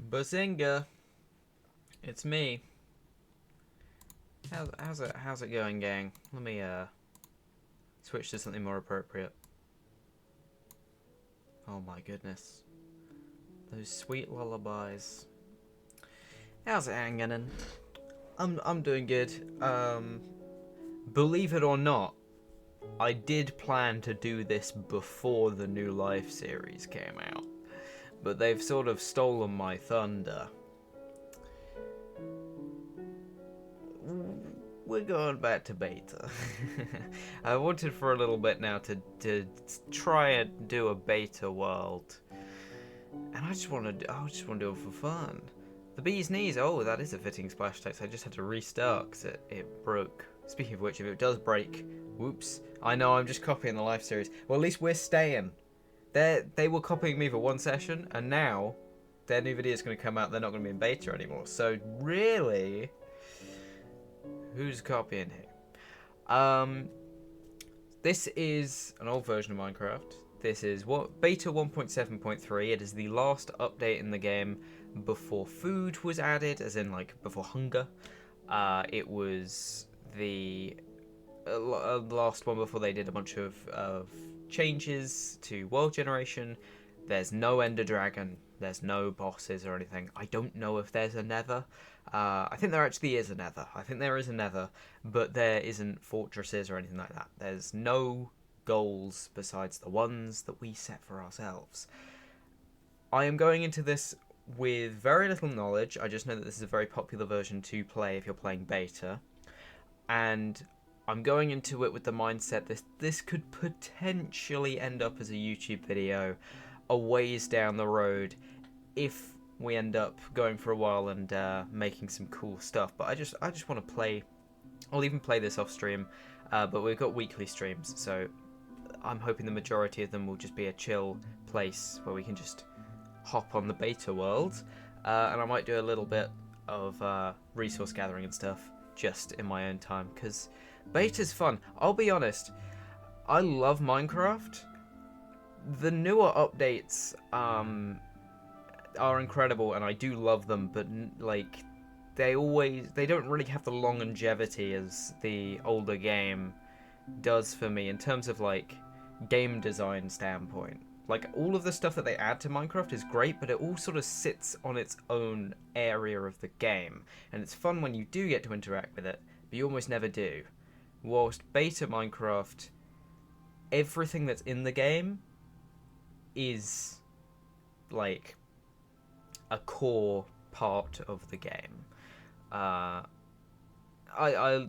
Bazinga! It's me. How's it going, gang? Let me switch to something more appropriate. Oh my goodness. Those sweet lullabies. How's it hanging? I'm doing good. Believe it or not, I did plan to do this before the New Life series came out. But they've sort of stolen my thunder. We're going back to beta. I wanted for a little bit now to try and do a beta world, and I just want to do it for fun. The bee's knees. Oh, that is a fitting splash text. I just had to restart because it broke. Speaking of which, if it does break, whoops. I know I'm just copying the life series. Well, at least we're staying. They were copying me for one session, and now their new video is going to come out. They're not going to be in beta anymore. So really, who's copying here? This is an old version of Minecraft. This is beta 1.7.3. It is the last update in the game before food was added, as in like before hunger. It was the last one before they did a bunch of changes to world generation. There's no Ender Dragon. There's no bosses or anything. I don't know if there's a Nether. I think there actually is a Nether. I think there is a Nether, but there isn't fortresses or anything like that. There's no goals besides the ones that we set for ourselves. I am going into this with very little knowledge. I just know that this is a very popular version to play if you're playing beta. And I'm going into it with the mindset this could potentially end up as a YouTube video a ways down the road if we end up going for a while and making some cool stuff. But I just want to play. I'll even play this off stream, but we've got weekly streams, so I'm hoping the majority of them will just be a chill place where we can just hop on the beta world, and I might do a little bit of resource gathering and stuff just in my own time, because beta's fun. I'll be honest, I love Minecraft. The newer updates are incredible, and I do love them, but like they don't really have the longevity as the older game does for me in terms of like game design standpoint. Like all of the stuff that they add to Minecraft is great, but it all sort of sits on its own area of the game, and it's fun when you do get to interact with it, but you almost never do. Whilst beta Minecraft, everything that's in the game is like a core part of the game. I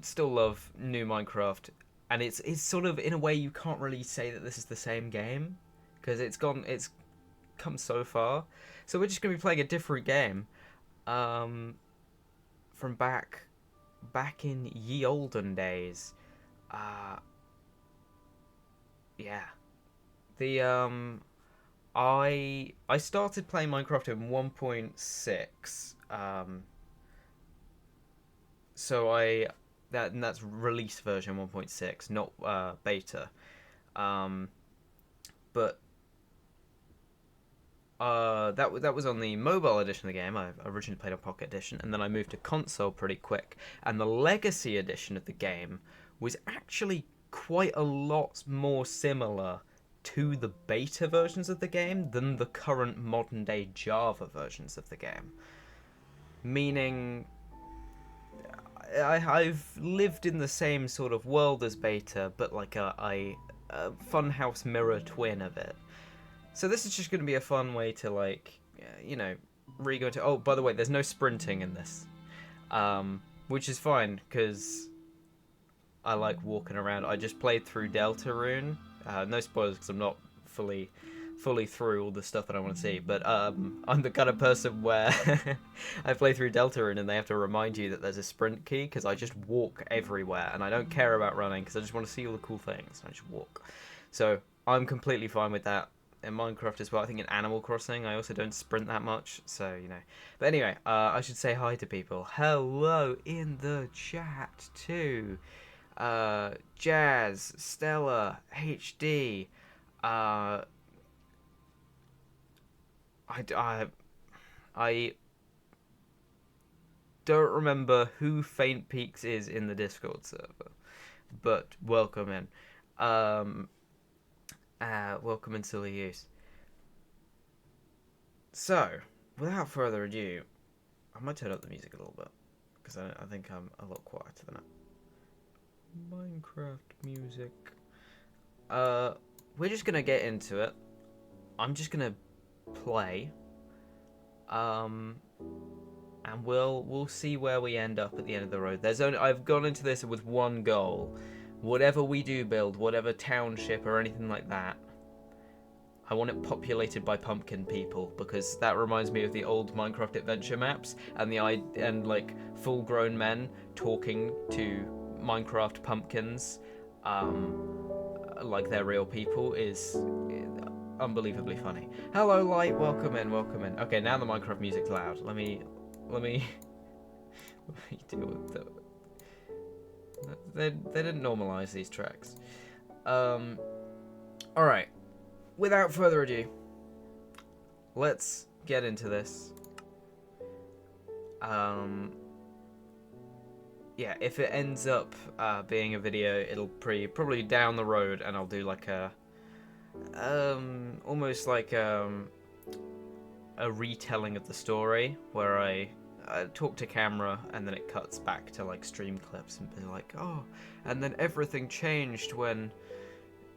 still love new Minecraft, and it's sort of, in a way, you can't really say that this is the same game because it's come so far. So we're just gonna be playing a different game from back in ye olden days. Yeah. The I started playing Minecraft in 1.6. So that's release version 1.6, not beta. But that was on the mobile edition of the game. I originally played on Pocket Edition, and then I moved to console pretty quick. And the Legacy edition of the game was actually quite a lot more similar to the beta versions of the game than the current modern day Java versions of the game. Meaning, I've lived in the same sort of world as beta, but like a funhouse mirror twin of it. So this is just going to be a fun way to, like, really go into... Oh, by the way, there's no sprinting in this. Which is fine, because I like walking around. I just played through Deltarune. No spoilers, because I'm not fully through all the stuff that I want to see. But I'm the kind of person where I play through Deltarune and they have to remind you that there's a sprint key, because I just walk everywhere. And I don't care about running, because I just want to see all the cool things. I just walk. So I'm completely fine with that. In Minecraft as well. I think in Animal Crossing I also don't sprint that much, so but anyway, I should say hi to people. Hello in the chat too. Jazz, Stella, HD. I don't remember who Faint Peaks is in the Discord server, but welcome in. Welcome in, silly use. So, without further ado, I might turn up the music a little bit, because I think I'm a lot quieter than that. Minecraft music. We're just gonna get into it. I'm just gonna play. And we'll see where we end up at the end of the road. I've gone into this with one goal. Whatever we do build, whatever township or anything like that, I want it populated by pumpkin people, because that reminds me of the old Minecraft adventure maps and like full-grown men talking to Minecraft pumpkins, like they're real people is unbelievably funny. Hello, Light. Welcome in. Welcome in. Okay, now the Minecraft music's loud. Let me deal with that. They didn't normalize these tracks. All right. Without further ado, let's get into this. Yeah, if it ends up being a video, it'll probably down the road, and I'll do like a almost like a retelling of the story where I talk to camera and then it cuts back to like stream clips and be like, oh, and then everything changed when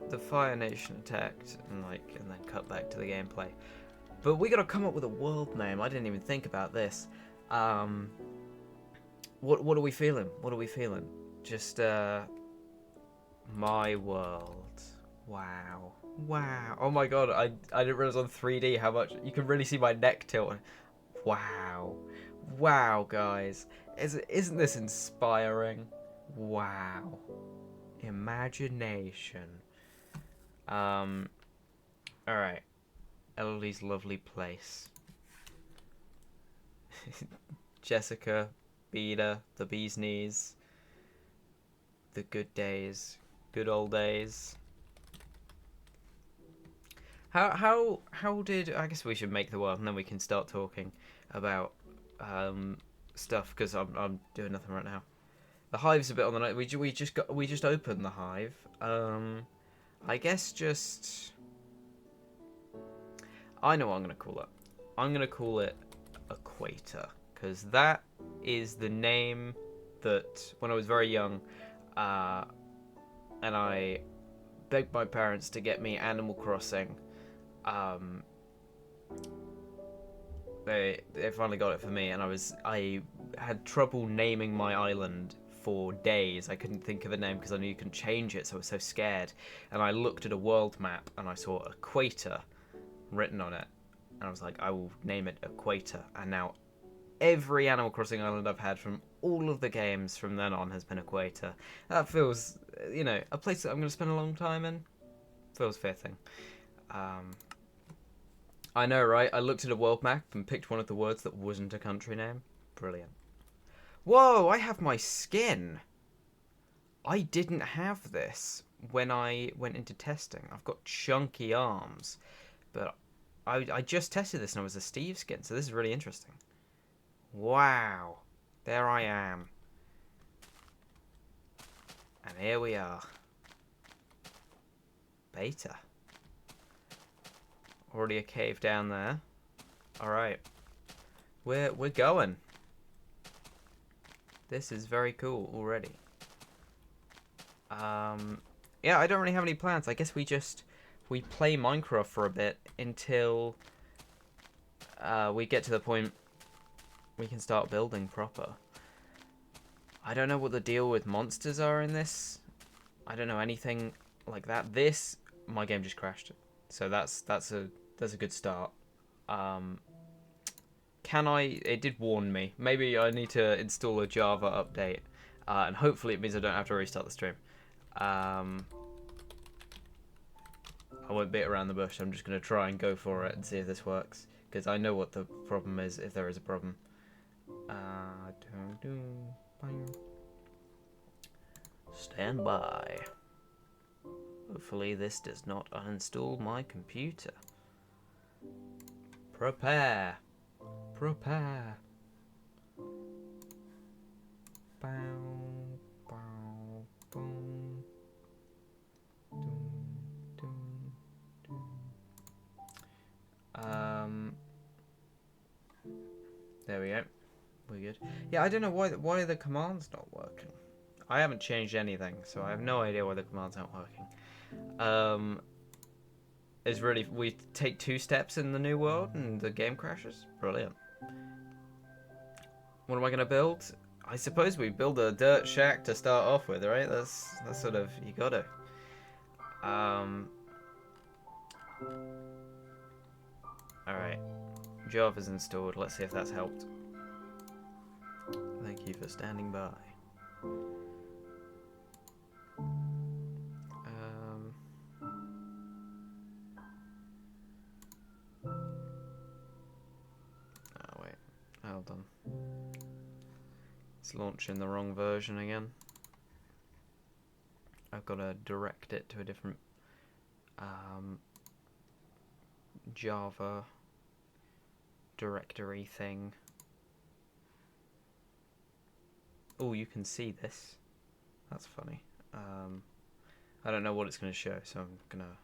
the Fire Nation attacked, and then cut back to the gameplay. But we gotta come up with a world name. I didn't even think about this. What are we feeling? What are we feeling? Just my world. Wow. Wow. Oh my god, I didn't realize on 3D how much you can really see my neck tilt. Wow. Wow, guys. Isn't this inspiring? Wow. Imagination. Alright. Ellie's lovely place. Jessica, Beta, the bee's knees. The good days. Good old days. How did... I guess we should make the world and then we can start talking about stuff, because I'm doing nothing right now. The hive's a bit on the night. We just opened the hive. I guess just... I know what I'm gonna call it. I'm gonna call it Equator, because that is the name that when I was very young, and I begged my parents to get me Animal Crossing. They finally got it for me, and I had trouble naming my island for days. I couldn't think of a name because I knew you couldn't change it, so I was so scared. And I looked at a world map and I saw Equator written on it, and I was like, I will name it Equator. And now every Animal Crossing island I've had from all of the games from then on has been Equator. That feels, you know, a place that I'm going to spend a long time in. Feels fitting. I know, right? I looked at a world map and picked one of the words that wasn't a country name. Brilliant. Whoa, I have my skin. I didn't have this when I went into testing. I've got chunky arms. But I just tested this and it was a Steve skin, so this is really interesting. Wow. There I am. And here we are. Beta. Already a cave down there. Alright. We're going. This is very cool already. Yeah, I don't really have any plans. I guess we play Minecraft for a bit until we get to the point we can start building proper. I don't know what the deal with monsters are in this. I don't know anything like that. My game just crashed. So that's a good start. It did warn me. Maybe I need to install a Java update. And hopefully it means I don't have to restart the stream. I won't beat around the bush. I'm just going to try and go for it and see if this works. Because I know what the problem is, if there is a problem. Stand by. Hopefully this does not uninstall my computer. Prepare. Prepare. There we go. We're good. Yeah, I don't know why the command's not working. I haven't changed anything, so I have no idea why the commands aren't working. Is really we take 2 steps in the new world and the game crashes. Brilliant. What am I gonna build? I suppose we build a dirt shack to start off with, right? That's sort of you gotta. All right. Java's installed. Let's see if that's helped. Thank you for standing by. Oh wait, hold on. It's launching the wrong version again. I've got to direct it to a different Java directory thing. Oh, you can see this. That's funny. I don't know what it's going to show, so I'm going to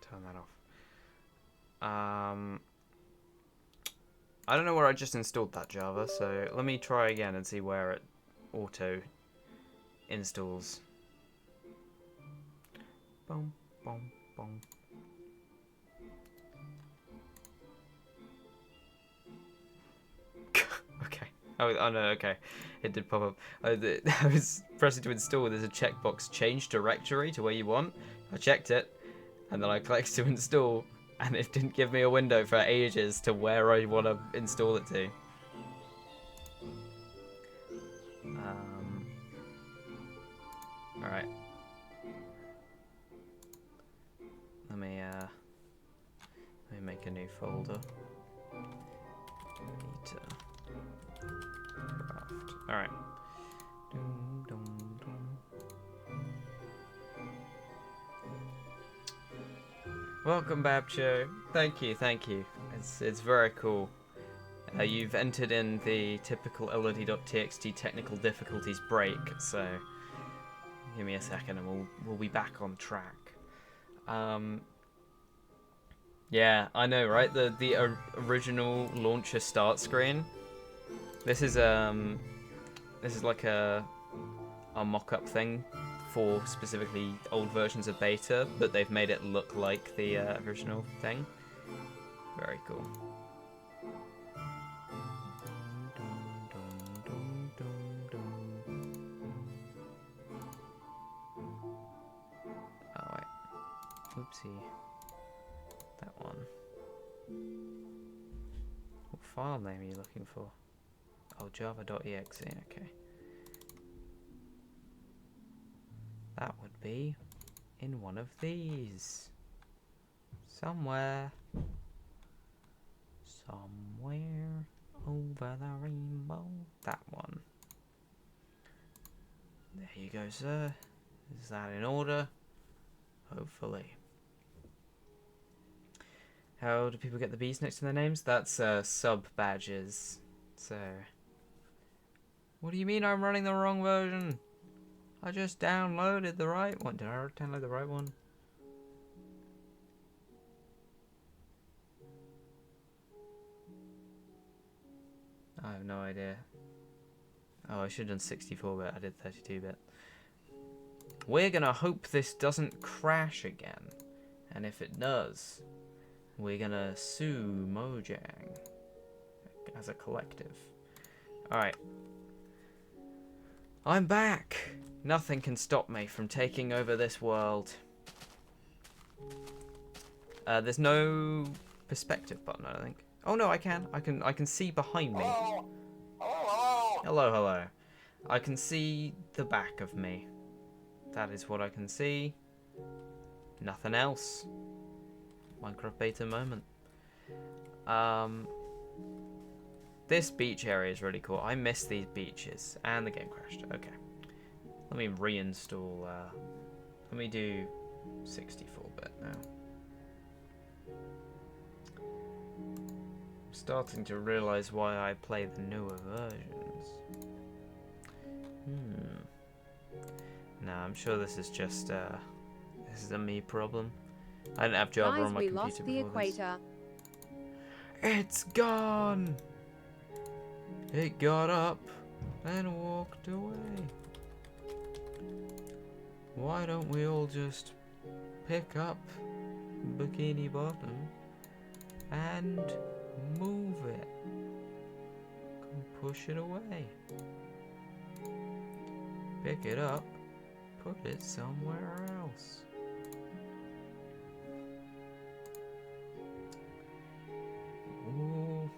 turn that off. I don't know where I just installed that Java, so let me try again and see where it auto installs. Boom, boom, boom. Okay. Oh no, okay. It did pop up. I was pressing to install. There's a checkbox, change directory to where you want. I checked it, and then I clicked to install, and it didn't give me a window for ages to where I want to install it to. Alright. Let me make a new folder. Craft. Alright. Welcome, Babcho. Thank you, thank you. It's very cool. You've entered in the typical LOD.txt technical difficulties break, so give me a second and we'll be back on track. Yeah, I know, right? The original launcher start screen. This is like a mock-up thing for specifically old versions of beta, but they've made it look like the original thing. Very cool. Oh wait, oopsie. That one. What file name are you looking for? Oh, java.exe, okay. That would be in one of these. Somewhere over the rainbow. That one. There you go, sir. Is that in order? Hopefully. How do people get the B's next to their names? That's sub badges. So, what do you mean I'm running the wrong version? I just downloaded the right one. Did I download the right one? I have no idea. Oh, I should have done 64-bit. I did 32-bit. We're gonna hope this doesn't crash again. And if it does, we're gonna sue Mojang as a collective. Alright. I'm back! Nothing can stop me from taking over this world. There's no perspective button, I don't think. Oh no, I can. I can see behind me. Hello, hello. I can see the back of me. That is what I can see. Nothing else. Minecraft beta moment. This beach area is really cool. I miss these beaches. And the game crashed. Okay. Let me reinstall. Let me do 64-bit now. I'm starting to realize why I play the newer versions. I'm sure this is just this is a me problem. I didn't have Java Guys, on my we computer lost the before this. equator. It's gone! It got up and walked away. Why don't we all just pick up Bikini Bottom and move it? And push it away. Pick it up, put it somewhere else. Ooh.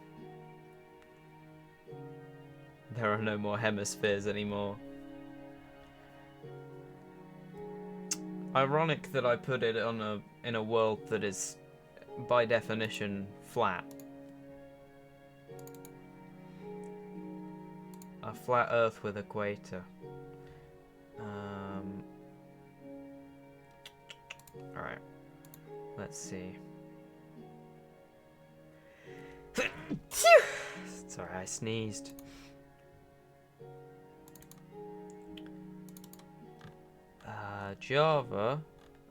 There are no more hemispheres anymore. Ironic that I put it on in a world that is, by definition, flat. A flat Earth with equator. Alright. Let's see. Sorry, I sneezed. Java.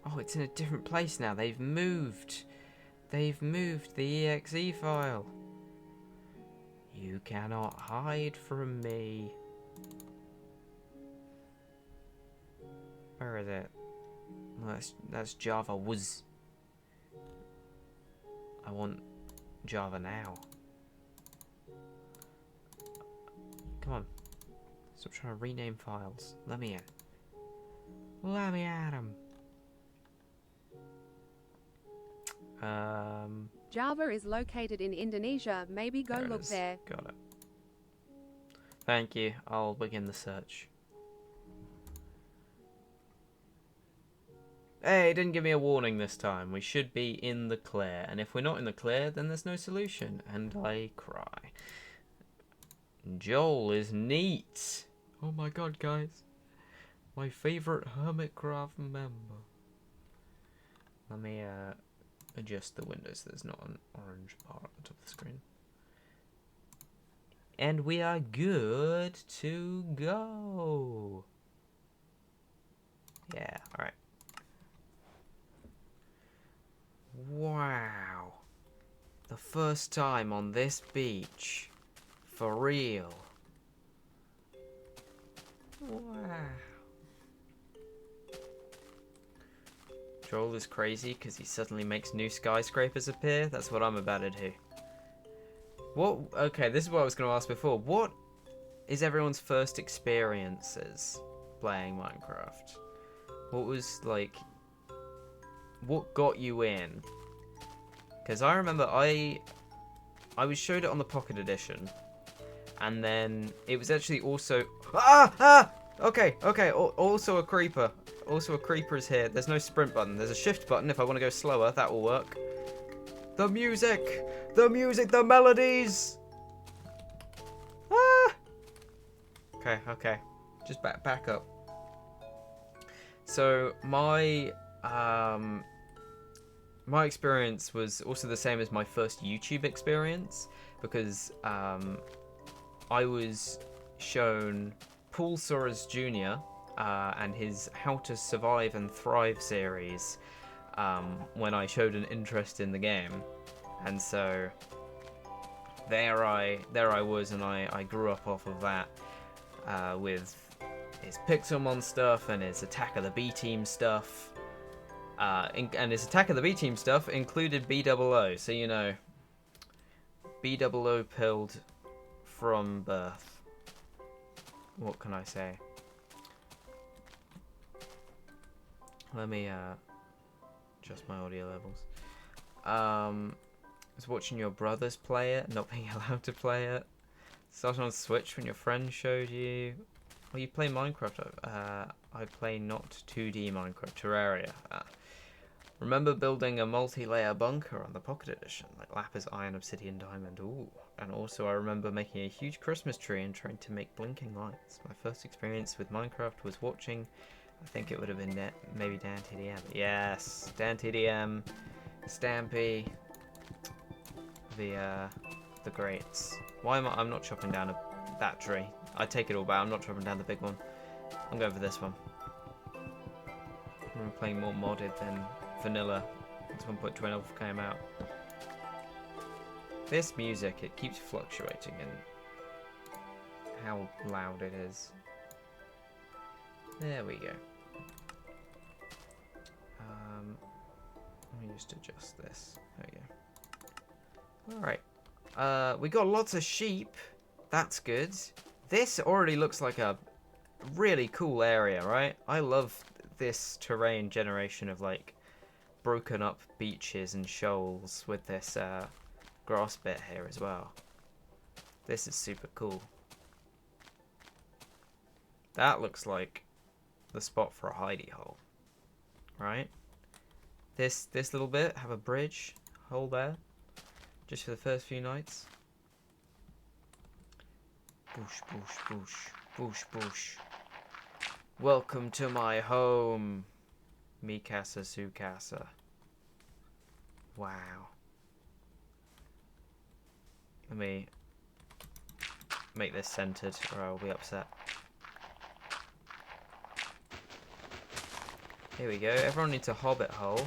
Oh, it's in a different place now. They've moved. They've moved the exe file. You cannot hide from me. Where is it? Well, that's Java was. I want Java now. Come on. Stop trying to rename files. Let me in. Let me at him. Java is located in Indonesia. Maybe go look there. Got it. Thank you. I'll begin the search. Hey, it didn't give me a warning this time. We should be in the clear. And if we're not in the clear, then there's no solution. And I cry. Joel is neat. Oh my god, guys. My favourite Hermitcraft member. Let me adjust the window so there's not an orange bar at the top of the screen. And we are good to go. Yeah, alright. Wow. The first time on this beach. For real. Wow. Joel is crazy because he suddenly makes new skyscrapers appear. That's what I'm about to do. What? Okay, this is what I was going to ask before. What is everyone's first experiences playing Minecraft? What was, like... What got you in? Because I remember I was showed it on the Pocket Edition. And then it was actually also... Okay, okay, also a creeper. Also a creeper is here. There's no sprint button. There's a shift button if I want to go slower. That will work. The music! The music! The melodies! Ah! Okay, okay. Just back up. So, my experience was also the same as my first YouTube experience. Because, I was shown Paul Soares Jr., and his How to Survive and Thrive series when I showed an interest in the game, and so there I was, and I grew up off of that with his Pixelmon stuff and his Attack of the B-Team stuff, and his Attack of the B-Team stuff included B00, so you know, B00 pilled from birth. What can I say? Let me adjust my audio levels. I was watching your brothers play it, not being allowed to play it. Started on Switch when your friend showed you. Well, you play Minecraft. I play not 2D Minecraft, Terraria. Remember building a multi-layer bunker on the Pocket Edition, like lapis, iron, obsidian, diamond. Ooh. And also I remember making a huge Christmas tree and trying to make blinking lights. My first experience with Minecraft was watching, I think it would have been maybe Dan TDM. Yes, Dan TDM, Stampy, the greats. Why am I'm not chopping down that tree? I take it all back. I'm not chopping down the big one. I'm going for this one. we're playing more modded than vanilla. It's 1.12 came out. This music, it keeps fluctuating in how loud it is. There we go. Let me just adjust this. There we go. Alright. We got lots of sheep. That's good. This already looks like a really cool area, right? I love this terrain generation of like broken up beaches and shoals with this grass bit here as well. This is super cool. That looks like the spot for a hidey hole, right? This little bit have a bridge hole there, just for the first few nights. Boosh, boosh, boosh, boosh, boosh. Welcome to my home, Mikasa Sukasa. Wow. Let me make this centered, or I'll be upset. Here we go. Everyone needs a hobbit hole.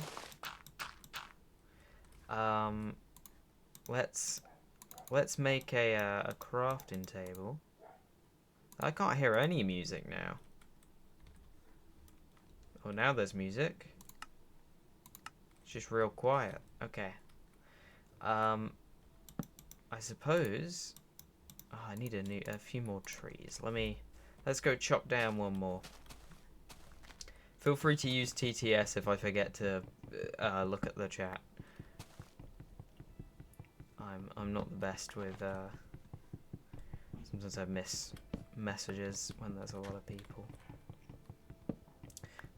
Let's make a crafting table. I can't hear any music now. Oh, now there's music. It's just real quiet. Okay. I suppose. Oh, I need a few more trees. Let's go chop down one more. Feel free to use TTS if I forget to look at the chat. I'm not the best with. Sometimes I miss messages when there's a lot of people.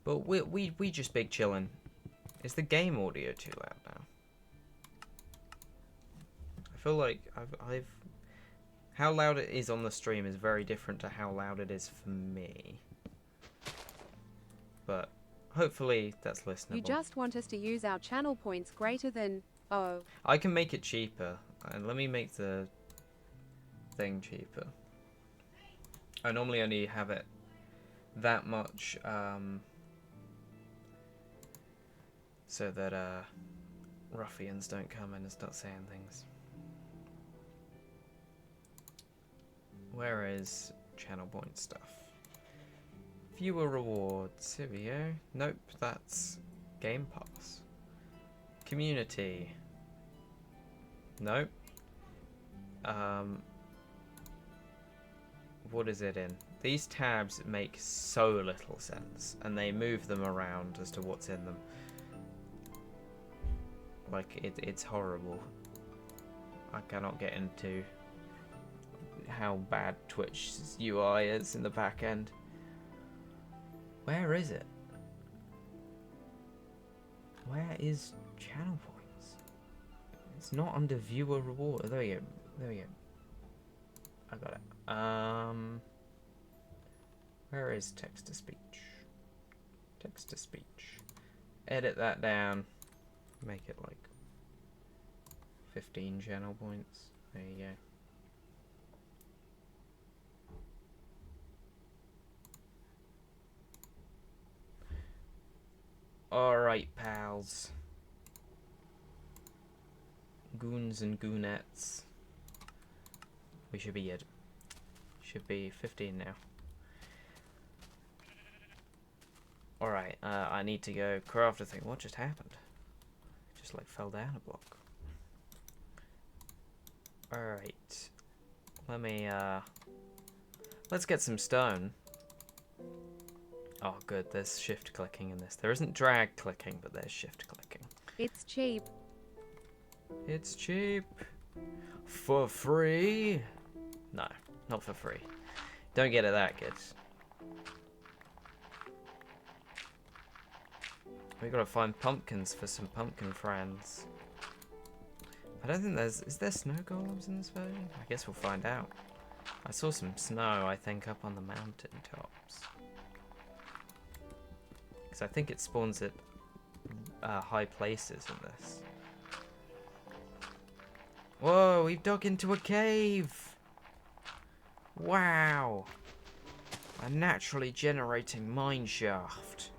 But we just big chillin'. Is the game audio too loud now? I feel like I've how loud it is on the stream is very different to how loud it is for me. But hopefully that's listenable. You just want us to use our channel points greater than... Oh. I can make it cheaper. And let me make the thing cheaper. I normally only have it that much so that ruffians don't come in and start saying things. Where is channel point stuff? Viewer rewards. Here we go. Nope, that's Game Pass. Community. Nope. What is it in? These tabs make so little sense, and they move them around as to what's in them. Like, it's horrible. I cannot get into how bad Twitch's UI is in the back end. Where is it? Where is channel points? It's not under viewer reward. There we go. There we go. I got it. Where is text to speech? Text to speech. Edit that down. Make it like 15 channel points. There you go. Alright, pals. Goons and goonettes. We should be good. Should be 15 now. Alright, I need to go craft a thing. What just happened? Just like fell down a block. Alright. Let me, let's get some stone. Oh, good. There's shift clicking in this. There isn't drag clicking, but there's shift clicking. It's cheap. It's cheap. For free? No, not for free. Don't get it that good. We gotta find pumpkins for some pumpkin friends. I don't think there's... Is there snow golems in this version? I guess we'll find out. I saw some snow, I think, up on the mountain tops. Because I think it spawns at high places in this. Whoa, we've dug into a cave! Wow! A naturally generating mine shaft.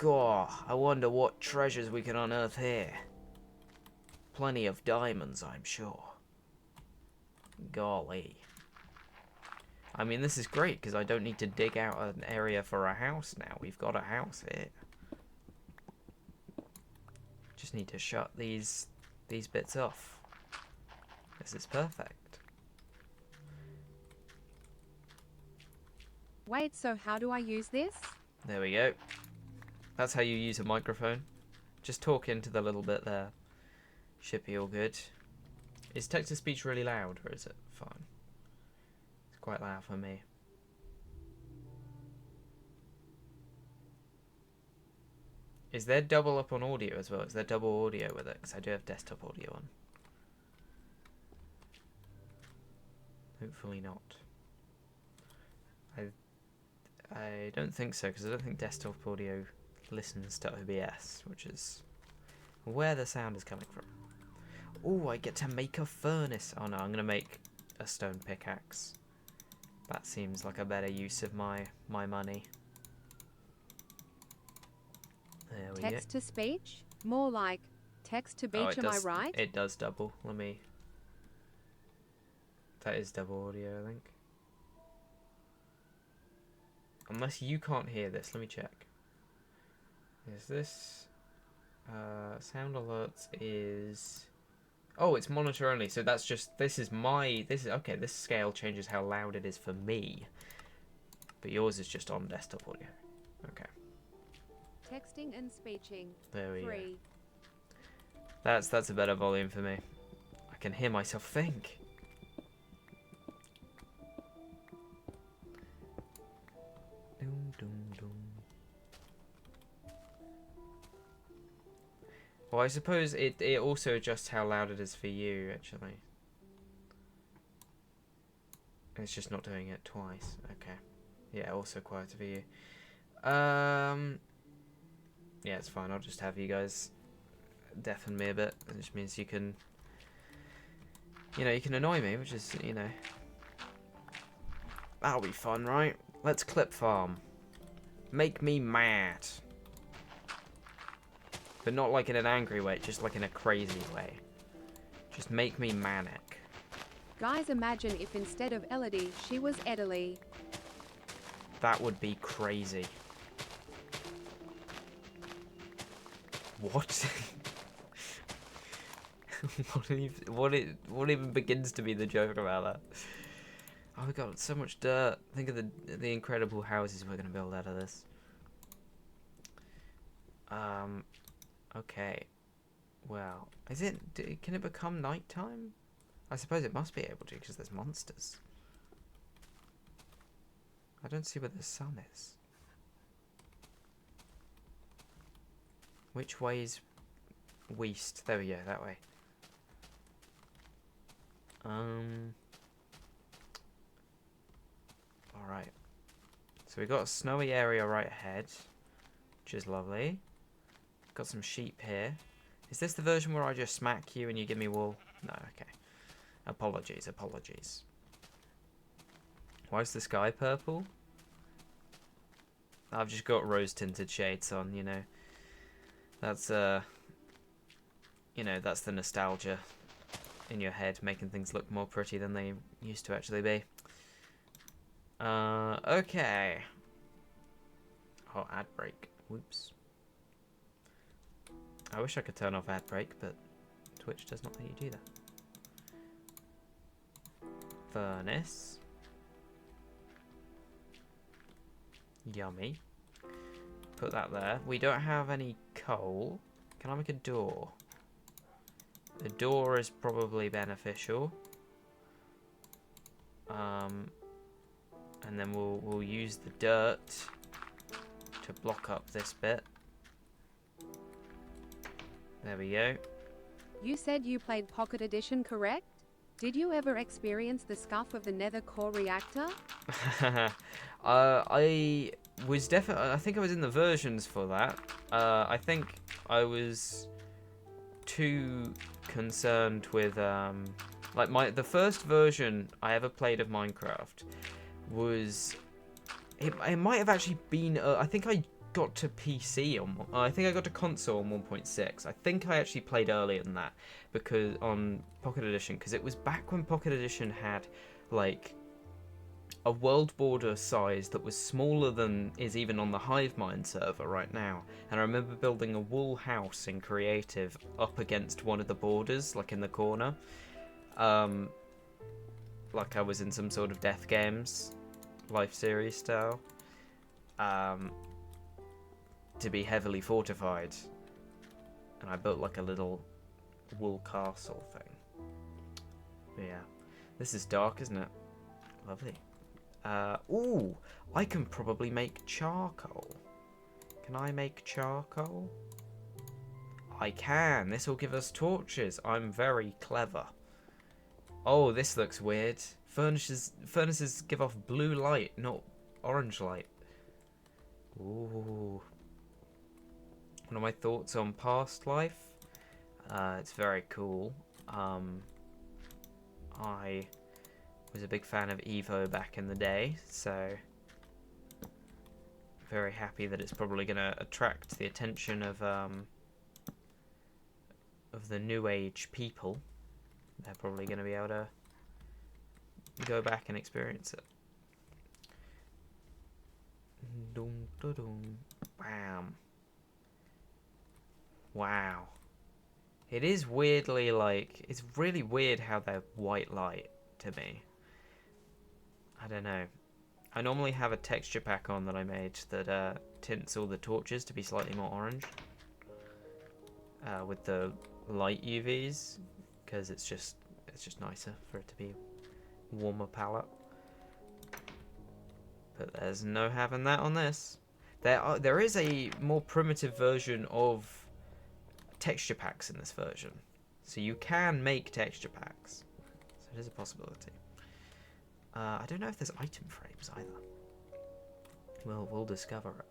God, I wonder what treasures we can unearth here. Plenty of diamonds, I'm sure. Golly. I mean, this is great, because I don't need to dig out an area for a house now. We've got a house here. Just need to shut these bits off. This is perfect. Wait, so how do I use this? There we go. That's how you use a microphone. Just talk into the little bit there. Should be all good. Is text-to-speech really loud, or is it fine? It's quite loud for me. Is there double up on audio as well? Is there double audio with it? Because I do have desktop audio on. Hopefully not. I don't think so, because I don't think desktop audio listens to OBS, which is where the sound is coming from. Oh, I get to make a furnace. Oh no, I'm going to make a stone pickaxe. That seems like a better use of my money. There we go. Text to speech? More like text to beach, am I right? It does double. Let me... That is double audio, I think. Unless you can't hear this, let me check. Is this... sound alerts is... Oh, it's monitor only, so that's just... This is okay, this scale changes how loud it is for me. But yours is just on desktop audio. Okay. Texting and speeching. There we go. 3. That's a better volume for me. I can hear myself think. Dum, dum, dum. Well, I suppose it also adjusts how loud it is for you, actually. It's just not doing it twice. Okay. Yeah, also quieter for you. Yeah, it's fine. I'll just have you guys deafen me a bit. It just means you can... you can annoy me, which is, that'll be fun, right? Let's clip farm. Make me mad. But not like in an angry way, just like in a crazy way. Just make me manic. Guys, imagine if instead of Elodie, she was Edalee. That would be crazy. What? what even begins to be the joke about that? Oh, we got so much dirt. Think of the incredible houses we're gonna build out of this. Okay. Well, can it become nighttime? I suppose it must be able to, because there's monsters. I don't see where the sun is. Which way is west? There we go, that way. Alright. So we got a snowy area right ahead, which is lovely. Got some sheep here. Is this the version where I just smack you and you give me wool? No, okay. Apologies, apologies. Why is the sky purple? I've just got rose-tinted shades on, That's, that's the nostalgia in your head, making things look more pretty than they used to actually be. Okay. Oh, ad break. Whoops. I wish I could turn off ad break, but Twitch does not let you do that. Furnace. Yummy. Put that there. We don't have any coal. Can I make a door? The door is probably beneficial. And then we'll use the dirt to block up this bit. There we go. You said you played Pocket Edition, correct? Did you ever experience the scuff of the Nether Core reactor? I was definitely... I think I was in the versions for that. I think I was too concerned with... the first version I ever played of Minecraft was... It might have actually been... I think I got to PC on. I think I got to console on 1.6. I think I actually played earlier than that because on Pocket Edition, because it was back when Pocket Edition had like a world border size that was smaller than is even on the Hivemind server right now. And I remember building a wool house in creative up against one of the borders, like in the corner. Like I was in some sort of Death Games life series style. To be heavily fortified. And I built like a little wool castle thing. But yeah. This is dark, isn't it? Lovely. Ooh, I can probably make charcoal. Can I make charcoal? I can. This will give us torches. I'm very clever. Oh, this looks weird. Furnaces give off blue light, not orange light. Ooh. One of my thoughts on past life. It's very cool. I was a big fan of Evo back in the day, so very happy that it's probably going to attract the attention of the new age people. They're probably going to be able to go back and experience it. Dum, dum, dum. Bam. Wow. It is weirdly like, it's really weird how they're white light to me. I don't know. I normally have a texture pack on that I made that tints all the torches to be slightly more orange. With the light UVs, because it's just nicer for it to be warmer palette. But there's no having that on this. There is a more primitive version of texture packs in this version, so you can make texture packs. So it is a possibility. I don't know if there's item frames either. Well, we'll discover it.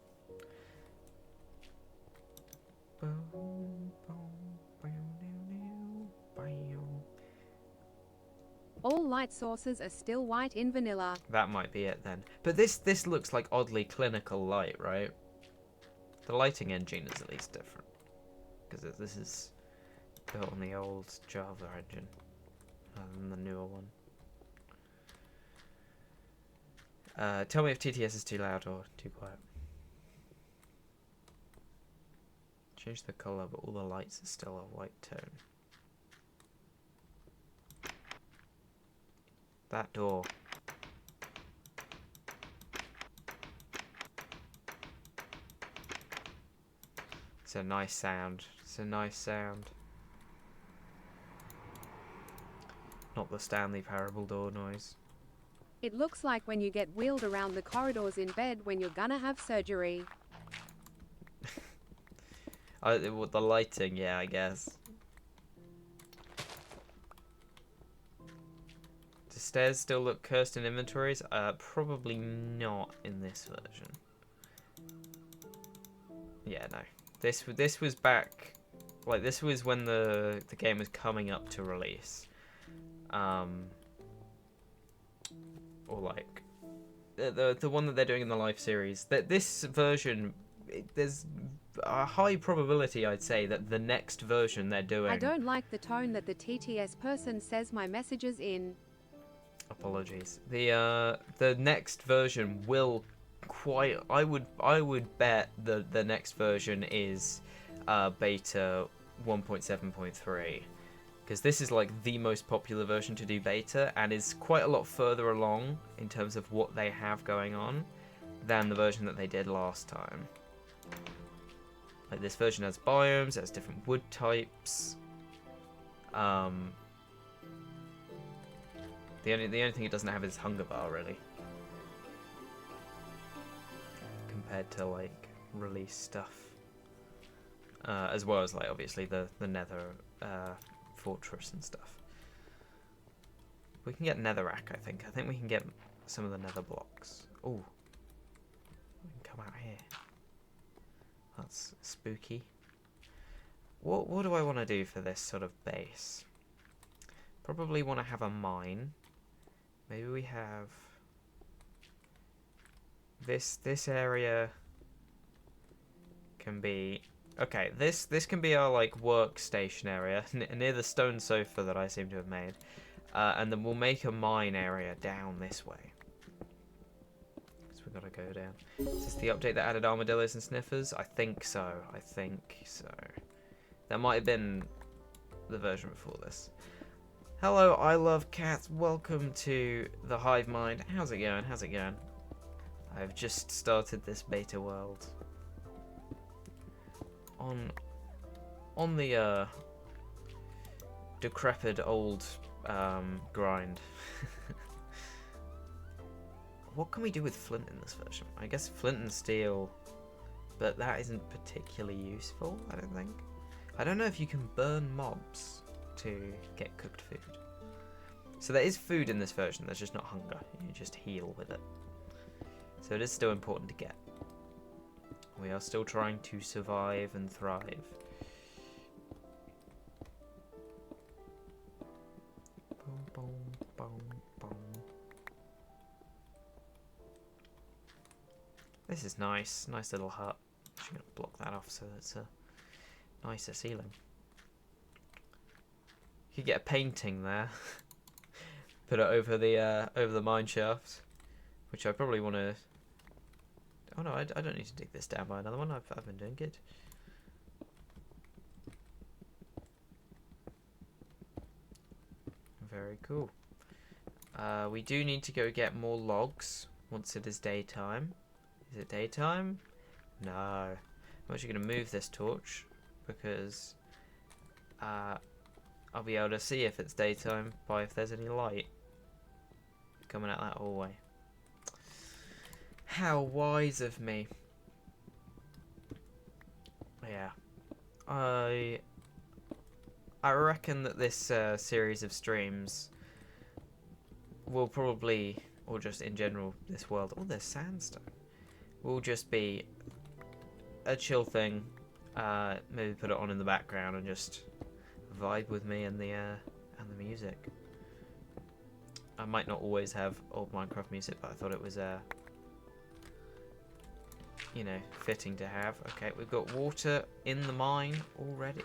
All light sources are still white in vanilla. That might be it then. But this looks like oddly clinical light, right? The lighting engine is at least different, because this is built on the old Java engine rather than the newer one. Tell me if TTS is too loud or too quiet. Change the colour, but all the lights are still a white tone. That door. It's a nice sound. It's a nice sound. Not the Stanley Parable door noise. It looks like when you get wheeled around the corridors in bed when you're gonna have surgery. The lighting, yeah, I guess. Do stairs still look cursed in inventories? Probably not in this version. Yeah, no. This was back, like this was when the game was coming up to release. Or like the one that they're doing in the live series. That this version, there's a high probability, I'd say, that the next version they're doing. I don't like the tone that the TTS person says my messages in. Apologies. The next version will quite. I would bet the next version is beta 1.7.3. Because this is like the most popular version to do beta and is quite a lot further along in terms of what they have going on than the version that they did last time. Like this version has biomes, it has different wood types. The only thing it doesn't have is hunger bar really. Compared to like release stuff. As well as like obviously the nether fortress and stuff. We can get netherrack, I think. I think we can get some of the nether blocks. Oh, we can come out here. That's spooky. What do I want to do for this sort of base? Probably want to have a mine. Maybe we have this area can be... Okay, this can be our, like, workstation area, near the stone sofa that I seem to have made. And then we'll make a mine area down this way. So we gotta go down. Is this the update that added armadillos and sniffers? I think so. I think so. That might have been the version before this. Hello, I love cats. Welcome to the Hive Mind. How's it going? How's it going? I've just started this beta world. On the decrepit old grind. What can we do with flint in this version? I guess flint and steel, but that isn't particularly useful, I don't think. I don't know if you can burn mobs to get cooked food. So there is food in this version, there's just not hunger. You just heal with it. So it is still important to get. We are still trying to survive and thrive. Boom, boom, boom, boom. This is nice. Nice little hut. I'm going to block that off so it's a nicer ceiling. You could get a painting there. Put it over the mine shaft, which I probably want to. Oh no, I don't need to dig this down by another one. I've been doing good. Very cool. We do need to go get more logs once it is daytime. Is it daytime? No. I'm actually going to move this torch because I'll be able to see if it's daytime by if there's any light coming out that hallway. How wise of me. Yeah. I reckon that this series of streams will probably, or just in general, this world, oh, there's sandstone, will just be a chill thing. Maybe put it on in the background and just vibe with me and the music. I might not always have old Minecraft music, but I thought it was you know, fitting to have. Okay, we've got water in the mine already.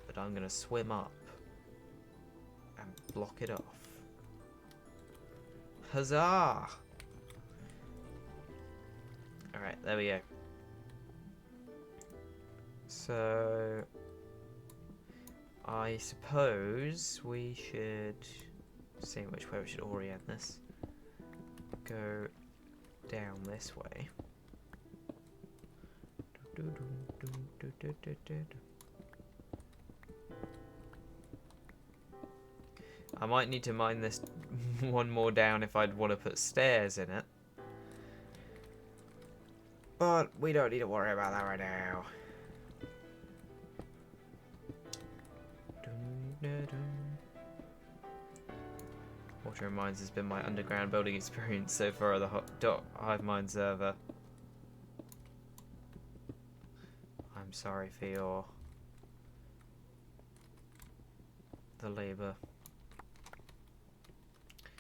But I'm gonna swim up and block it off. Huzzah! Alright, there we go. So I suppose we should see which way we should orient this. Go down this way. I might need to mine this one more down if I'd want to put stairs in it. But we don't need to worry about that right now. Water and Mines has been my underground building experience so far at the Hive Mind server. I'm sorry for the labour.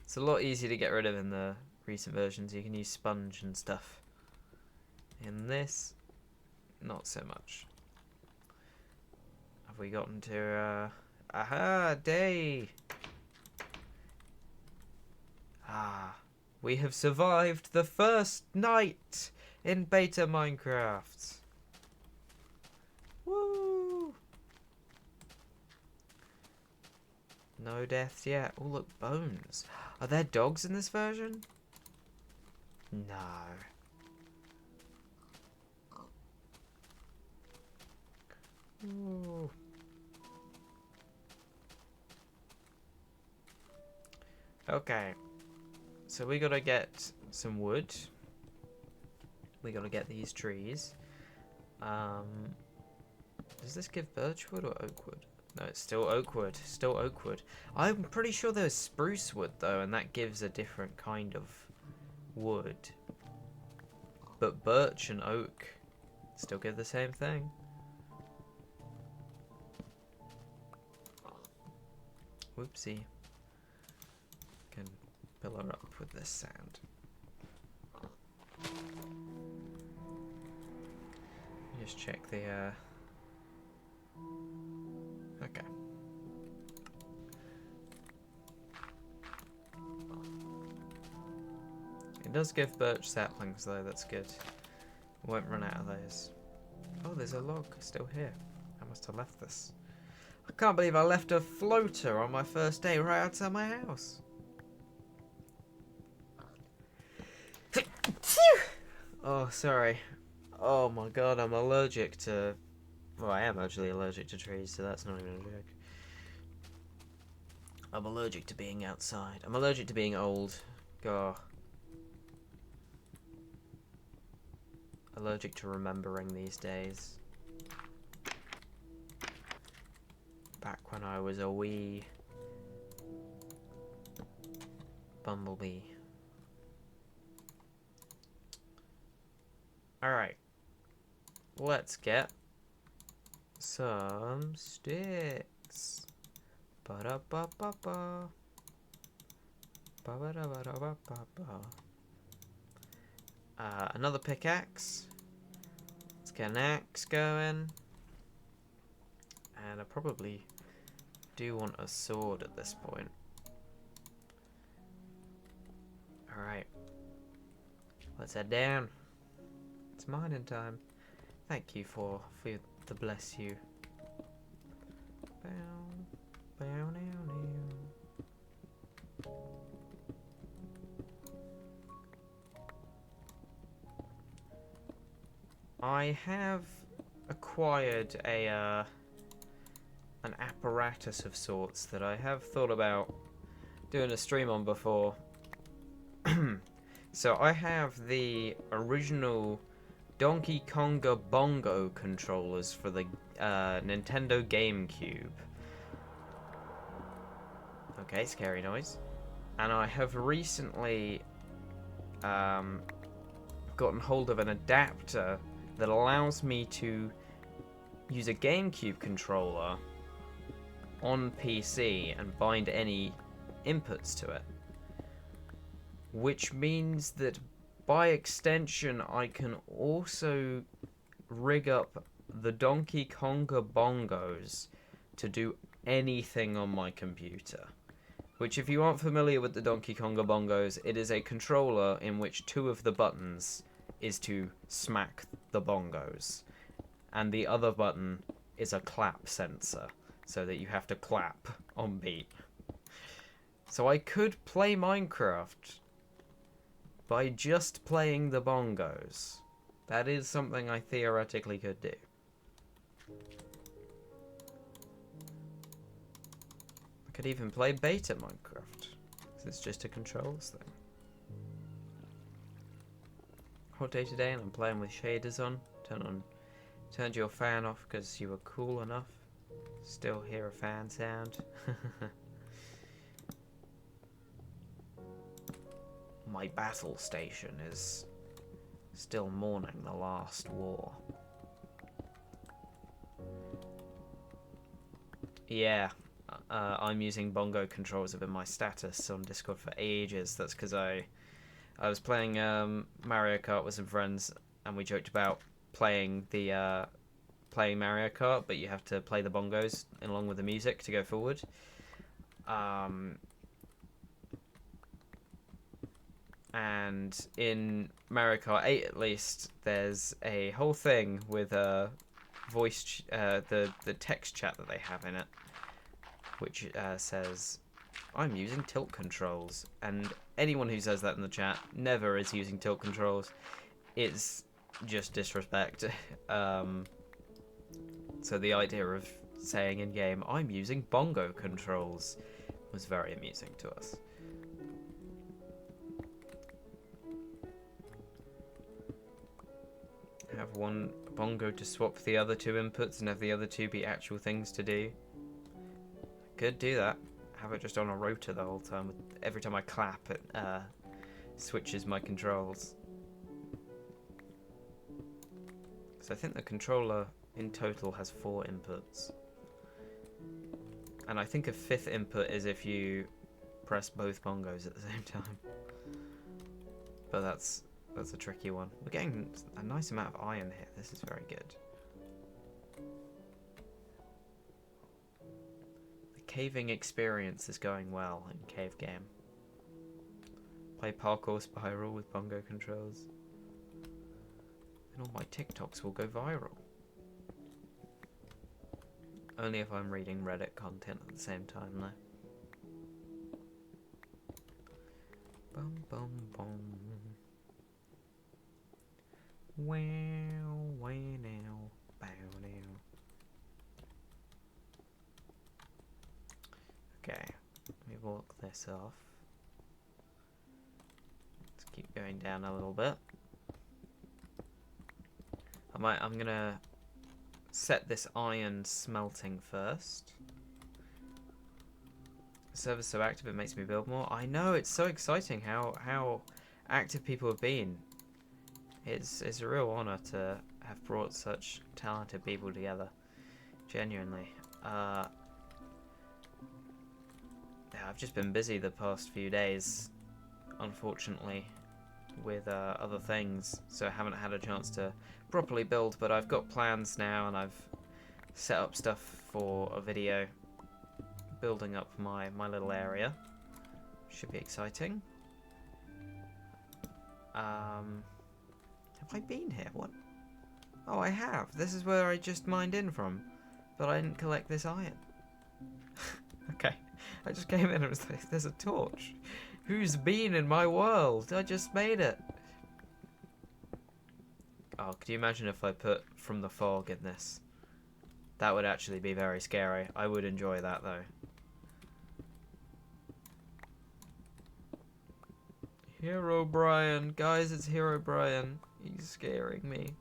It's a lot easier to get rid of in the recent versions. You can use sponge and stuff. In this, not so much. Have we gotten to aha, day! Ah, we have survived the first night in beta Minecraft. Woo! No deaths yet. Oh, look, bones. Are there dogs in this version? No. Ooh. Okay. So we gotta get some wood. We gotta get these trees. Does this give birch wood or oak wood? No, it's still oak wood. Still oak wood. I'm pretty sure there's spruce wood though, and that gives a different kind of wood. But birch and oak still give the same thing. Whoopsie. Can pillar up with this sand. just check the, okay. It does give birch saplings though, that's good. Won't run out of those. Oh, there's a log still here. I must have left this. I can't believe I left a floater on my first day right outside my house. Oh, sorry. Oh my god, I'm allergic to... Well, I am actually allergic to trees, so that's not even a joke. I'm allergic to being outside. I'm allergic to being old. God. Allergic to remembering these days. Back when I was a wee bumblebee. Alright. Let's get some sticks. Ba-da-ba-ba-ba. Ba-ba-da-ba-da-ba-ba-ba. Another pickaxe. Let's get an axe going. And I probably do want a sword at this point. Alright. Let's head down. It's mining time. Thank you for the bless you. Bow, bow, now, now. I have acquired a an apparatus of sorts that I have thought about doing a stream on before. So I have the original Donkey Konga Bongo controllers for the Nintendo GameCube. Okay, scary noise. And I have recently gotten hold of an adapter that allows me to use a GameCube controller on PC and bind any inputs to it. Which means that by extension I can also rig up the Donkey Konga bongos to do anything on my computer. Which, if you aren't familiar with the Donkey Konga bongos, it is a controller in which two of the buttons is to smack the bongos. And the other button is a clap sensor, so that you have to clap on beat. So I could play Minecraft by just playing the bongos. That is something I theoretically could do. I could even play beta Minecraft, because it's just a controls thing. Hot day today and I'm playing with shaders on. Turned your fan off because you were cool enough. Still hear a fan sound. My battle station is still mourning the last war. Yeah, I'm using bongo controls in my status on Discord for ages. That's because I was playing Mario Kart with some friends, and we joked about playing Mario Kart, but you have to play the bongos along with the music to go forward. And in Mario Kart 8, at least, there's a whole thing with voice, the text chat that they have in it, which says, "I'm using tilt controls," and anyone who says that in the chat never is using tilt controls. It's just disrespect. So the idea of saying in game, "I'm using bongo controls," was very amusing to us. Have one bongo to swap the other two inputs and have the other two be actual things to do. Could do that. Have it just on a rotor the whole time. Every time I clap, it switches my controls. So I think the controller in total has 4 inputs. And I think a 5th input is if you press both bongos at the same time. But that's a tricky one. We're getting a nice amount of iron here. This is very good. caving experience is going well in cave game. Play parkour spiral with bongo controls. And all my TikToks will go viral. Only if I'm reading Reddit content at the same time, though. Bum bum bum. Wow, wow now, bow now. Okay, let me walk this off. Let's keep going down a little bit. I'm gonna set this iron smelting first. The server's so active it makes me build more. I know, it's so exciting how active people have been. It's a real honour to have brought such talented people together. Genuinely. Yeah, I've just been busy the past few days, unfortunately, with other things, so I haven't had a chance to properly build, but I've got plans now and I've set up stuff for a video building up my little area. Should be exciting. Have I been here? What? Oh, I have. This is where I just mined in from, but I didn't collect this iron. Okay, I just came in and was like, there's a torch. Who's been in my world? I just made it. Oh, could you imagine if I put From the Fog in this? That would actually be very scary. I would enjoy that, though. Hero Brian. Guys, it's Hero Brian. He's scaring me.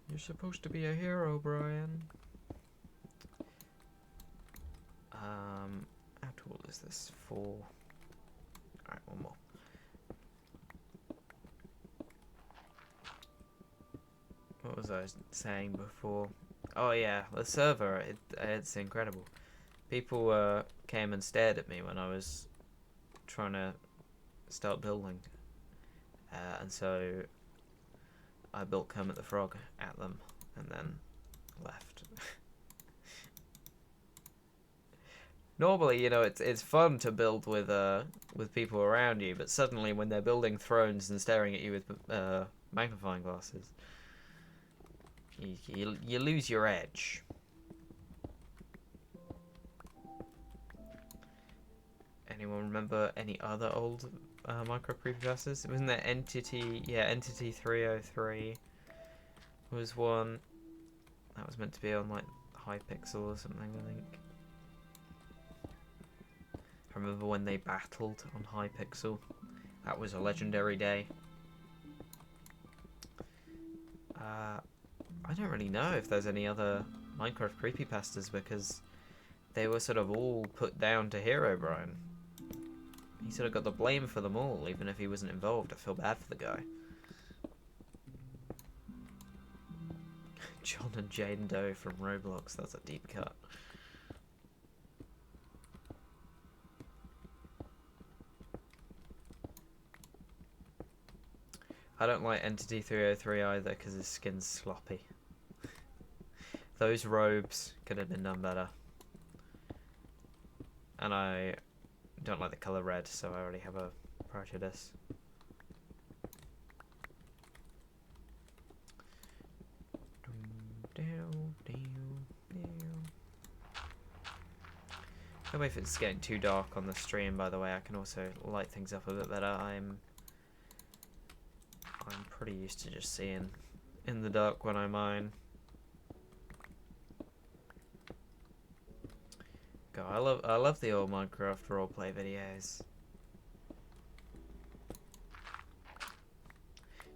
You're supposed to be a hero, Brian. How tall is this? 4. Alright, one more. What was I saying before? Oh yeah, the server, it's incredible. People came and stared at me when I was trying to start building. And so I built Kermit the Frog at them and then left. Normally, you know, it's fun to build with people around you, but suddenly when they're building thrones and staring at you with magnifying glasses, you lose your edge. Anyone remember any other old Minecraft creepypastas? Wasn't there Entity? Yeah, Entity 303 was one. That was meant to be on like Hypixel or something, I think. I remember when they battled on Hypixel. That was a legendary day. I don't really know if there's any other Minecraft creepypastas because they were sort of all put down to Hero Brian. He sort of got the blame for them all, even if he wasn't involved. I feel bad for the guy. John and Jane Doe from Roblox. That's a deep cut. I don't like Entity 303 either because his skin's sloppy. Those robes could have been done better. And I don't like the colour red, so I already have a prejudice. Tell me if it's getting too dark on the stream, by the way. I can also light things up a bit better. I'm pretty used to just seeing in the dark when I mine. God, I love the old Minecraft roleplay videos.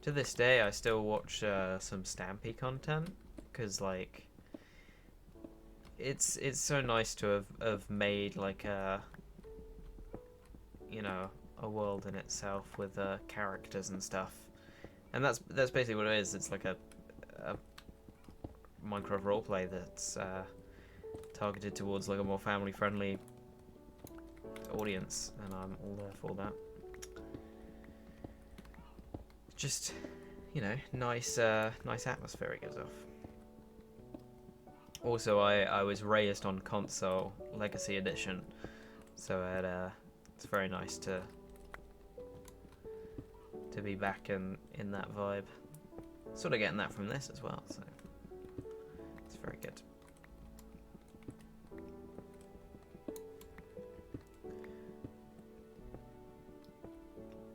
To this day, I still watch some Stampy content because, like, it's so nice to have made like a, you know, a world in itself with characters and stuff. And that's basically what it is. It's like a Minecraft roleplay that's targeted towards like a more family-friendly audience, and I'm all there for that. Just, you know, nice atmosphere it gives off. Also, I was raised on console Legacy Edition, so it's very nice to be back in that vibe. Sort of getting that from this as well, so it's very good.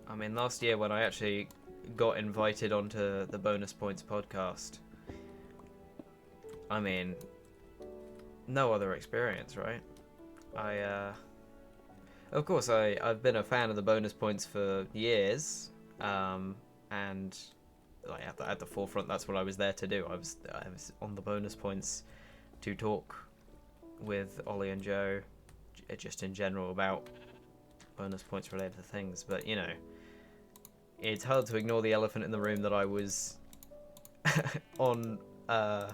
I mean, last year when I actually got invited onto the Bonus Points podcast, I mean, no other experience, right? Of course, I've been a fan of the Bonus Points for years, and like at the forefront, that's what I was there to do. I was on the Bonus Points to talk with Ollie and Joe, just in general about bonus points related to things. But you know, it's hard to ignore the elephant in the room that I was on a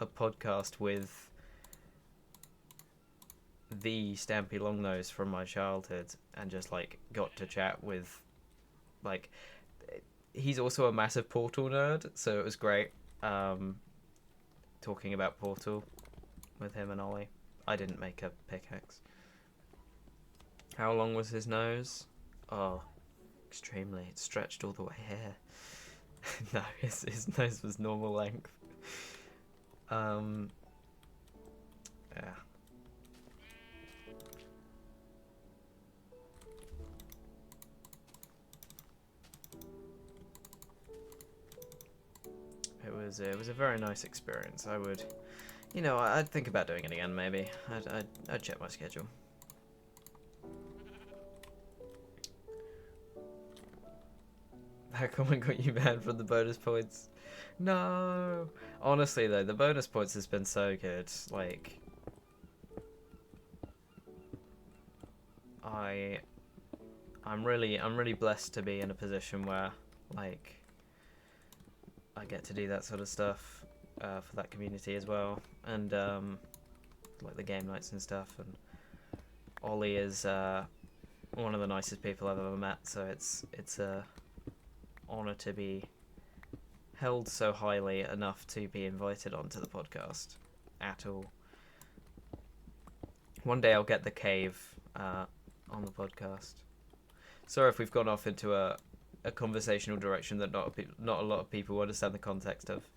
podcast with the Stampy Longnose from my childhood, and just like got to chat with, like, he's also a massive Portal nerd, so it was great talking about Portal with him and Ollie. I didn't make a pickaxe. How long was his nose? Oh, extremely. It stretched all the way here. No, his nose was normal length. Yeah. It was a very nice experience. I would, you know, I'd think about doing it again. Maybe I'd check my schedule. That comment got you banned from the bonus points. No, honestly though, the bonus points has been so good. Like, I'm really blessed to be in a position where, like, I get to do that sort of stuff for that community as well, and like the game nights and stuff. And Ollie is one of the nicest people I've ever met, so it's a honor to be held so highly enough to be invited onto the podcast at all. One day I'll get the cave on the podcast. Sorry if we've gone off into a conversational direction that not a lot of people understand the context of.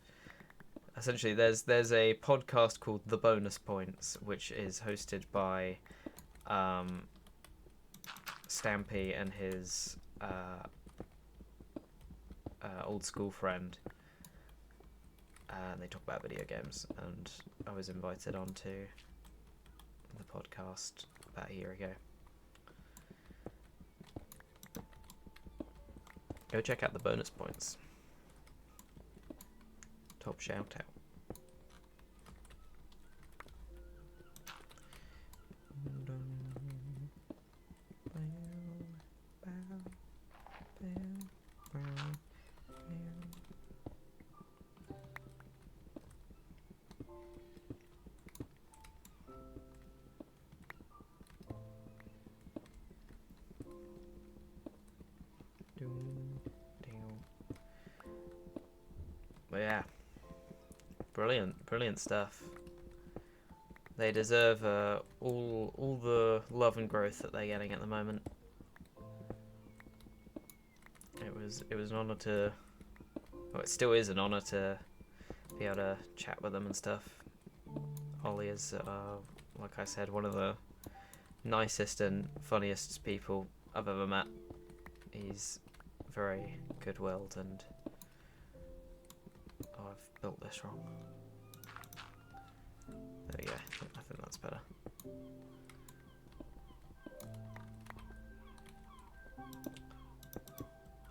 Essentially, there's a podcast called The Bonus Points, which is hosted by Stampy and his old school friend, and they talk about video games, and I was invited onto the podcast about a year ago. Go check out the bonus points. Top shout out. But yeah, brilliant stuff. They deserve all the love and growth that they're getting at the moment. It was an honor to, well, it still is an honor to be able to chat with them and stuff. Ollie is, like I said, one of the nicest and funniest people I've ever met. He's very good-willed, and oh, I've built this wrong. There we go. I think that's better.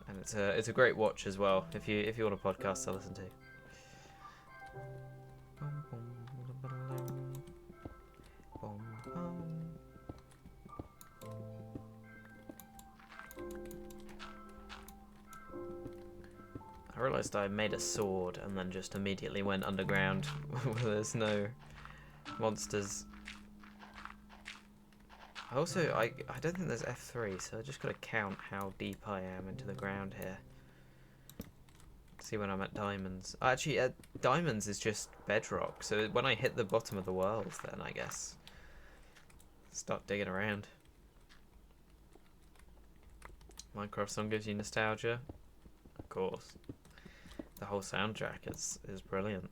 And it's a great watch as well if you want a podcast to listen to. I realised I made a sword and then just immediately went underground where there's no monsters. Also, I don't think there's F3, so I just gotta count how deep I am into the ground here See when I'm at diamonds. Actually, diamonds is just bedrock. So when I hit the bottom of the world, then I guess start digging around. Minecraft song gives you nostalgia, of course. The whole soundtrack is brilliant.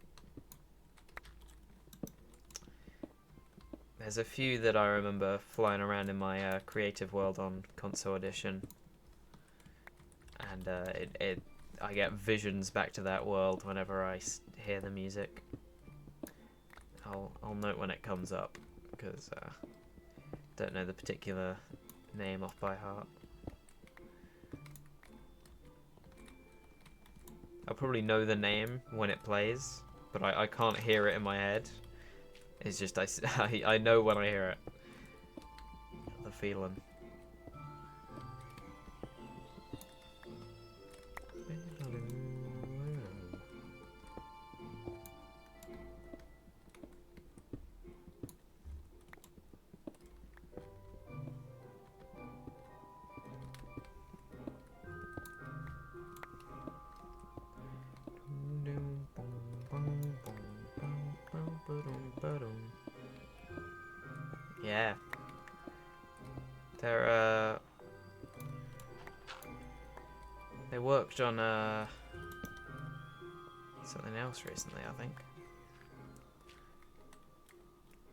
There's a few that I remember flying around in my creative world on console edition, and I get visions back to that world whenever I hear the music. I'll note when it comes up because don't know the particular name off by heart. I'll probably know the name when it plays, but I can't hear it in my head. It's just I know when I hear it. The feeling. Yeah. They worked on something else recently, I think.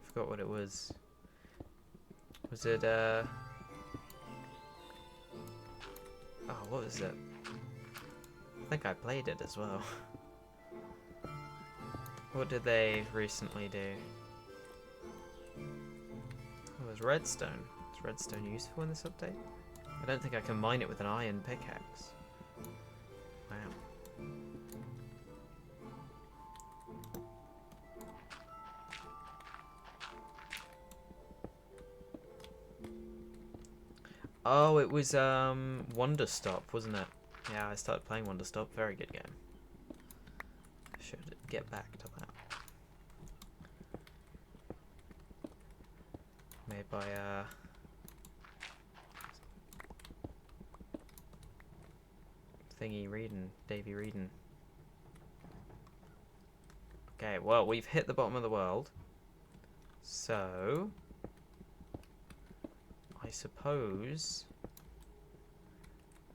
Forgot what it was. Was it oh, what was it? I think I played it as well. What did they recently do? Oh, it was redstone. Is redstone useful in this update? I don't think I can mine it with an iron pickaxe. Wow. Oh, it was Wonder Stop, wasn't it? Yeah, I started playing Wonder Stop. Very good game. Should get back to that. Made by Thingy Reading, Davey Reading. Okay, well, we've hit the bottom of the world. So I suppose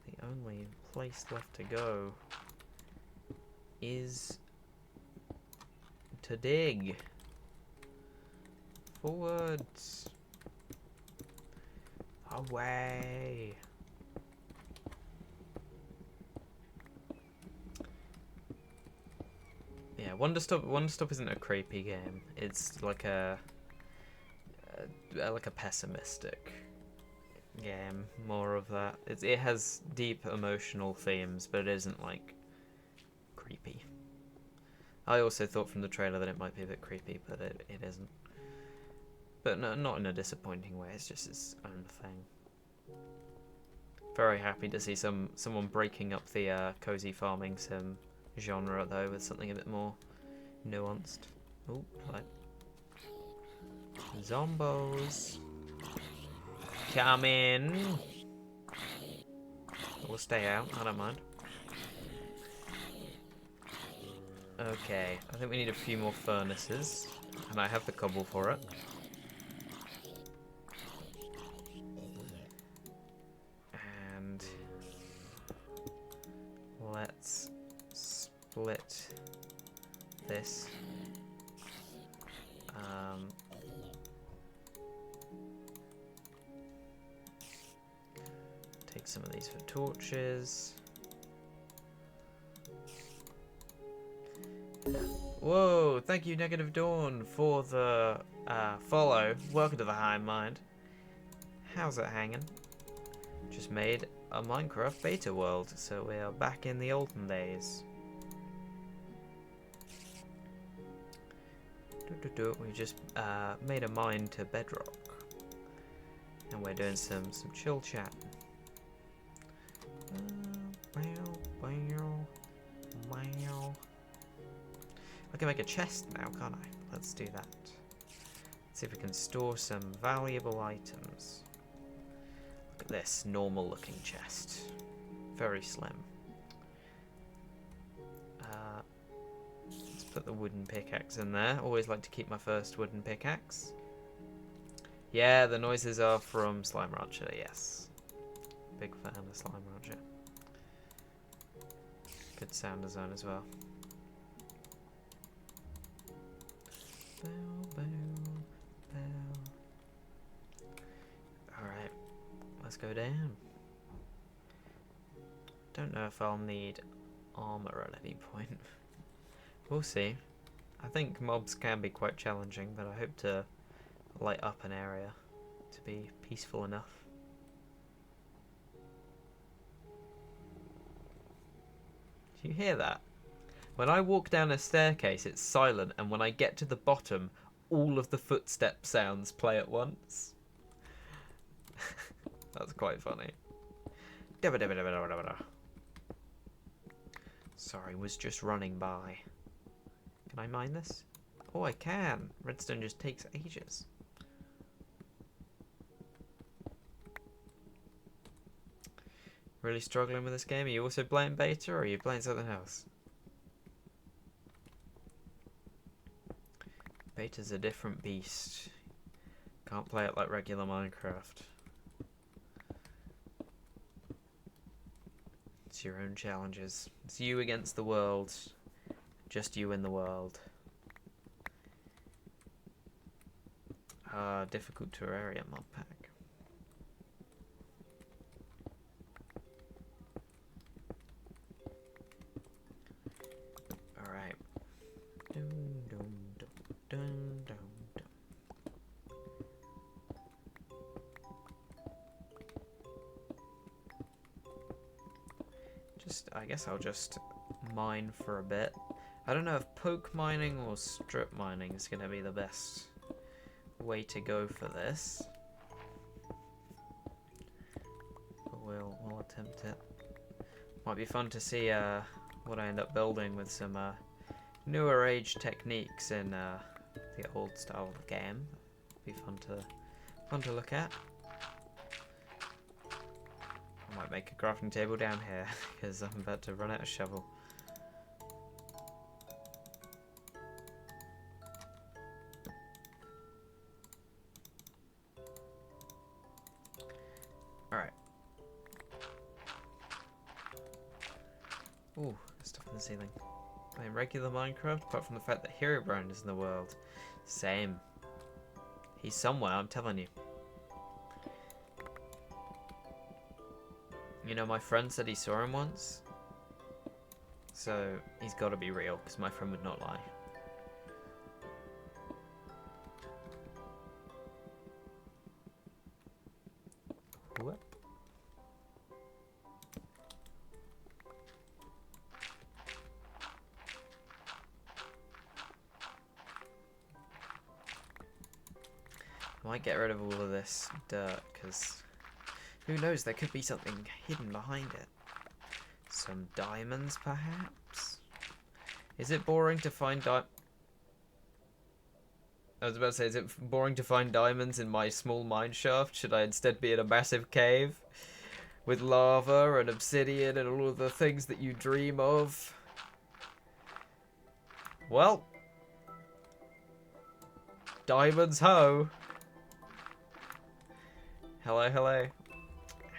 the only place left to go is to dig. Forwards. Away. Yeah, Wonder Stop isn't a creepy game. It's like a pessimistic game, more of that. It has deep emotional themes, but it isn't like creepy. I also thought from the trailer that it might be a bit creepy, but it isn't. But no, not in a disappointing way. It's just its own thing. Very happy to see someone breaking up the cozy farming sim genre though with something a bit more nuanced. Oh, hello. Zombos. Come in. We'll stay out, I don't mind. Okay, I think we need a few more furnaces, and I have the cobble for it. And let's split this. Take some of these for torches. Whoa, thank you Negative Dawn for the follow. Welcome to the High Mind. How's it hanging? Just made a Minecraft beta world, so we are back in the olden days. We just made a mine to bedrock, and we're doing some chill chat. I can make a chest now, can't I? Let's do that. Let's see if we can store some valuable items. Look at this normal looking chest. Very slim. put the wooden pickaxe in there. Always like to keep my first wooden pickaxe. Yeah, the noises are from Slime Rancher, yes. Big fan of Slime Rancher. Good sound design as well. Bow, bow, bow. Alright, let's go down. Don't know if I'll need armor at any point. We'll see. I think mobs can be quite challenging, but I hope to light up an area to be peaceful enough. Do you hear that? When I walk down a staircase, it's silent, and when I get to the bottom, all of the footstep sounds play at once. That's quite funny. Sorry, was just running by. Can I mine this? Oh, I can. Redstone just takes ages. Really struggling with this game? Are you also playing beta, or are you playing something else? Beta's a different beast. Can't play it like regular Minecraft. It's your own challenges. It's you against the world. Just you in the world. Difficult Terraria mod pack. Alright. I guess I'll just mine for a bit. I don't know if poke mining or strip mining is going to be the best way to go for this. But we'll attempt it. Might be fun to see what I end up building with some newer age techniques in the old style of the game. Be fun to look at. I might make a crafting table down here because I'm about to run out of shovel. Alright. Ooh, stuff in the ceiling. Playing regular Minecraft, apart from the fact that Herobrine is in the world. Same. He's somewhere, I'm telling you. You know, my friend said he saw him once. So, he's got to be real, because my friend would not lie. What? I might get rid of all of this dirt, because who knows, there could be something hidden behind it. Some diamonds, perhaps? Is it boring to find I was about to say, is it boring to find diamonds in my small mine shaft? Should I instead be in a massive cave with lava and obsidian and all of the things that you dream of? Well, diamonds ho! Hello, hello.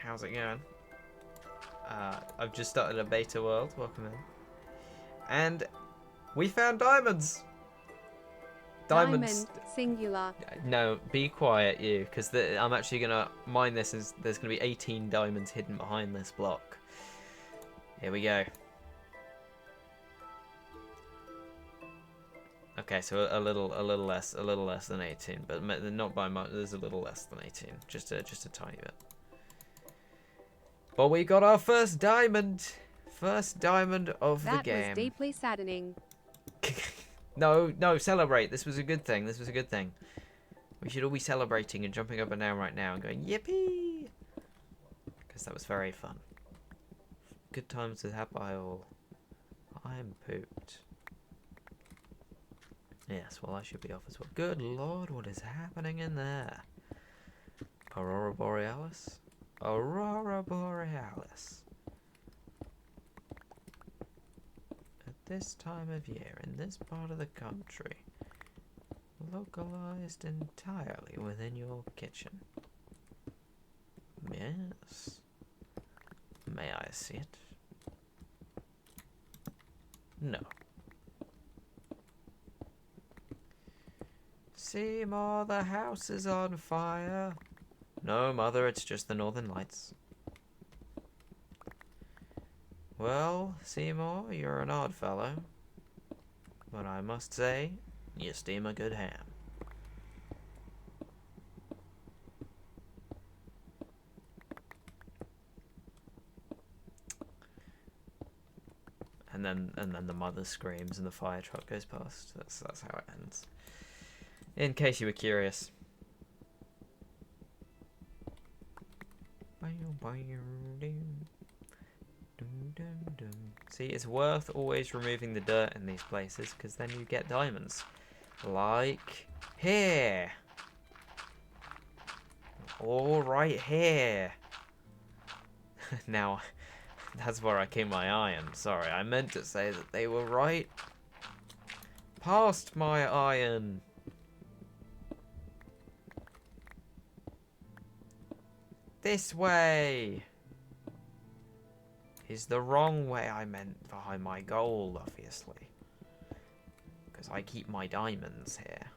How's it going? I've just started a beta world. Welcome in. And we found diamonds. Diamonds. Diamond, singular. No, be quiet, you, because I'm actually gonna mine this. As there's gonna be 18 diamonds hidden behind this block. Here we go. Okay, so a little less than 18, but not by much. There's a little less than 18, just a tiny bit. But we got our first diamond of the game. That was deeply saddening. No, celebrate. This was a good thing. This was a good thing. We should all be celebrating and jumping up and down right now and going yippee, because that was very fun. Good times to have by all. I'm pooped. Yes, well, I should be off as well. Good lord, what is happening in there? Aurora Borealis? Aurora Borealis. this time of year in this part of the country. Localized entirely within your kitchen. Yes. May I see it? No. Seymour, the house is on fire. No, Mother, it's just the Northern Lights. Well, Seymour, you're an odd fellow. But I must say, you steam a good ham. And then the mother screams and the fire truck goes past. That's how it ends. In case you were curious. See, it's worth always removing the dirt in these places, because then you get diamonds. Like here. All right here. Now, that's where I keep my iron. Sorry, I meant to say that they were right past my iron. This way is the wrong way I meant behind my goal, obviously. Because I keep my diamonds here.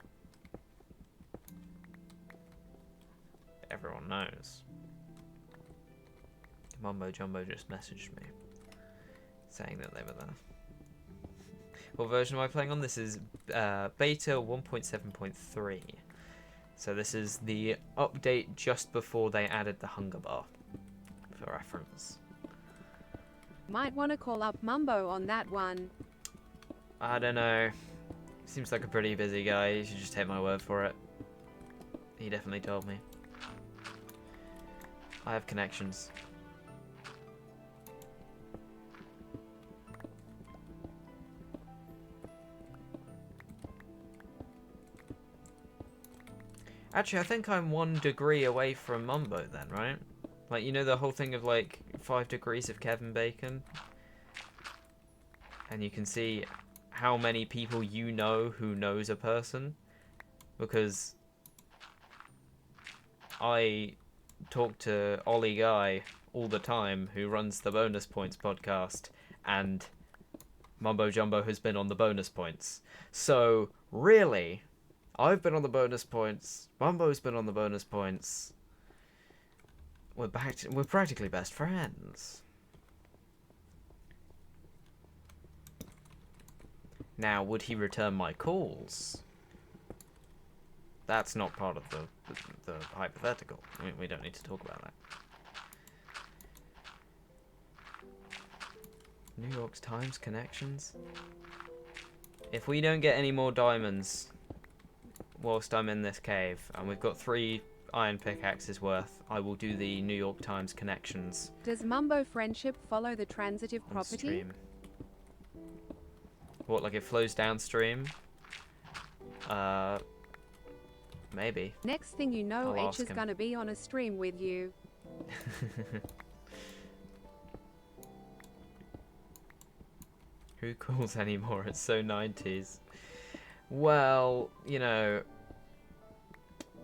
Everyone knows. Mumbo Jumbo just messaged me saying that they were there. What version am I playing on? This is beta 1.7.3. So this is the update just before they added the hunger bar, for reference. Might want to call up Mumbo on that one. I don't know. Seems like a pretty busy guy. You should just take my word for it. He definitely told me. I have connections. Actually, I think I'm 1 degree away from Mumbo then, right? Like, you know the whole thing of, like, 5 degrees of Kevin Bacon? And you can see how many people you know who knows a person. Because I talk to Ollie Guy all the time, who runs the Bonus Points podcast, and Mumbo Jumbo has been on the Bonus Points. So, really, I've been on the Bonus Points, Mumbo's been on the Bonus Points. We're practically best friends. Now, would he return my calls? That's not part of the hypothetical. We don't need to talk about that. New York Times connections. If we don't get any more diamonds whilst I'm in this cave, and we've got 3 iron pickaxes worth, I will do the New York Times connections. Does Mumbo friendship follow the transitive property? Stream. What, like it flows downstream? Maybe. Next thing you know, I'll H ask is him. gonna be on a stream with you. Who calls anymore? It's so 90s. Well, you know,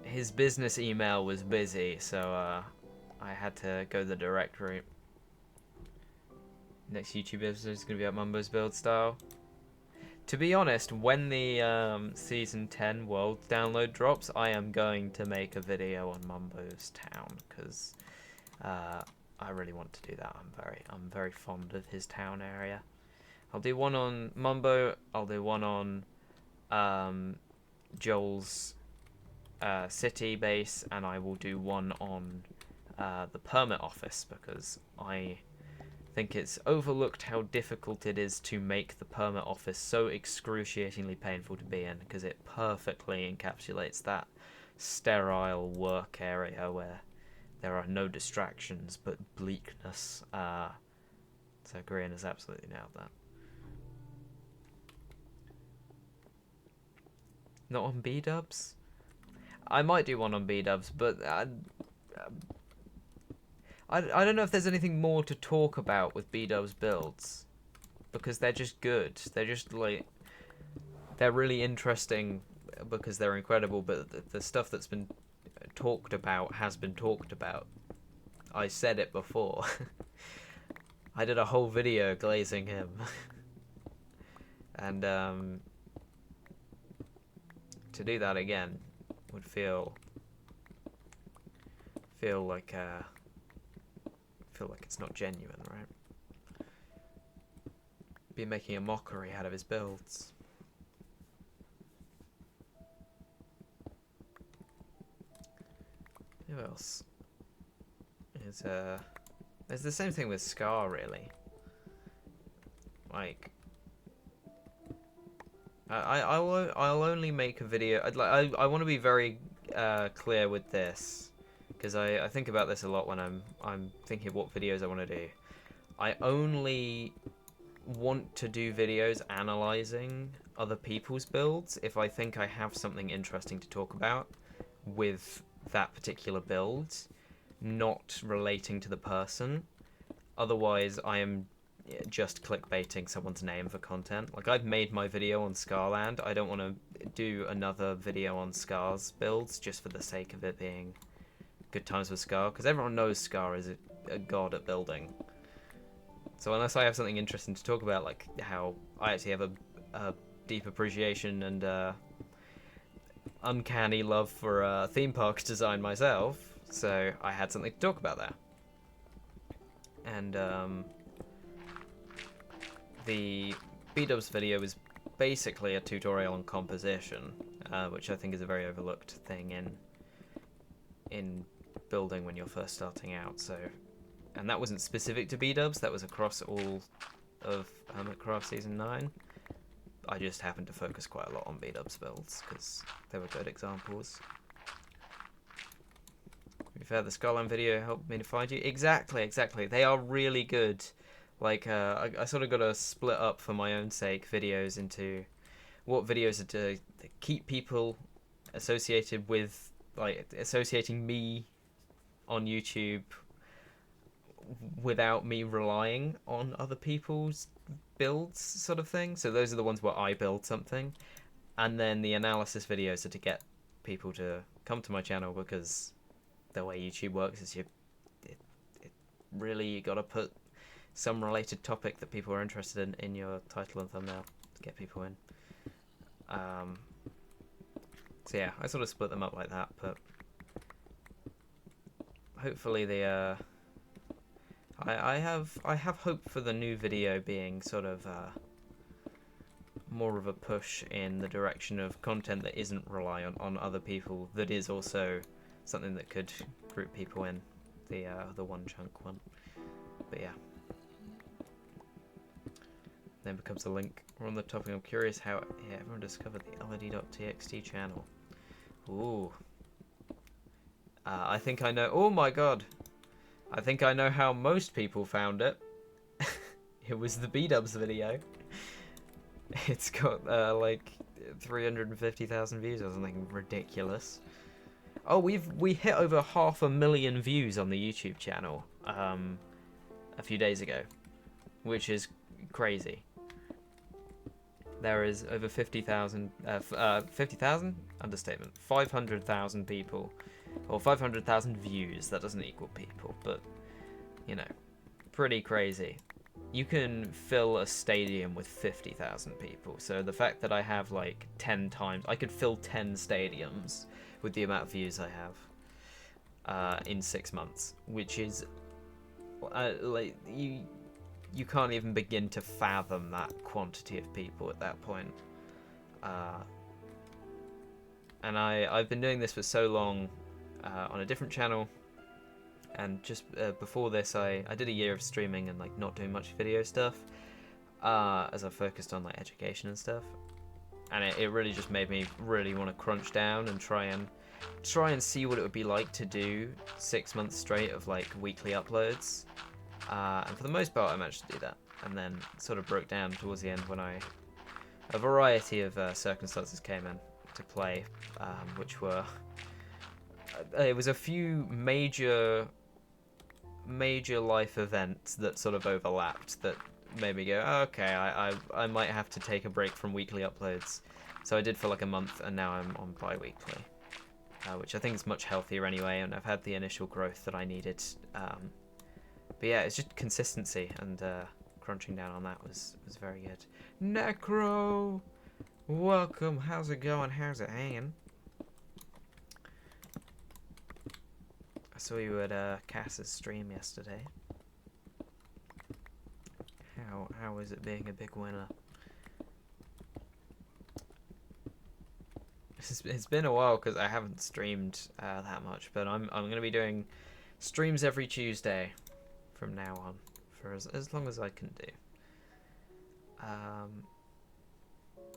his business email was busy, so I had to go the direct route. Next YouTube episode is going to be at Mumbo's build style. To be honest, when the Season 10 World download drops, I am going to make a video on Mumbo's town, because I really want to do that. I'm very fond of his town area. I'll do one on Mumbo, I'll do one on Joel's city base, and I will do one on the permit office, because I think it's overlooked how difficult it is to make the permit office so excruciatingly painful to be in, because it perfectly encapsulates that sterile work area where there are no distractions but bleakness. So Grian has absolutely nailed that. Not on B-dubs? I might do one on B-dubs, but I don't know if there's anything more to talk about with B-dubs builds. because they're just good. They're just like, they're really interesting because they're incredible, but the stuff that's been talked about has been talked about. I said it before. I did a whole video glazing him. And to do that again would feel like it's not genuine, right? Be making a mockery out of his builds. Who else? There's the same thing with Scar, really. Like, I'll only make a video. I want to be very clear with this, because I think about this a lot when I'm thinking of what videos I want to do. I only want to do videos analyzing other people's builds if I think I have something interesting to talk about with that particular build, not relating to the person. Otherwise, I am just clickbaiting someone's name for content. Like, I've made my video on Scarland. I don't want to do another video on Scar's builds just for the sake of it being good times with Scar, because everyone knows Scar is a god at building. So unless I have something interesting to talk about, like how I actually have a deep appreciation and uncanny love for theme park design myself, so I had something to talk about there. And the B-dubs video is basically a tutorial on composition, which I think is a very overlooked thing in building when you're first starting out. So, and that wasn't specific to B-dubs, that was across all of Hermitcraft Season 9. I just happened to focus quite a lot on B-dubs builds, because they were good examples. To be fair, the Scarland video helped me to find you. Exactly. They are really good. Like, I sort of got to split up for my own sake videos into what videos are to keep people associated with, like, associating me on YouTube without me relying on other people's builds, sort of thing. So those are the ones where I build something. And then the analysis videos are to get people to come to my channel, because the way YouTube works is you got to put some related topic that people are interested in your title and thumbnail to get people in. So yeah, I sort of split them up like that, but hopefully the I have hope for the new video being sort of more of a push in the direction of content that isn't reliant on other people, that is also something that could group people in, the one chunk one. But yeah. Then becomes a link. We're on the topic. I'm curious how everyone discovered the LED.txt channel. Ooh. I think I know. Oh my god. I think I know how most people found it. It was the B-dubs video. It's got like 350,000 views or something ridiculous. Oh, we hit over 500,000 views on the YouTube channel a few days ago, which is crazy. There is over 50,000, 50,000? Understatement. 500,000 people, or 500,000 views. That doesn't equal people, but, you know, pretty crazy. You can fill a stadium with 50,000 people, so the fact that I have like 10 times, I could fill 10 stadiums with the amount of views I have in 6 months, which is, like, you can't even begin to fathom that quantity of people at that point. And I've been doing this for so long on a different channel, and just before this I did a year of streaming and like not doing much video stuff, as I focused on like education and stuff, and it really just made me really want to crunch down and try and see what it would be like to do 6 months straight of like weekly uploads. And for the most part I managed to do that, and then sort of broke down towards the end when a variety of circumstances came in to play, which were, it was a few major life events that sort of overlapped that made me go, oh, okay, I might have to take a break from weekly uploads. So I did for like a month, and now I'm on bi-weekly, which I think is much healthier anyway, and I've had the initial growth that I needed. But yeah, it's just consistency, and crunching down on that was very good. Necro! Welcome, how's it going? How's it hanging? I saw you at Cass's stream yesterday. How is it being a big winner? It's been a while because I haven't streamed that much, but I'm gonna be doing streams every Tuesday from now on for as long as I can do.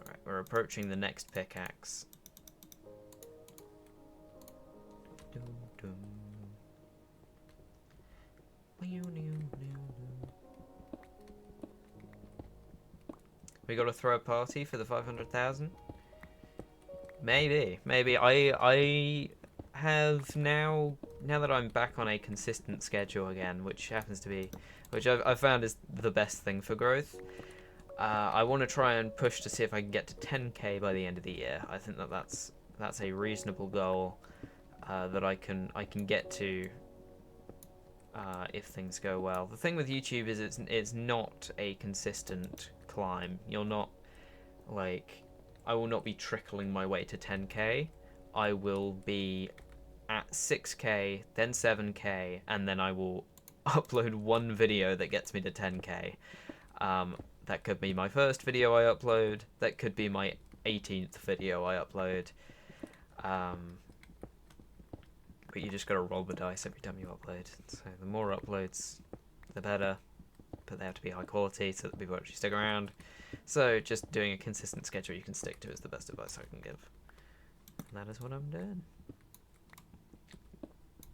Right, we're approaching the next pickaxe. We got to throw a party for the 500,000? Maybe. I have now that I'm back on a consistent schedule again, which happens to be, which I've found is the best thing for growth. I want to try and push to see if I can get to 10k by the end of the year. I think that's a reasonable goal that I can get to if things go well. The thing with YouTube is it's not a consistent climb. You're not like, I will not be trickling my way to 10k. I will be at 6k, then 7k, and then I will upload one video that gets me to 10k. That could be my first video I upload. That could be my 18th video I upload. But you just gotta roll the dice every time you upload. So the more uploads, the better. But they have to be high quality so that people actually stick around. So just doing a consistent schedule you can stick to is the best advice I can give. And that is what I'm doing.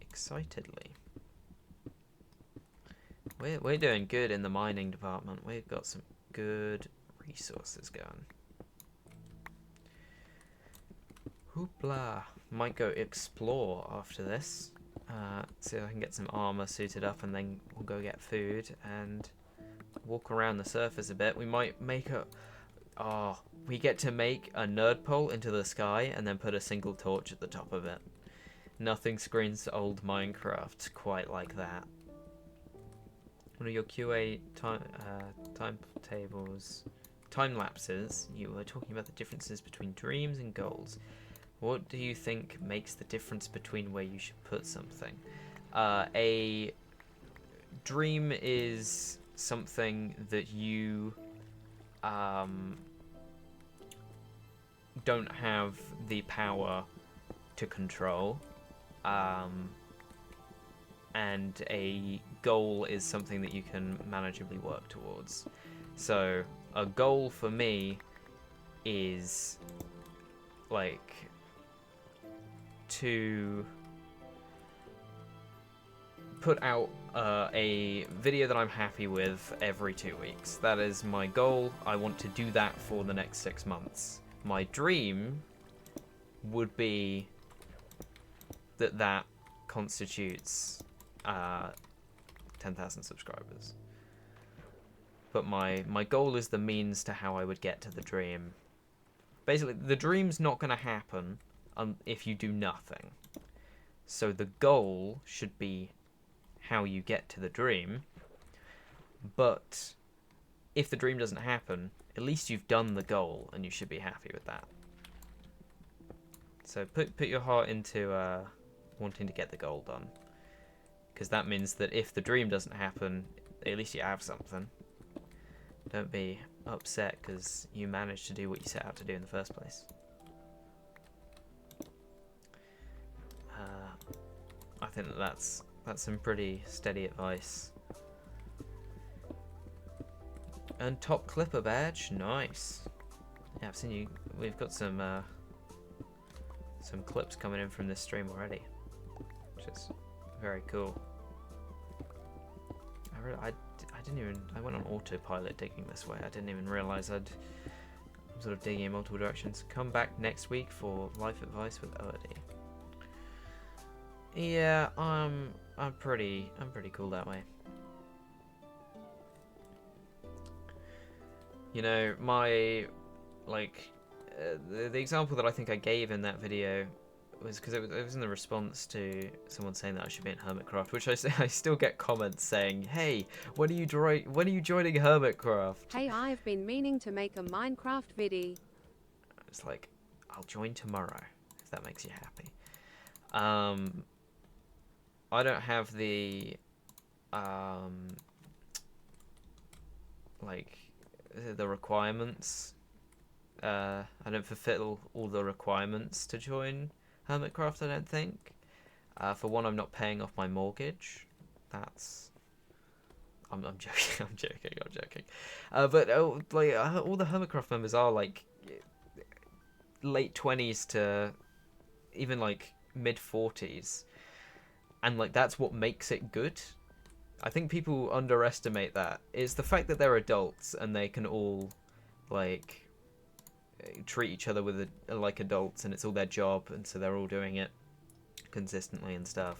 Excitedly. We're doing good in the mining department. We've got some good resources going. Hoopla. Might go explore after this. See if I can get some armor suited up, and then we'll go get food and walk around the surface a bit. We might make a... Oh, we get to make a nerd pole into the sky and then put a single torch at the top of it. Nothing screams old Minecraft quite like that. One of your QA timetables, time lapses, you were talking about the differences between dreams and goals. What do you think makes the difference between where you should put something? A dream is something that you don't have the power to control, and a goal is something that you can manageably work towards. So a goal for me is like to put out a video that I'm happy with every 2 weeks. That is my goal. I want to do that for the next 6 months. My dream would be that constitutes 10,000 subscribers. But my goal is the means to how I would get to the dream. Basically, the dream's not going to happen if you do nothing. So the goal should be how you get to the dream. But if the dream doesn't happen, at least you've done the goal, and you should be happy with that. So put your heart into wanting to get the goal done, because that means that if the dream doesn't happen, at least you have something. Don't be upset because you managed to do what you set out to do in the first place. I think that's some pretty steady advice. And top clipper badge, nice. Yeah, I've seen you. We've got some clips coming in from this stream already, which is very cool. I went on autopilot digging this way. I didn't even realize I'm sort of digging in multiple directions. Come back next week for life advice with OD. Yeah, I'm pretty cool that way. You know, my, like, the example that I think I gave in that video was because it was in the response to someone saying that I should be in Hermitcraft, which I still get comments saying, "Hey, when are you joining Hermitcraft?" Hey, I've been meaning to make a Minecraft video. It's like, I'll join tomorrow if that makes you happy. I don't have the like the requirements. I don't fulfill all the requirements to join Hermitcraft, I don't think. For one, I'm not paying off my mortgage. That's... I'm joking, I'm joking. But like all the Hermitcraft members are like late 20s to even like mid 40s. And like that's what makes it good. I think people underestimate that. It's the fact that they're adults and they can all like treat each other with like adults, and it's all their job, and so they're all doing it consistently and stuff.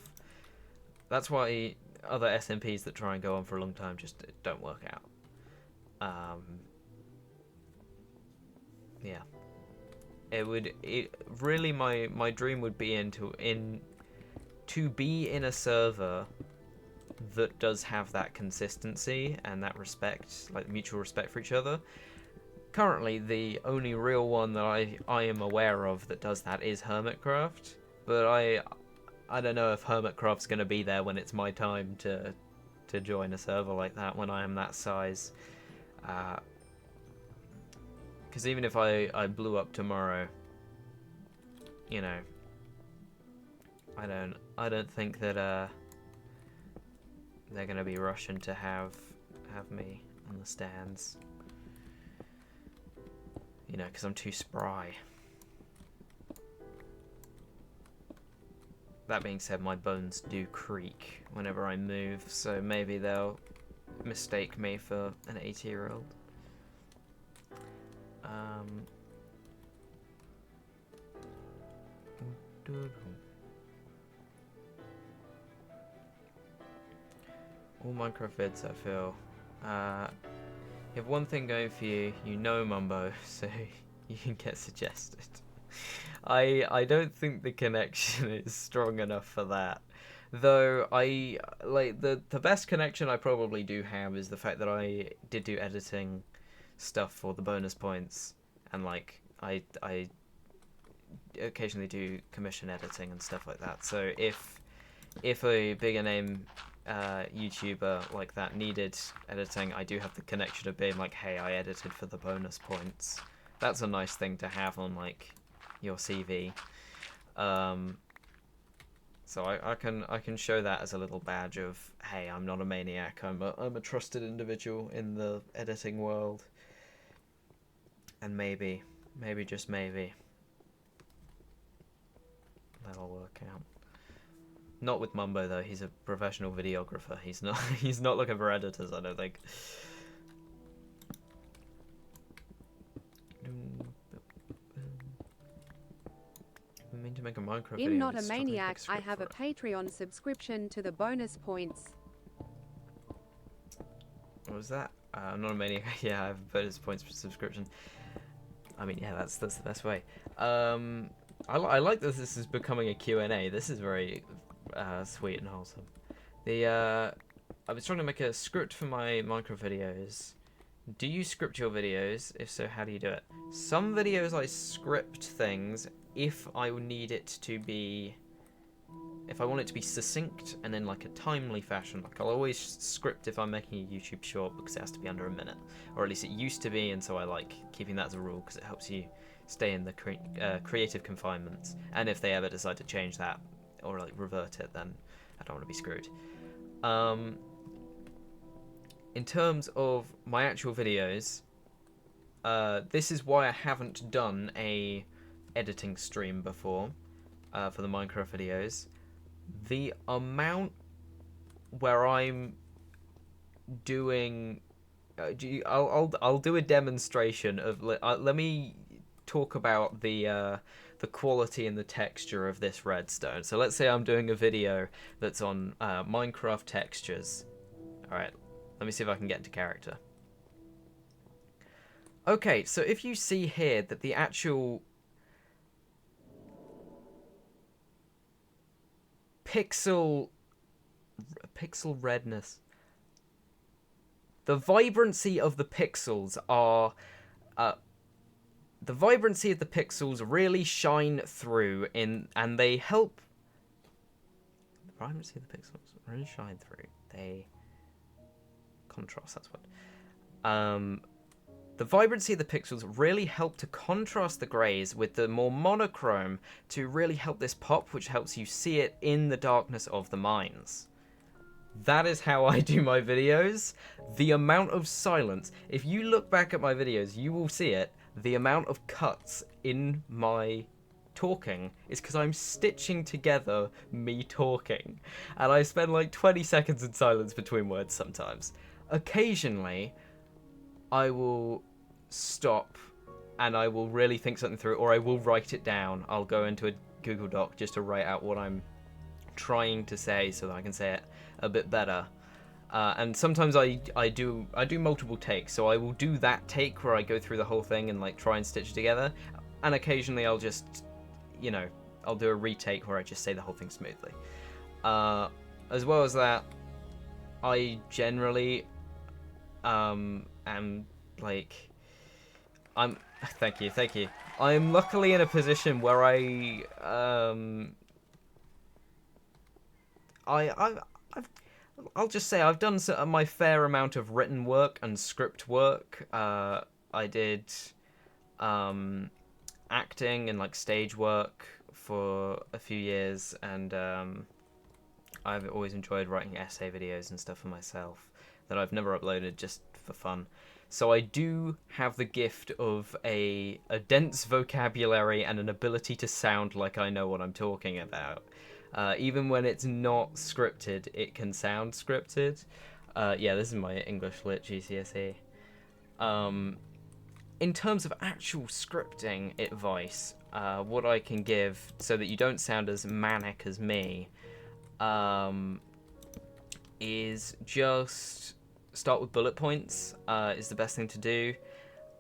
That's why other SMPs that try and go on for a long time just don't work out. Yeah, really my dream would be to be in a server that does have that consistency and that respect, like mutual respect for each other. Currently, the only real one that I am aware of that does that is Hermitcraft, but I don't know if Hermitcraft's going to be there when it's my time to join a server like that when I am that size. Because even if I blew up tomorrow, you know, I don't think that they're going to be rushing to have me on the stands. You know, because I'm too spry. That being said, my bones do creak whenever I move, so maybe they'll mistake me for an 80-year-old. All Minecraft vids, I feel. You have one thing going for you, you know Mumbo, so you can get suggested. I don't think the connection is strong enough for that. Though I like the best connection I probably do have is the fact that I did do editing stuff for the bonus points, and like I occasionally do commission editing and stuff like that. So if a bigger name YouTuber like that needed editing, I do have the connection of being like, hey, I edited for the bonus points. That's a nice thing to have on like your CV. So I can show that as a little badge of, hey, I'm not a maniac. I'm a trusted individual in the editing world. And maybe just maybe that'll work out. Not with Mumbo though. He's a professional videographer. He's not looking for editors, I don't think. I mean to make a Minecraft video. I'm not a maniac. I have a Patreon subscription to the bonus points. What was that? I'm not a maniac. Yeah, I have a bonus points subscription. I mean, yeah, that's the best way. I like that this is becoming a Q&A. This is very sweet and wholesome. I was trying to make a script for my Minecraft videos. Do you script your videos? If so, how do you do it? Some videos I script things if I need it to be... If I want it to be succinct and in like a timely fashion. Like I'll always script if I'm making a YouTube short because it has to be under a minute. Or at least it used to be, and so I like keeping that as a rule because it helps you stay in the creative confinements. And if they ever decide to change that or like revert it, then I don't want to be screwed. In terms of my actual videos, this is why I haven't done a editing stream before for the Minecraft videos. The amount where I'm doing, I'll do a demonstration of. Let me talk about the quality and the texture of this redstone. So let's say I'm doing a video that's on Minecraft textures. All right, let me see if I can get into character. Okay, so if you see here that the actual pixel redness, the vibrancy of the pixels are the vibrancy of the pixels really shine through and they help. The vibrancy of the pixels really shine through. They contrast. That's what. The vibrancy of the pixels really help to contrast the greys with the more monochrome to really help this pop, which helps you see it in the darkness of the mines. That is how I do my videos. The amount of silence, if you look back at my videos, you will see it. The amount of cuts in my talking is because I'm stitching together me talking. And I spend like 20 seconds in silence between words sometimes. Occasionally, I will stop and I will really think something through, or I will write it down. I'll go into a Google Doc just to write out what I'm trying to say so that I can say it a bit better. And sometimes I do multiple takes, so I will do that take where I go through the whole thing and like try and stitch it together, and occasionally I'll just, you know, I'll do a retake where I just say the whole thing smoothly. As well as that, I generally am like, thank you. I'm luckily in a position where I'll just say I've done my fair amount of written work and script work. I did acting and like stage work for a few years, and I've always enjoyed writing essay videos and stuff for myself that I've never uploaded just for fun. So I do have the gift of a dense vocabulary and an ability to sound like I know what I'm talking about. Even when it's not scripted, it can sound scripted. Yeah, this is my English Lit GCSE. In terms of actual scripting advice, what I can give so that you don't sound as manic as me is just start with bullet points is the best thing to do,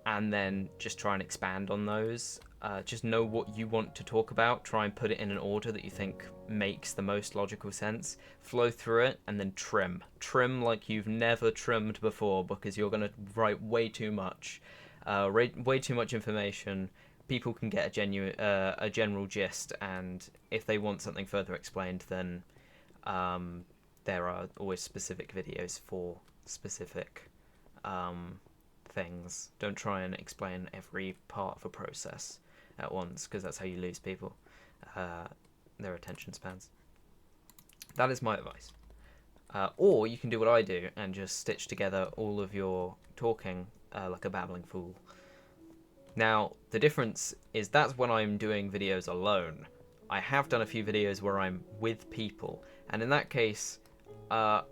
and then just try and expand on those. Just know what you want to talk about, try and put it in an order that you think makes the most logical sense, flow through it, and then trim like you've never trimmed before, because you're going to write way too much information. People can get a general gist, and if they want something further explained, then there are always specific videos for specific things. Don't try and explain every part of a process at once, because that's how you lose people, their attention spans. That is my advice. Or you can do what I do and just stitch together all of your talking like a babbling fool. Now, the difference is that's when I'm doing videos alone. I have done a few videos where I'm with people, and in that case, I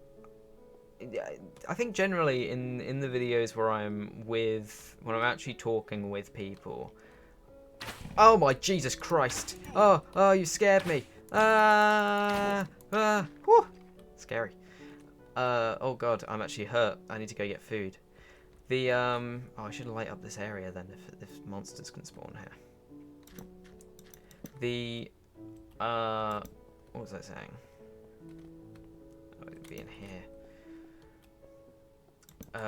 think generally in the videos where when I'm actually talking with people. Oh my Jesus Christ! Oh, you scared me! Whew, scary. Oh God, I'm actually hurt. I need to go get food. Oh, I should light up this area then if monsters can spawn here. What was I saying? Oh, it'd be in here.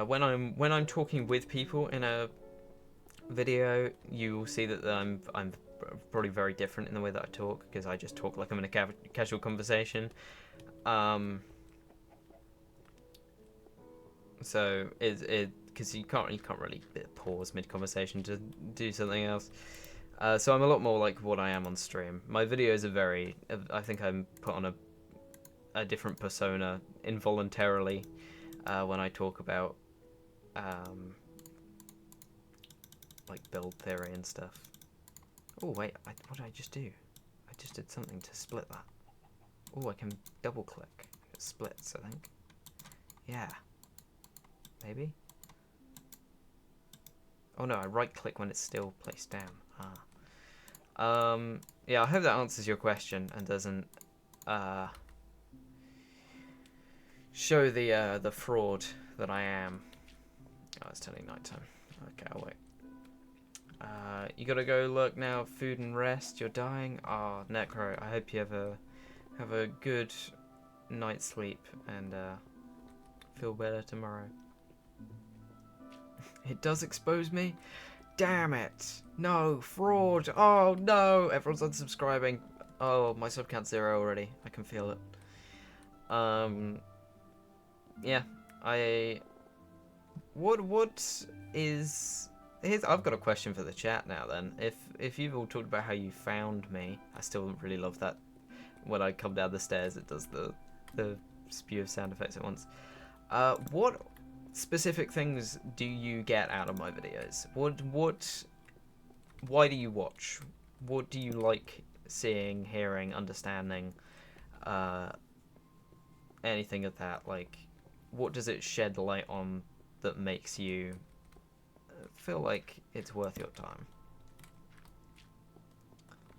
When I'm talking with people in a video, you will see that I'm probably very different in the way that I talk, because I just talk like I'm in a casual conversation. So because you can't really pause mid conversation to do something else. So I'm a lot more like what I am on stream. My videos are very. I think I'm put on a different persona involuntarily when I talk about like build theory and stuff. Oh wait, what did I just do? I just did something to split that. Oh, I can double click. It splits, I think. Yeah. Maybe? Oh no, I right click when it's still placed down. Yeah, I hope that answers your question and doesn't show the fraud that I am. Oh, it's turning nighttime. Okay, I'll wait. You gotta go look now. Food and rest. You're dying. Ah, oh, Necro. I hope you have a good night's sleep and feel better tomorrow. It does expose me. Damn it! No, fraud! Oh no! Everyone's unsubscribing. Oh, my sub count's 0 already. I can feel it. Yeah, what is... I've got a question for the chat now then. If you've all talked about how you found me, I still really love that. When I come down the stairs, it does the spew of sound effects at once. What specific things do you get out of my videos? Why do you watch? What do you like seeing, hearing, understanding? Anything of that, like, what does it shed light on that makes you feel like it's worth your time?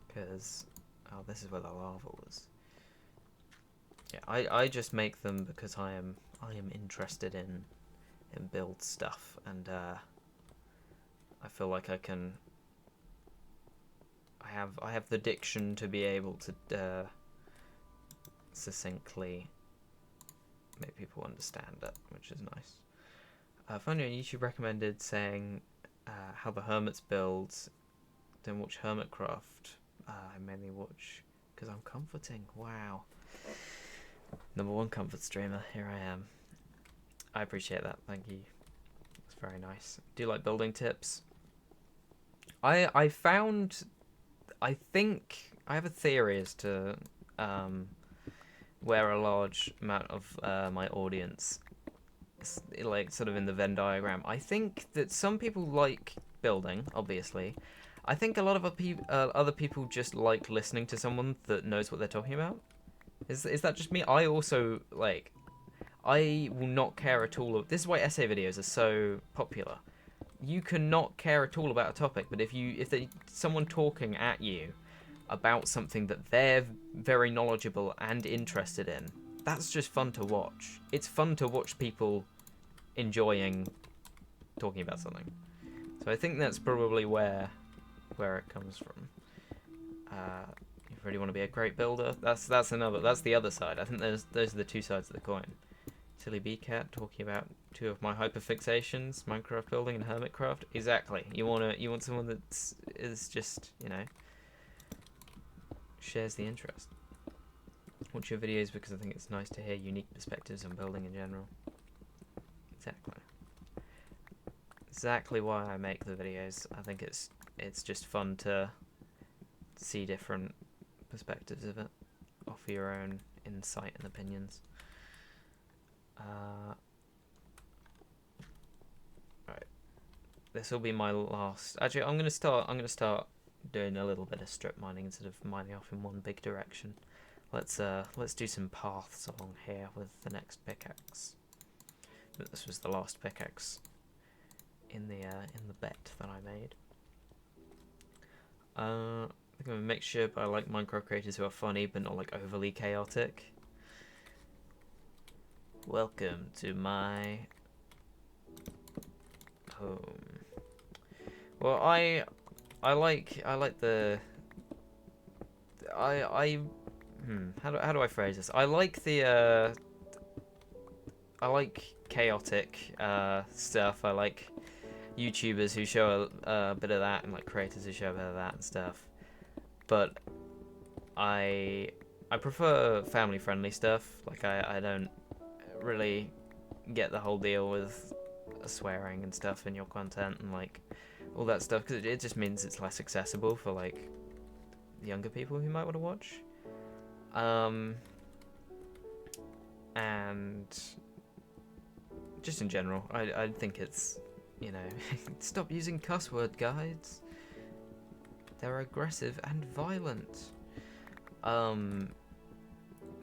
Because, oh, this is where the lava was. Yeah, I just make them because I am interested in build stuff, and I feel like I have the diction to be able to succinctly make people understand it, which is nice. Finally, on YouTube recommended saying how the hermits build. Don't watch Hermitcraft. I mainly watch because I'm comforting. Wow. #1 comfort streamer. Here I am. I appreciate that. Thank you. It's very nice. Do you like building tips? I think I have a theory as to where a large amount of my audience, like sort of in the Venn diagram. I think that some people like building, obviously. I think a lot of other people just like listening to someone that knows what they're talking about. Is that just me? I also, like, I will not care at all. This is why essay videos are so popular. You cannot care at all about a topic, but if someone talking at you about something that they're very knowledgeable and interested in, that's just fun to watch. It's fun to watch people enjoying talking about something. So I think that's probably where it comes from. You really want to be a great builder. That's the other side. I think those are the two sides of the coin. Silly Bee Cat talking about two of my hyperfixations, Minecraft building and Hermitcraft. Exactly. You want someone is just, you know, shares the interest. Watch your videos because I think it's nice to hear unique perspectives on building in general. Exactly why I make the videos. I think it's just fun to see different perspectives of it, offer your own insight and opinions. Right, this will be my last. Actually, I'm gonna start doing a little bit of strip mining instead of mining off in one big direction. Let's do some paths along here with the next pickaxe. This was the last pickaxe in the bet that I made. I think I'm gonna make sure, but I like Minecraft creators who are funny but not like overly chaotic. Welcome to my home. Well, I like the how do I phrase this? I like the I like chaotic stuff. I like YouTubers who show a bit of that, and like creators who show a bit of that and stuff. But I prefer family-friendly stuff. Like I don't really get the whole deal with swearing and stuff in your content and like all that stuff, because it just means it's less accessible for like younger people who might want to watch. And just in general, I think it's, you know, stop using cuss word, guys. They're aggressive and violent.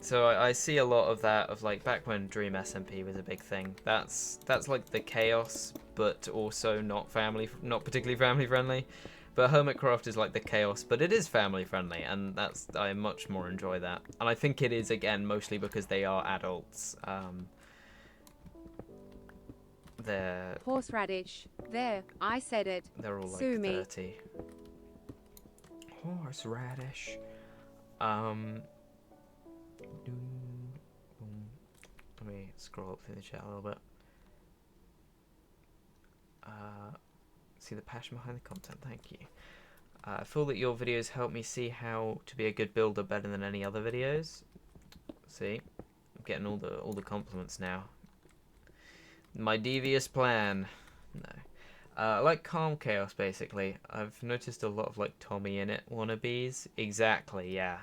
So I see a lot of that, of like back when Dream SMP was a big thing. That's like the chaos, but also not particularly family friendly. But Hermitcraft is like the chaos, but it is family friendly, and I much more enjoy that. And I think it is, again, mostly because they are adults. they're Horseradish. There, I said it. all like Sue me. 30. Horseradish. Let me scroll up through the chat a little bit. See the passion behind the content. Thank you. I feel that your videos help me see how to be a good builder better than any other videos. See, I'm getting all the compliments now. My devious plan. No. I like calm chaos, basically. I've noticed a lot of like Tommy in it wannabes. Exactly, yeah.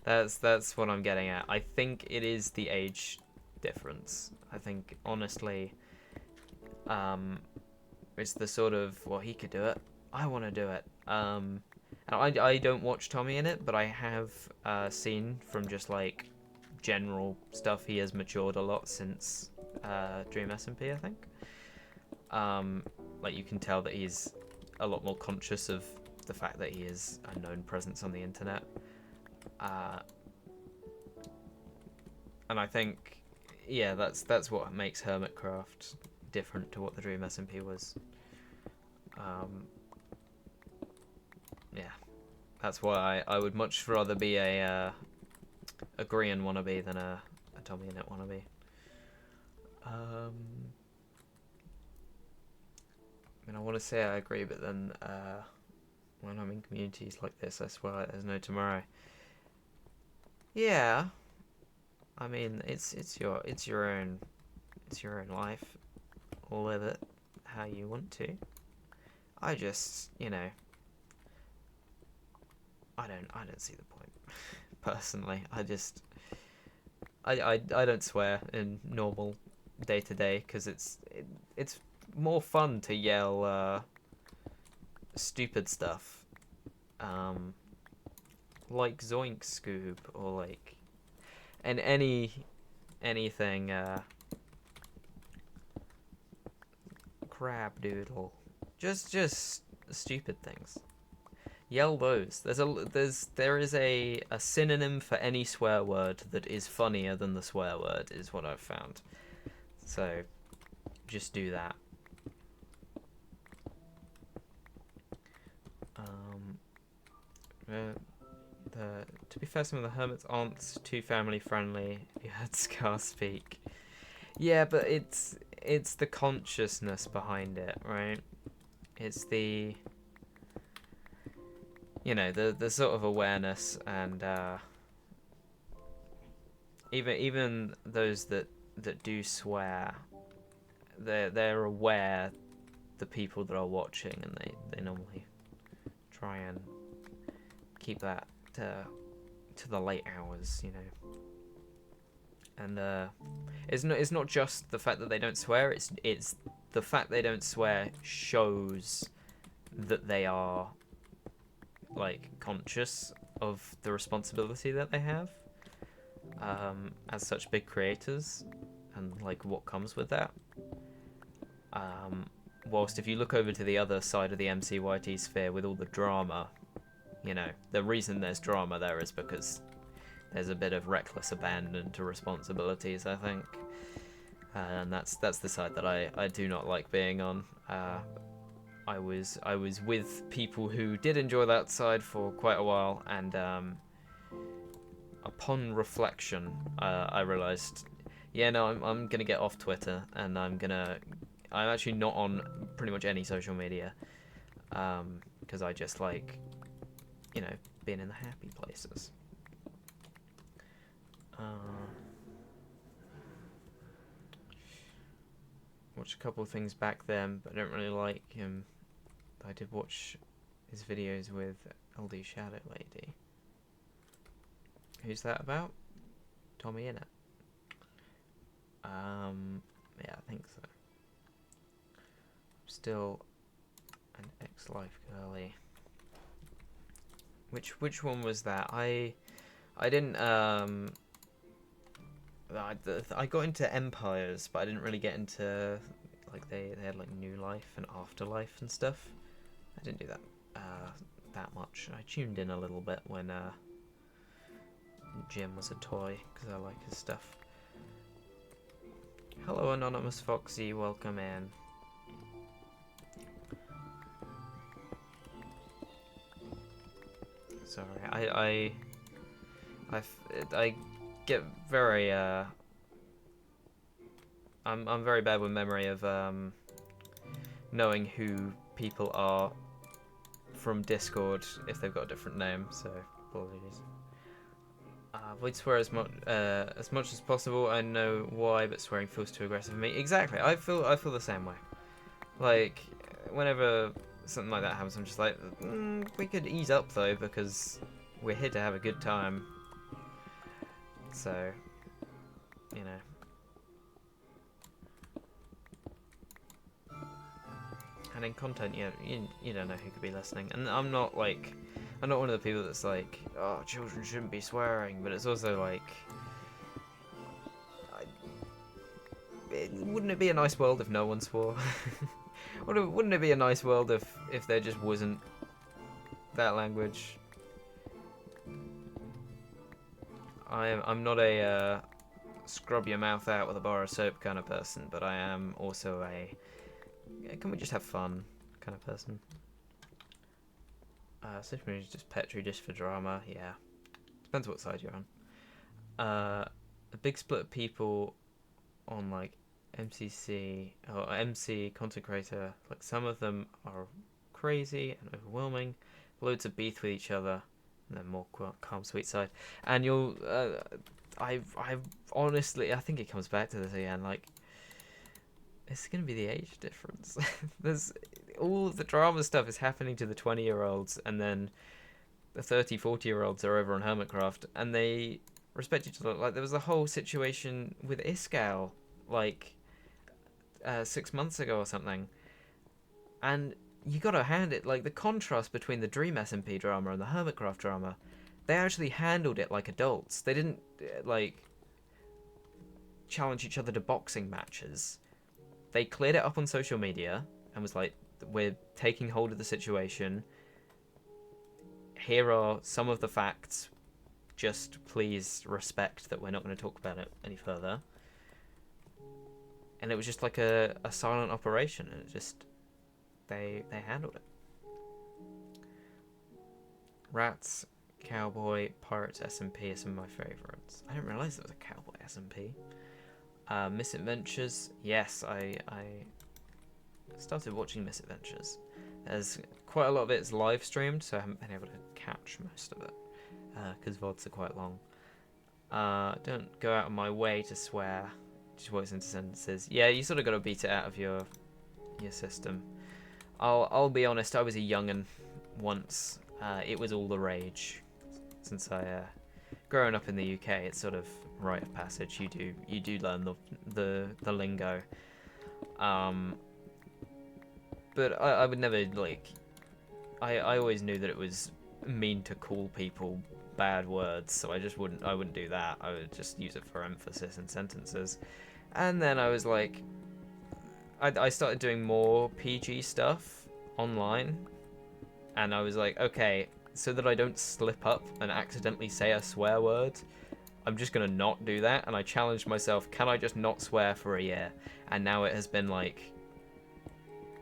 That's what I'm getting at. I think it is the age difference. I think honestly, it's the sort of, well, he could do it, I want to do it. And I don't watch Tommy in it, but I have seen from just like general stuff he has matured a lot since Dream SMP, I think. Like you can tell that he's a lot more conscious of the fact that he is a known presence on the internet. And I think, yeah, that's what makes Hermitcraft different to what the Dream SMP was. Yeah, that's why I would much rather be a Grian wannabe than a Tommy in it wannabe. I mean, I want to say I agree, but then when I'm in communities like this, I swear there's no tomorrow. Yeah, I mean, it's your own life. Live it how you want to. I just, you know, I don't see the point. Personally, I don't swear in normal day to day because it's more fun to yell stupid stuff, like Zoink Scoob or like and anything crab doodle, just stupid things. Yell those. There is a synonym for any swear word that is funnier than the swear word, is what I've found. So just do that. To be fair, some of the hermits aren't too family friendly. You heard Scar speak. Yeah, but it's the consciousness behind it, right? It's the, you know, the sort of awareness, and even those that do swear, they're aware the people that are watching, and they normally try and keep that to the late hours, you know. And it's not just the fact that they don't swear, it's the fact they don't swear shows that they are like conscious of the responsibility that they have as such big creators, and like what comes with that. Whilst if you look over to the other side of the MCYT sphere with all the drama, you know, the reason there's drama there is because there's a bit of reckless abandon to responsibilities, I think. And that's the side that I do not like being on. I was with people who did enjoy that side for quite a while, and upon reflection, I realized, yeah, no, I'm gonna get off Twitter, and I'm actually not on pretty much any social media, because I just like, you know, being in the happy places. Watched a couple of things back then, but I don't really like him. I did watch his videos with LD Shadow Lady. Who's that about? Tommy in it. Yeah, I think so. Still an ex-life girly. Which one was that? I didn't I got into Empires, but I didn't really get into, like, they had like New Life and Afterlife and stuff. I didn't do that that much. I tuned in a little bit when Jim was a toy, because I like his stuff. Hello, Anonymous Foxy, welcome in. Sorry, I get very I'm very bad with memory of knowing who people are from Discord if they've got a different name, so apologies. Avoid swear as much as possible. I know why, but swearing feels too aggressive for me. Exactly, I feel the same way. Like, whenever something like that happens, I'm just like, we could ease up though, because we're here to have a good time. So, you know. And in content, you don't know who could be listening. And I'm not one of the people that's like, oh, children shouldn't be swearing. But it's also like, wouldn't it be a nice world if no one swore? Wouldn't it be a nice world if there just wasn't that language? I'm not a scrub your mouth out with a bar of soap kind of person, but I am also a can we just have fun kind of person. Social media is just petri dish for drama. Yeah, depends what side you're on. A big split of people on like MCC or MC content creator. Like some of them are crazy and overwhelming, loads of beef with each other, and then more calm, sweet side. And you'll, I honestly, I think it comes back to this again. Like, it's gonna be the age difference. There's all of the drama stuff is happening to the 20-year-olds, and then the 30, 40-year-olds are over on Hermitcraft, and they respect each other. Like, there was a whole situation with Iskal, like 6 months ago or something, and you gotta hand it, like, the contrast between the Dream SMP drama and the Hermitcraft drama, they actually handled it like adults. They didn't like challenge each other to boxing matches. They cleared it up on social media and was like, we're taking hold of the situation. Here are some of the facts. Just please respect that we're not going to talk about it any further. And it was just like a silent operation, and it just they handled it. Rats, Cowboy, Pirates, SMP are some of my favourites. I didn't realise there was a Cowboy SMP. Misadventures, yes, I started watching Misadventures. There's quite a lot of it's live streamed, so I haven't been able to catch most of it because VODs are quite long. Don't go out of my way to swear. Just works into sentences. Yeah, you sort of got to beat it out of your system. I'll be honest. I was a young'un once. It was all the rage. Since I growing up in the UK, it's sort of rite of passage. You do learn the lingo. But I would never like. I always knew that it was mean to call people bad words, so I wouldn't do that. I would just use it for emphasis in sentences. And then I was like, I started doing more PG stuff online, and I was like, okay, so that I don't slip up and accidentally say a swear word, I'm just gonna not do that. And I challenged myself, can I just not swear for a year? And now it has been like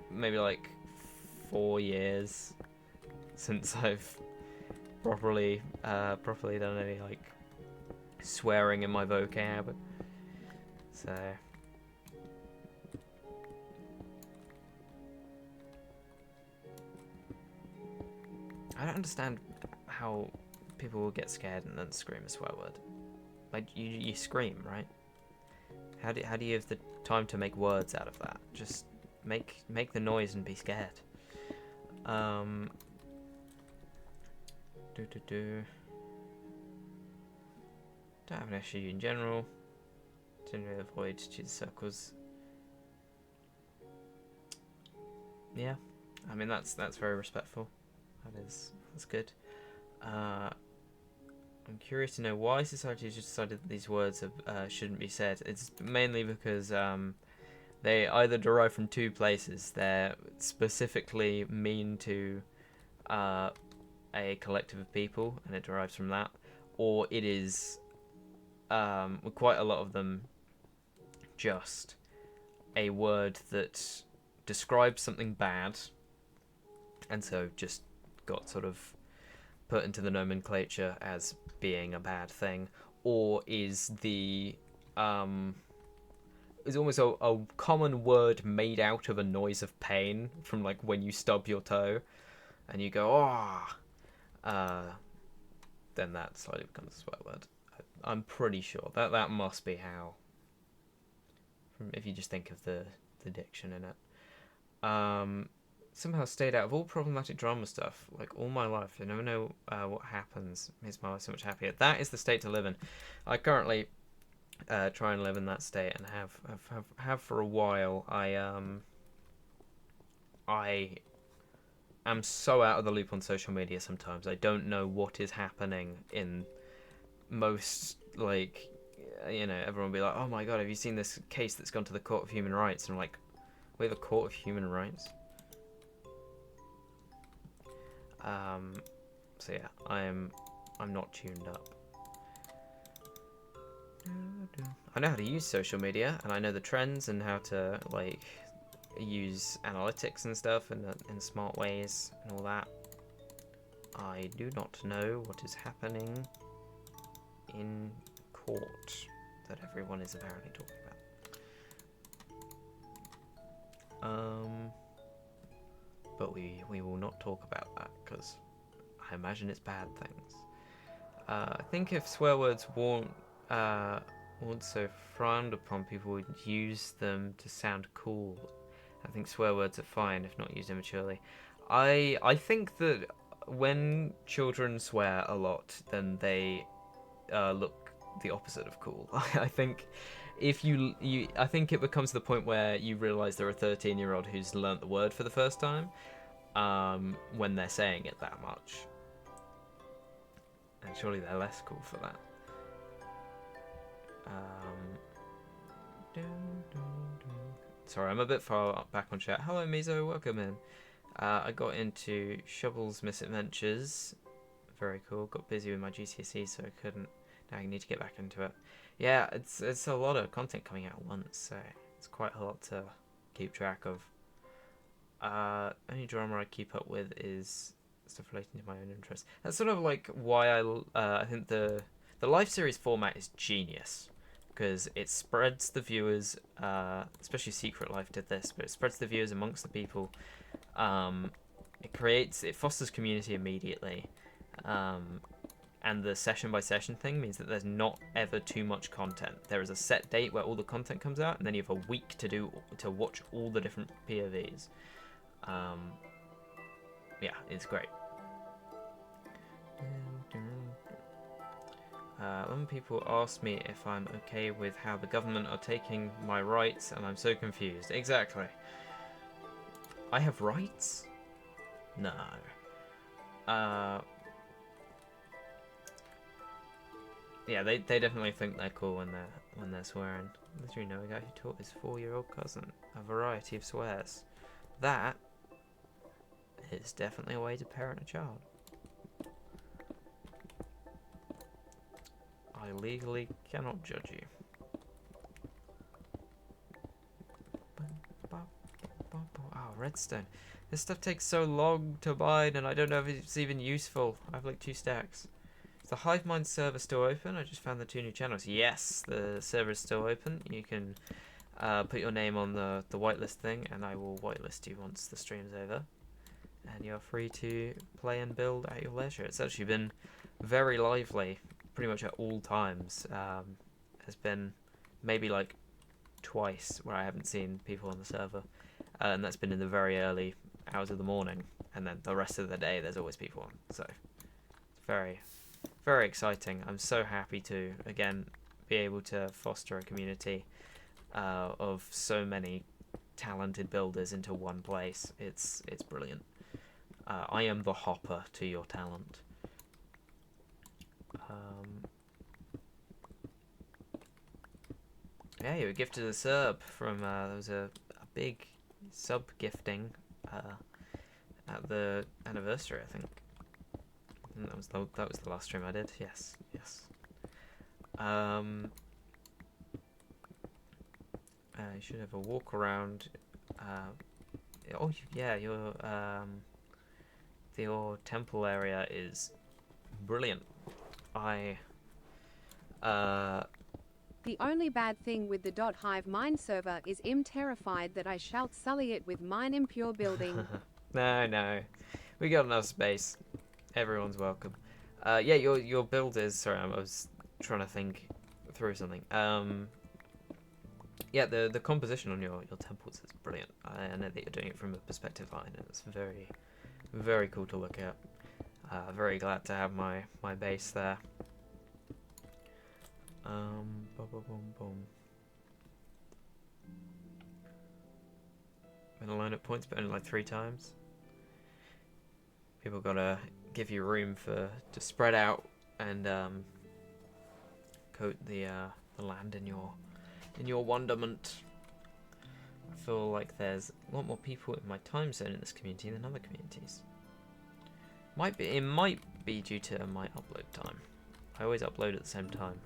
maybe like 4 years since I've properly done any like swearing in my vocab. So I don't understand how people will get scared and then scream a swear word. Like you scream, right? How do you have the time to make words out of that? Just make the noise and be scared. Don't have an issue in general. Generally avoid cheat circles. Yeah, I mean that's very respectful. That's good. I'm curious to know why society has just decided that these words shouldn't be said. It's mainly because they either derive from two places. They're specifically mean to a collective of people, and it derives from that, or it is quite a lot of them just a word that describes something bad, and so just got sort of put into the nomenclature as being a bad thing, or is almost a common word made out of a noise of pain from like when you stub your toe and you go then that slightly becomes a swear word. I'm pretty sure that must be how, if you just think of the diction in it. Somehow stayed out of all problematic drama stuff like all my life. I never know what happens. Makes my life so much happier. That is the state to live in. I currently try and live in that state, and have for a while. I am so out of the loop on social media sometimes. I don't know what is happening in most, like, everyone will be like, oh my god, have you seen this case that's gone to the Court of Human Rights? And I'm like, we have a Court of Human Rights? So yeah, I'm not tuned up. I know how to use social media, and I know the trends and how to like use analytics and stuff in smart ways and all that. I do not know what is happening in court that everyone is apparently talking about. But we will not talk about that because I imagine it's bad things. I think if swear words weren't so frowned upon, people would use them to sound cool. I think swear words are fine if not used immaturely. I think that when children swear a lot, then they look the opposite of cool. I think if I think it becomes the point where you realise they're a 13-year-old who's learnt the word for the first time when they're saying it that much. And surely they're less cool for that. Sorry, I'm a bit far back on chat. Hello, Mizo, welcome in. I got into Shovel's Misadventures. Very cool. Got busy with my GCSE, so I couldn't. Now I need to get back into it. Yeah, it's a lot of content coming out at once, so it's quite a lot to keep track of. Only drama I keep up with is stuff relating to my own interests. That's sort of like why I think the live series format is genius, because it spreads the viewers, especially Secret Life did this, but it spreads the viewers amongst the people. It fosters community immediately, and the session by session thing means that there's not ever too much content. There is a set date where all the content comes out, and then you have a week to watch all the different POVs. Yeah, it's great. When people ask me if I'm okay with how the government are taking my rights, and I'm so confused. Exactly. I have rights? No. Yeah, they definitely think they're cool when they're swearing. Literally know a guy who taught his 4-year-old cousin a variety of swears. That is definitely a way to parent a child. I legally cannot judge you. Oh, redstone. This stuff takes so long to mine, and I don't know if it's even useful. I have like 2 stacks. Is the HiveMind server still open? I just found the 2 new channels. Yes, the server is still open. You can put your name on the whitelist thing, and I will whitelist you once the stream's over. And you're free to play and build at your leisure. It's actually been very lively, pretty much at all times. Has been maybe like twice where I haven't seen people on the server, and that's been in the very early hours of the morning, and then the rest of the day there's always people on. So it's very, very exciting. I'm so happy to again be able to foster a community of so many talented builders into one place. It's brilliant. I am the hopper to your talent. Yeah, you were gifted a sub from there was a big sub gifting at the anniversary, I think. And that was the last stream I did. Yes. You should have a walk around. Oh yeah, your temple area is brilliant. I The only bad thing with the .hive mine server is I'm terrified that I shall sully it with mine impure building. no, we got enough space. Everyone's welcome. Yeah, your build is. Sorry, I was trying to think through something. Yeah, the composition on your temples is brilliant. I know that you're doing it from a perspective line, and it's very, very cool to look at. Very glad to have my base there. Boom, boom, boom, boom. I'm gonna line up points, but only like 3 times. People gotta give you room to spread out and coat the land in your wonderment. I feel like there's a lot more people in my time zone in this community than other communities. It might be due to my upload time. I always upload at the same time,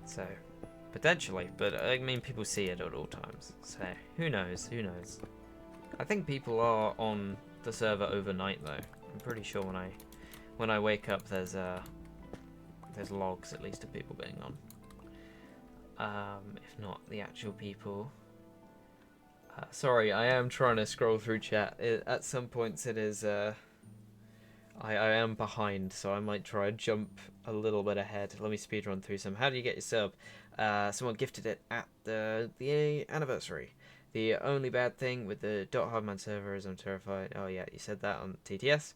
so potentially. But I mean, people see it at all times, so who knows? Who knows? I think people are on the server overnight though. I'm pretty sure when I wake up, there's logs at least of people being on. If not the actual people. Sorry, I am trying to scroll through chat. At some points it is I am behind, so I might try and jump a little bit ahead. Let me speedrun through some. How do you get your sub? Someone gifted it at the anniversary. The only bad thing with the .hardman server is I'm terrified. Oh yeah, you said that on TTS.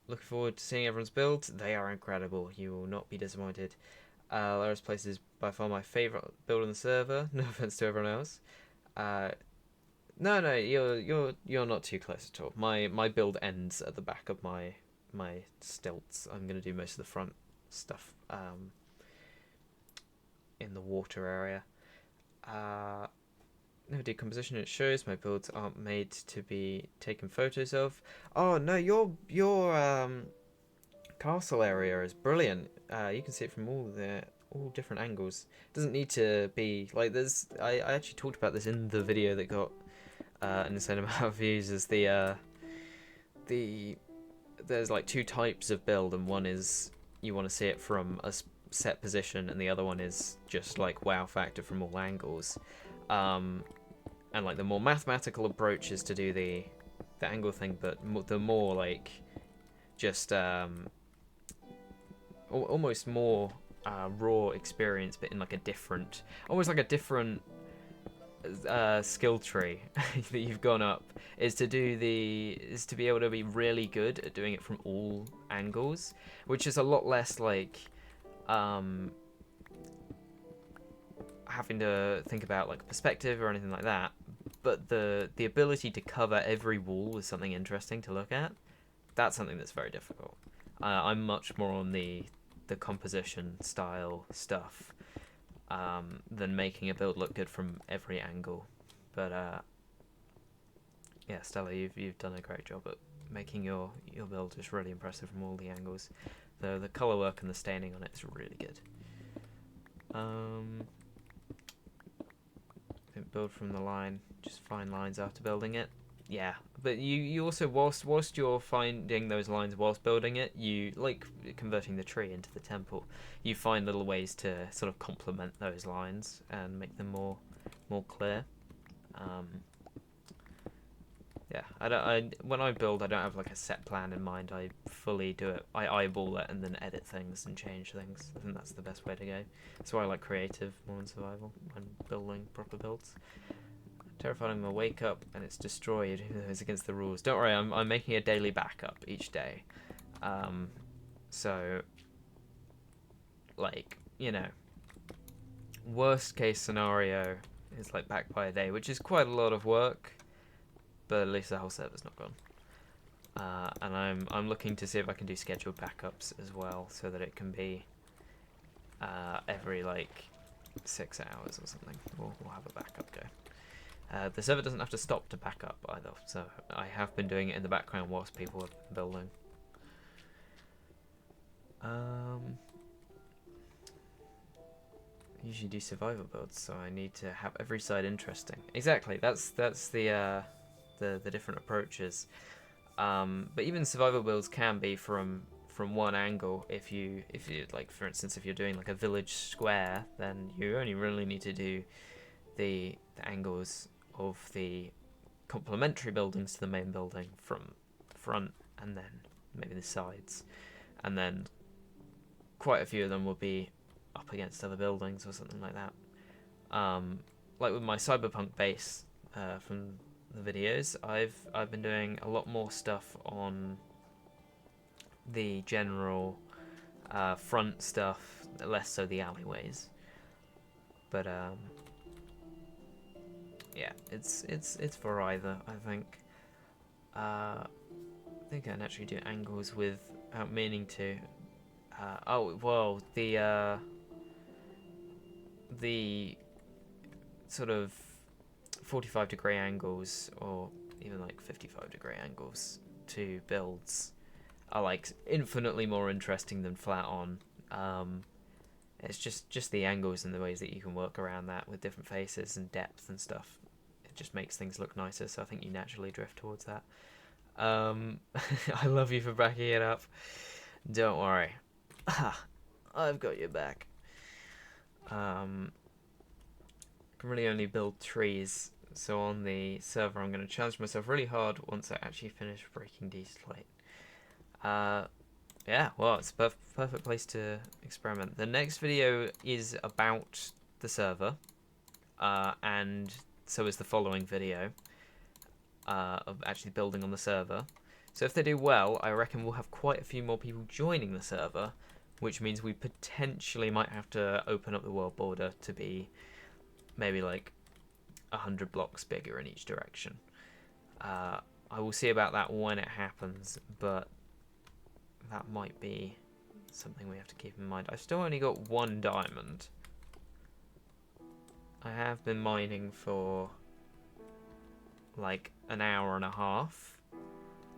Looking forward to seeing everyone's builds. They are incredible. You will not be disappointed. Lara's Place is by far my favourite build on the server. No offense to everyone else. No, you're not too close at all. My build ends at the back of my stilts. I'm gonna do most of the front stuff in the water area. Never do composition. It shows my builds aren't made to be taken photos of. Oh no, your castle area is brilliant. You can see it from all different angles. It doesn't need to be like there's. I actually talked about this in the video that got an insane amount of views. Is there's like 2 types of build, and one is you want to see it from a set position, and the other one is just like wow factor from all angles. And like the more mathematical approach is to do the angle thing, but the more like just almost more raw experience, but in like a different, almost like a different skill tree that you've gone up, is to be able to be really good at doing it from all angles, which is a lot less like having to think about like perspective or anything like that, but the ability to cover every wall with something interesting to look at, that's something that's very difficult. I'm much more on the composition style stuff than making a build look good from every angle. But yeah, Stella, you've done a great job at making your build just really impressive from all the angles. The color work and the staining on it is really good. Don't build from the line, just find lines after building it. Yeah, but you also, whilst you're finding those lines whilst building it, you, like converting the tree into the temple, you find little ways to sort of complement those lines and make them more clear. Yeah, when I build, I don't have like a set plan in mind. I fully do it. I eyeball it and then edit things and change things. I think that's the best way to go. That's why I like creative more than survival when building proper builds. Terrified I'm gonna wake up and it's destroyed. It's against the rules. Don't worry, I'm making a daily backup each day. So like, you know, worst case scenario is like back by a day, which is quite a lot of work. But at least the whole server's not gone. And I'm looking to see if I can do scheduled backups as well, so that it can be every like 6 hours or something. We'll have a backup go. The server doesn't have to stop to back up either, so I have been doing it in the background whilst people have been building. usually do survival builds, so I need to have every side interesting. Exactly, that's the different approaches. But even survival builds can be from one angle. If you like, for instance, if you're doing like a village square, then you only really need to do the angles of the complementary buildings to the main building from the front, and then maybe the sides, and then quite a few of them will be up against other buildings or something like that. Like with my cyberpunk base from the videos, I've been doing a lot more stuff on the general front stuff, less so the alleyways. But yeah, it's for either, I think. I think I can actually do angles without meaning to. Oh well, the sort of 45-degree angles, or even like 55-degree angles to builds are like infinitely more interesting than flat on. It's just the angles and the ways that you can work around that with different faces and depth and stuff. It just makes things look nicer, so I think you naturally drift towards that. I love you for backing it up. Don't worry. I've got your back. Can really only build trees, so on the server I'm going to challenge myself really hard once I actually finish breaking D-Slate. Yeah, well, it's a perfect place to experiment. The next video is about the server, and so is the following video of actually building on the server. So if they do well, I reckon we'll have quite a few more people joining the server, which means we potentially might have to open up the world border to be maybe like 100 blocks bigger in each direction. I will see about that when it happens, but that might be something we have to keep in mind. I've still only got 1 diamond. I have been mining for like an hour and a half.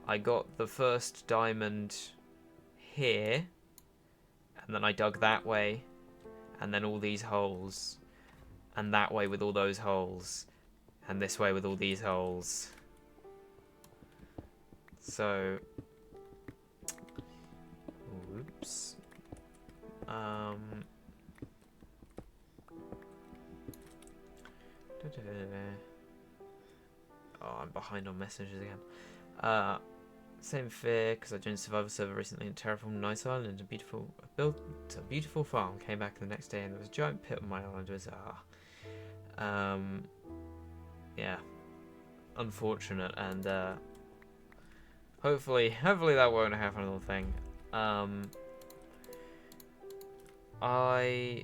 I got the first diamond here, and then I dug that way, and then all these holes, and that way with all those holes, and this way with all these holes. So, whoops. Oh, I'm behind on messages again. Same fear, because I joined Survivor server recently in terraformed nice island. Built a beautiful farm. Came back the next day and there was a giant pit on my island. It was yeah, unfortunate, and hopefully that won't happen. Another thing. I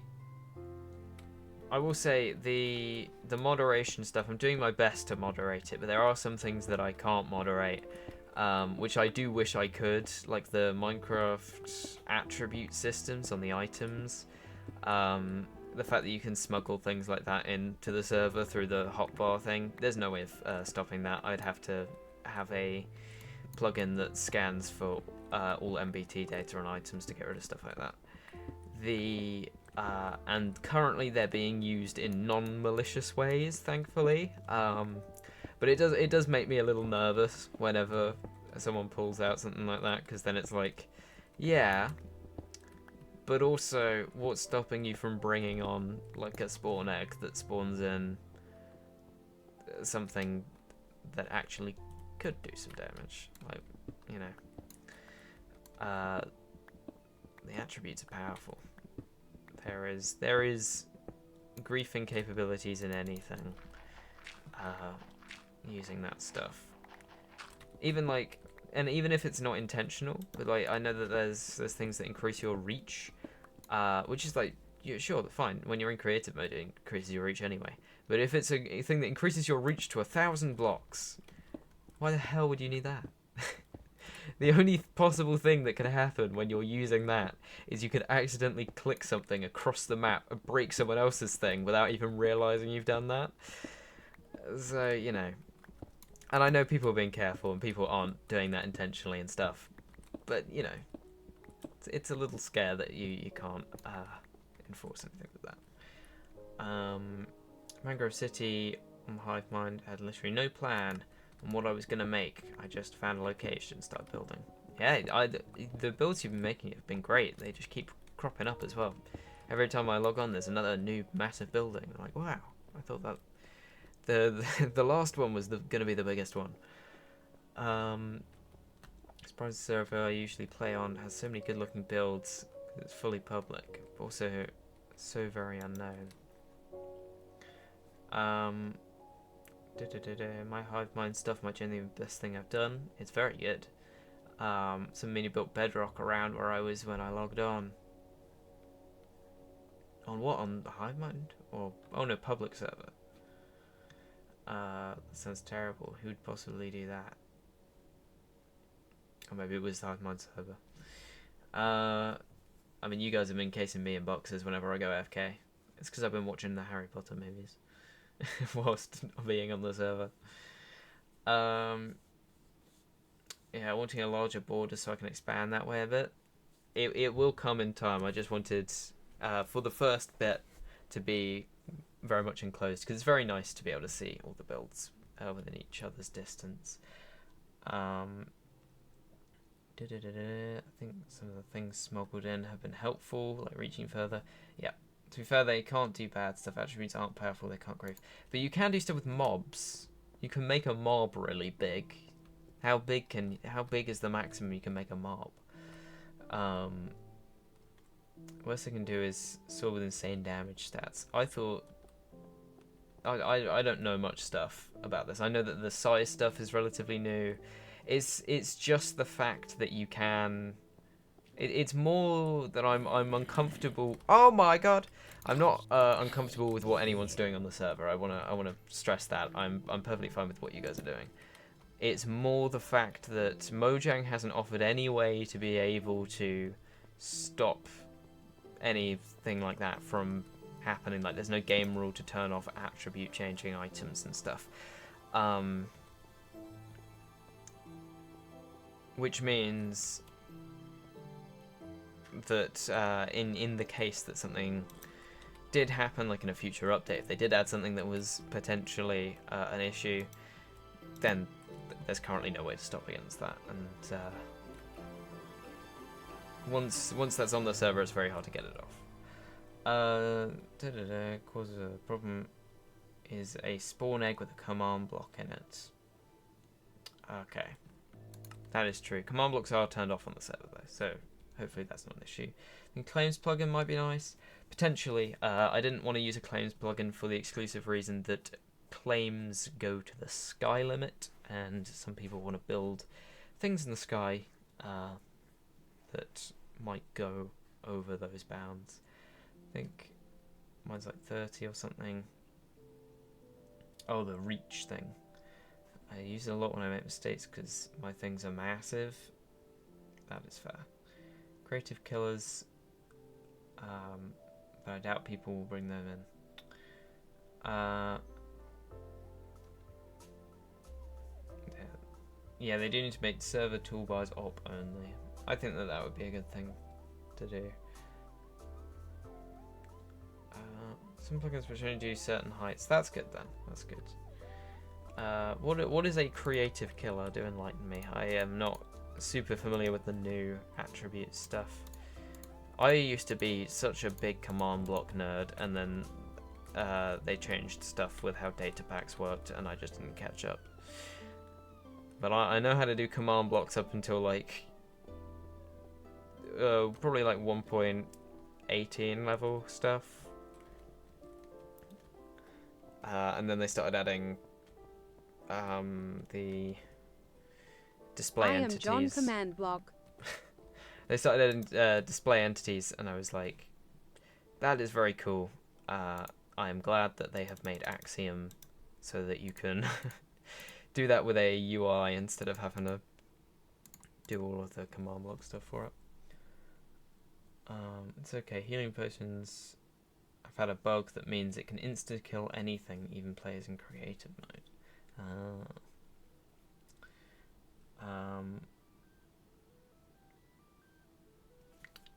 will say the moderation stuff, I'm doing my best to moderate it, but there are some things that I can't moderate, which I do wish I could, like the Minecraft attribute systems on the items. The fact that you can smuggle things like that into the server through the hotbar thing, there's no way of stopping that. I'd have to have a plugin that scans for all MBT data on items to get rid of stuff like that. And currently they're being used in non-malicious ways, thankfully. But it does make me a little nervous whenever someone pulls out something like that, because then it's like, yeah, but also what's stopping you from bringing on like a spawn egg that spawns in something that actually could do some damage? Like, you know, the attributes are powerful. There is griefing capabilities in anything using that stuff. Even like, and even if it's not intentional, but like I know that there's things that increase your reach, which is like, yeah, sure, fine. When you're in creative mode, it increases your reach anyway. But if it's a thing that increases your reach to 1,000 blocks, why the hell would you need that? The only possible thing that could happen when you're using that is you could accidentally click something across the map and break someone else's thing without even realizing you've done that. So, you know. And I know people are being careful and people aren't doing that intentionally and stuff. But, you know, it's a little scare that you can't enforce anything with that. Mangrove City on Hive Mind had literally no plan on what I was gonna make. I just found a location, started building. Yeah, the builds you've been making have been great. They just keep cropping up as well. Every time I log on, there's another new massive building. I'm like, wow, I thought that the last one was gonna be the biggest one. Surprised the server I usually play on has so many good-looking builds. It's fully public, but also so very unknown. My Hive Mind stuff might genuinely be the best thing I've done. It's very good. Some mini built bedrock around where I was when I logged on. On what? On the Hive Mind? Or oh no, public server. That sounds terrible. Who'd possibly do that? Or maybe it was the Hive Mind server. I mean, you guys have been casing me in boxes whenever I go AFK. It's because I've been watching the Harry Potter movies whilst being on the server. Yeah, wanting a larger border so I can expand that way a bit. It will come in time. I just wanted for the first bit to be very much enclosed because it's very nice to be able to see all the builds within each other's distance. I think some of the things smuggled in have been helpful, like reaching further. Yeah, to be fair, they can't do bad stuff. Attributes aren't powerful, they can't grieve. But you can do stuff with mobs. You can make a mob really big. How big is the maximum you can make a mob? Worst they can do is sort with insane damage stats. I thought I don't know much stuff about this. I know that the size stuff is relatively new. It's just the fact that you can. It's more that I'm uncomfortable. Oh my god, I'm not uncomfortable with what anyone's doing on the server. I wanna stress that I'm perfectly fine with what you guys are doing. It's more the fact that Mojang hasn't offered any way to be able to stop anything like that from happening. Like, there's no game rule to turn off attribute changing items and stuff. Which means that in the case that something did happen, like in a future update, if they did add something that was potentially an issue, then there's currently no way to stop against that. And once that's on the server, it's very hard to get it off. Causes a problem is a spawn egg with a command block in it. Okay. That is true. Command blocks are turned off on the server though, so hopefully that's not an issue. I think claims plugin might be nice. Potentially. I didn't want to use a claims plugin for the exclusive reason that claims go to the sky limit, and some people want to build things in the sky that might go over those bounds. I think mine's like 30 or something. Oh, the reach thing. I use it a lot when I make mistakes because my things are massive. That is fair. Creative killers. But I doubt people will bring them in. Yeah, they do need to make server toolbars op only. I think that would be a good thing to do. Some plugins which only do certain heights. That's good then. That's good. What is a creative killer? Do enlighten me. I am not super familiar with the new attribute stuff. I used to be such a big command block nerd, and then they changed stuff with how data packs worked, and I just didn't catch up. But I know how to do command blocks up until like probably like 1.18 level stuff. And then they started adding the display entities. I am John Command Block. They started adding display entities, and I was like, that is very cool. I am glad that they have made Axiom so that you can do that with a UI instead of having to do all of the command block stuff for it. It's okay. Healing potions. I've had a bug that means it can insta-kill anything, even players in creative mode.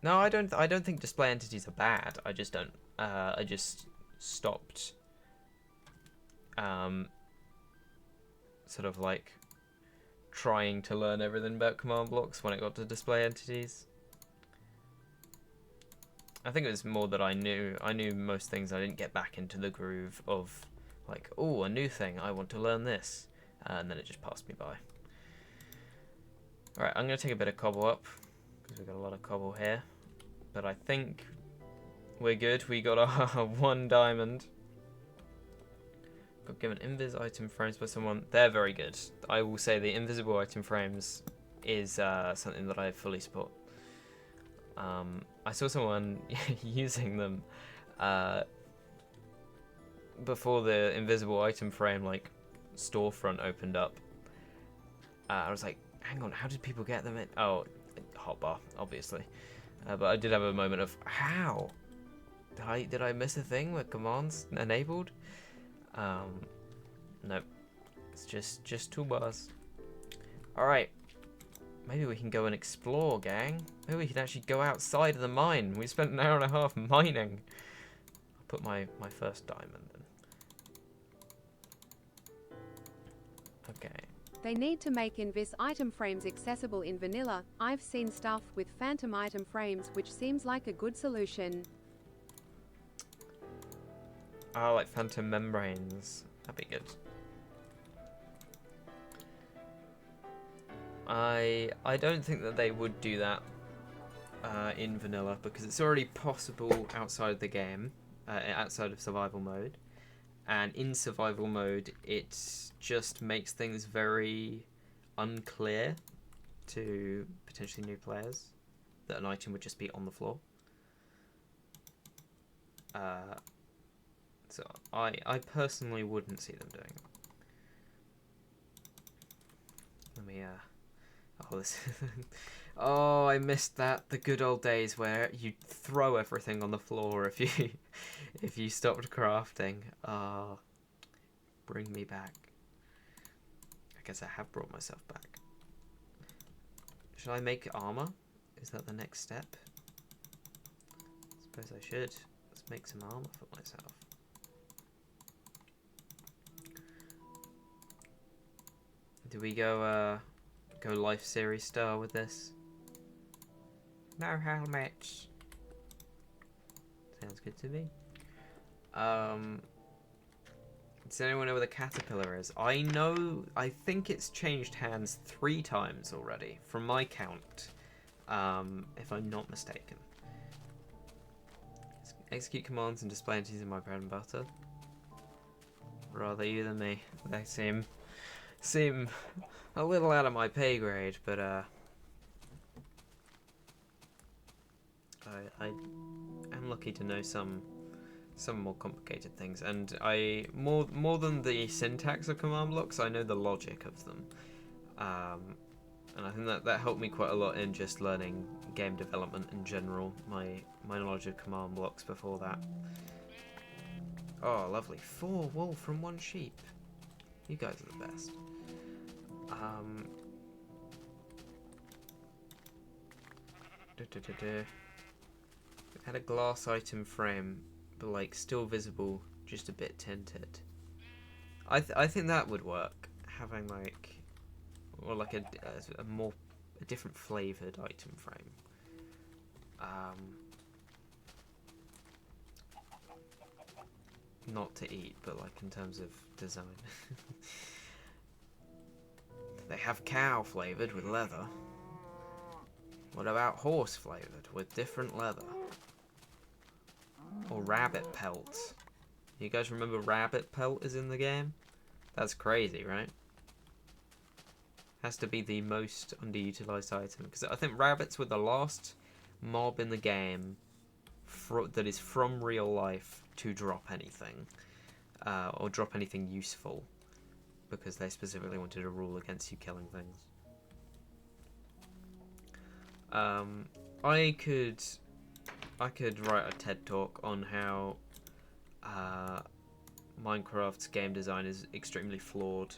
No, I don't think display entities are bad. I just don't. I just stopped sort of like trying to learn everything about command blocks when it got to display entities. I think it was more that I knew most things. I didn't get back into the groove of like, oh, a new thing, I want to learn this, and then it just passed me by. Alright, I'm going to take a bit of cobble up, because we've got a lot of cobble here, but I think we're good. We got our 1 diamond. Got given invis item frames by someone. They're very good. I will say the invisible item frames is something that I fully support. I saw someone using them before the invisible item frame like storefront opened up. I was like, hang on, how did people get them in? Oh, hotbar, obviously. But I did have a moment of, how? Did I miss a thing with commands enabled? Nope. It's just toolbars. Alright. Maybe we can go and explore, gang. Maybe we can actually go outside of the mine. We spent an hour and a half mining. I'll put my first diamond in. Okay. They need to make invis item frames accessible in vanilla. I've seen stuff with phantom item frames, which seems like a good solution. Oh, like phantom membranes. That'd be good. I don't think that they would do that in vanilla, because it's already possible outside the game, outside of survival mode, and in survival mode it just makes things very unclear to potentially new players that an item would just be on the floor. So I personally wouldn't see them doing that. Let me oh, this oh, I missed that. The good old days where you throw everything on the floor if you stopped crafting. Ah, bring me back. I guess I have brought myself back. Should I make armor? Is that the next step? I suppose I should. Let's make some armor for myself. Do we go Life Series style with this? No helmets. Sounds good to me. Does anyone know where the caterpillar is? I think it's changed hands 3 times already, from my count, if I'm not mistaken. Execute commands and display entities in my bread and butter. Rather you than me. They seem a little out of my pay grade, but I am lucky to know some more complicated things, and I more than the syntax of command blocks, I know the logic of them, and I think that helped me quite a lot in just learning game development in general. My knowledge of command blocks before that. Oh, lovely! 4 wool from 1 sheep. You guys are the best. We've had a glass item frame, but like still visible, just a bit tinted. I think that would work. Having like, or like a different flavored item frame. Not to eat, but like in terms of design. They have cow flavored with leather. What about horse flavored with different leather? Or rabbit pelt? You guys remember rabbit pelt is in the game? That's crazy, right? Has to be the most underutilized item, because I think rabbits were the last mob in the game that is from real life to drop anything, or drop anything useful, because they specifically wanted a rule against you killing things. I could write a TED talk on how Minecraft's game design is extremely flawed.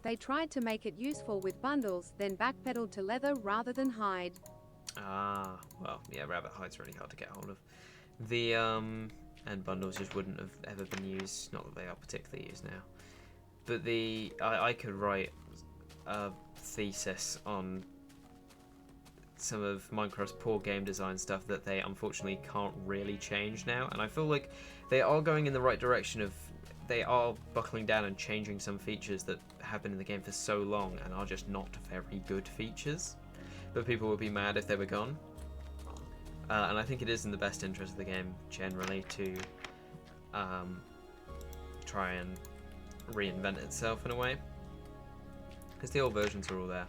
They tried to make it useful with bundles, then backpedaled to leather rather than hide. Well, yeah, rabbit hide's really hard to get hold of. The and bundles just wouldn't have ever been used. Not that they are particularly used now. But I could write a thesis on some of Minecraft's poor game design stuff that they unfortunately can't really change now, and I feel like they are going in the right direction of they are buckling down and changing some features that have been in the game for so long and are just not very good features, but people would be mad if they were gone. And I think it is in the best interest of the game generally to try and reinvent itself in a way, because the old versions are all there.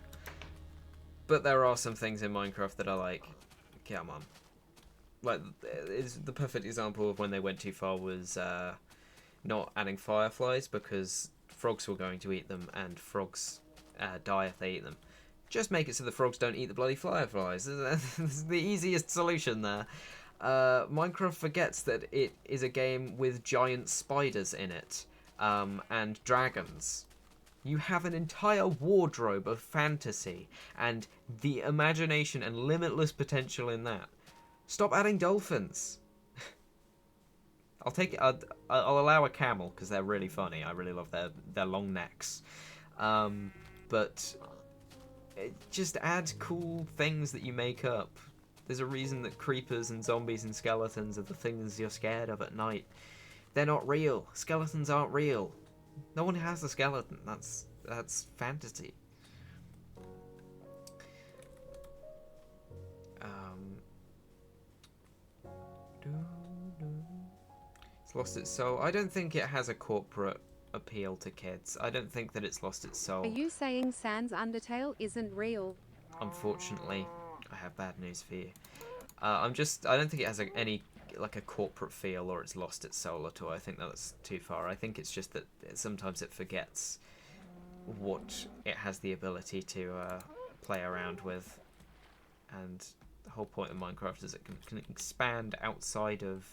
But there are some things in Minecraft that are like, come on. Like, the perfect example of when they went too far was not adding fireflies, because frogs were going to eat them, and frogs die if they eat them. Just make it so the frogs don't eat the bloody fireflies. This is the easiest solution there. Minecraft forgets that it is a game with giant spiders in it, and dragons. You have an entire wardrobe of fantasy and the imagination and limitless potential in that. Stop adding dolphins. I'll take it. I'll allow a camel because they're really funny. I really love their long necks. But just add cool things that you make up. There's a reason that creepers and zombies and skeletons are the things you're scared of at night. They're not real. Skeletons aren't real. No one has a skeleton. That's fantasy. It's lost its soul. I don't think it has a corporate appeal to kids. I don't think that it's lost its soul. Are you saying Sans Undertale isn't real? Unfortunately, I have bad news for you. I don't think it has any like a corporate feel, or it's lost its soul at all. I think that's too far. I think it's just that sometimes it forgets what it has the ability to play around with, and the whole point of Minecraft is it can expand outside of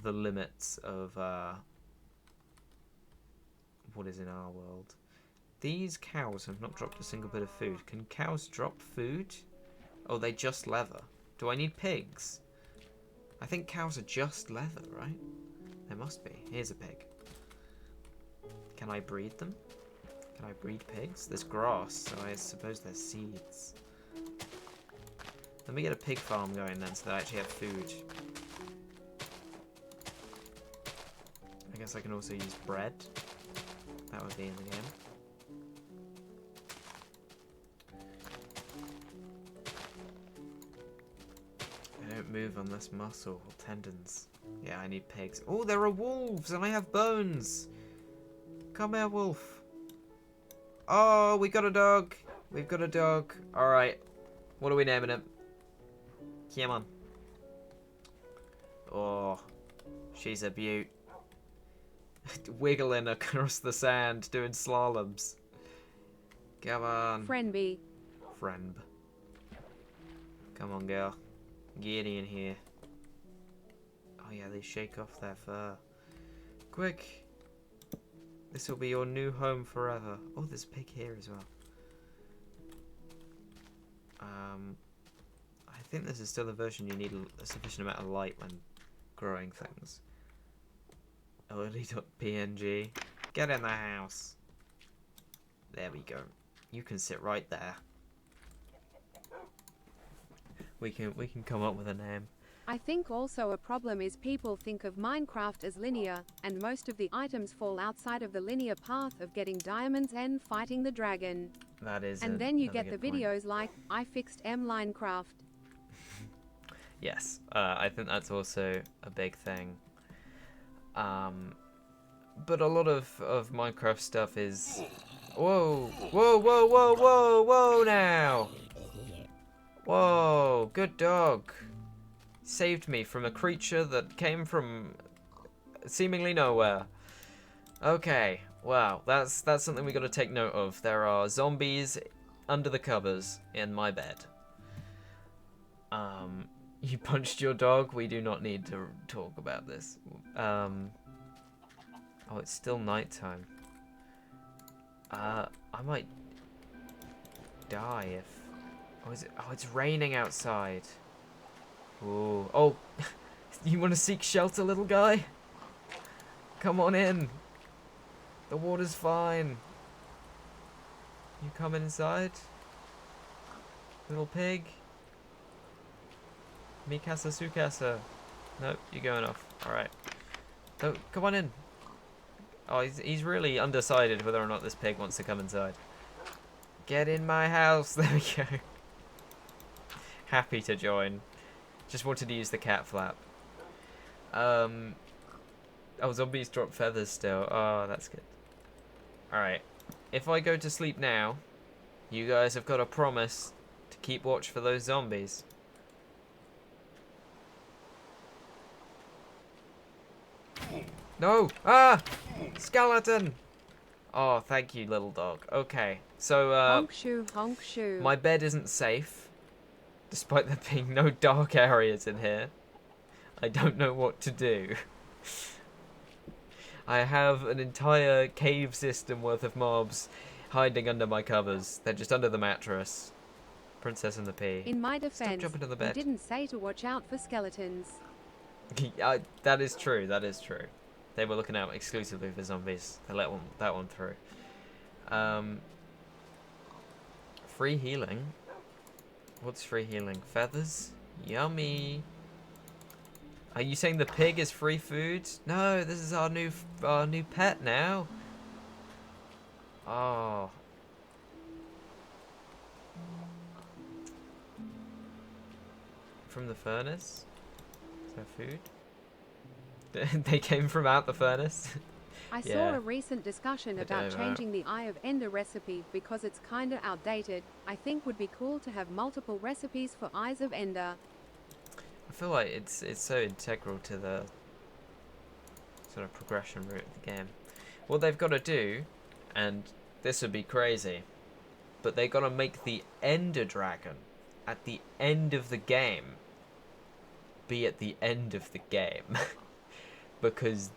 the limits of what is in our world. These cows have not dropped a single bit of food. Can cows drop food? Oh, they just leather. Do I need pigs? I think cows are just leather, right? There must be. Here's a pig. Can I breed them? Can I breed pigs? There's grass, so I suppose there's seeds. Let me get a pig farm going then, so that I actually have food. I guess I can also use bread. That would be in the game. I don't move unless muscle or tendons. Yeah, I need pigs. Oh, there are wolves, and I have bones. Come here, wolf. Oh, we got a dog. We've got a dog. Alright. What are we naming him? Come on. Oh, she's a beaut. Wiggling across the sand, doing slaloms. Come on. Friendby. Friend. Come on, girl. Get in here. Oh yeah, they shake off their fur. Quick. This will be your new home forever. Oh, there's a pig here as well. I think this is still the version you need a sufficient amount of light when growing things. LED.png. Get in the house. There we go. You can sit right there. We can come up with a name. I think also a problem is people think of Minecraft as linear, and most of the items fall outside of the linear path of getting diamonds and fighting the dragon. That is. And then you get the videos like, I fixed Minecraft. Yes, I think that's also a big thing. But a lot of Minecraft stuff is... Whoa, whoa, whoa, whoa, whoa, whoa now! Whoa, good dog. Saved me from a creature that came from seemingly nowhere. Okay, wow, that's something we got to take note of. There are zombies under the covers in my bed. You punched your dog? We do not need to talk about this. Oh, it's still nighttime. I might die if... Oh, is it? Oh, it's raining outside. Ooh. Oh, You want to seek shelter, little guy? Come on in. The water's fine. You come inside? Little pig? Mikasa Sukasa. Nope, you're going off. Alright. So, come on in. Oh, he's really undecided whether or not this pig wants to come inside. Get in my house. There we go. Happy to join. Just wanted to use the cat flap. Oh, zombies drop feathers still. Oh, that's good. Alright. If I go to sleep now, you guys have got to promise to keep watch for those zombies. No! Ah! Skeleton! Oh, thank you, little dog. Okay, so, Honk shoe, honk shoe. my bed isn't safe, despite there being no dark areas in here. I don't know what to do. I have an entire cave system worth of mobs hiding under my covers. They're just under the mattress. Princess and the Pea. In my Stop defense, jumping on the you bed. didn't say to watch out for skeletons. That is true, that is true. They were looking out exclusively for zombies. They let that one through. Free healing? What's free healing? Feathers? Yummy. Are you saying the pig is free food? No, this is our new pet now. Oh. From the furnace? Is that food? They came from out the furnace. I Yeah. saw a recent discussion Bit about over. changing the Eye of Ender recipe because it's kinda outdated. I think would be cool to have multiple recipes for Eyes of Ender. I feel like it's so integral to the sort of progression route of the game. What they've got to do, and this would be crazy, but they got to make the Ender Dragon at the end of the game be at the end of the game. Because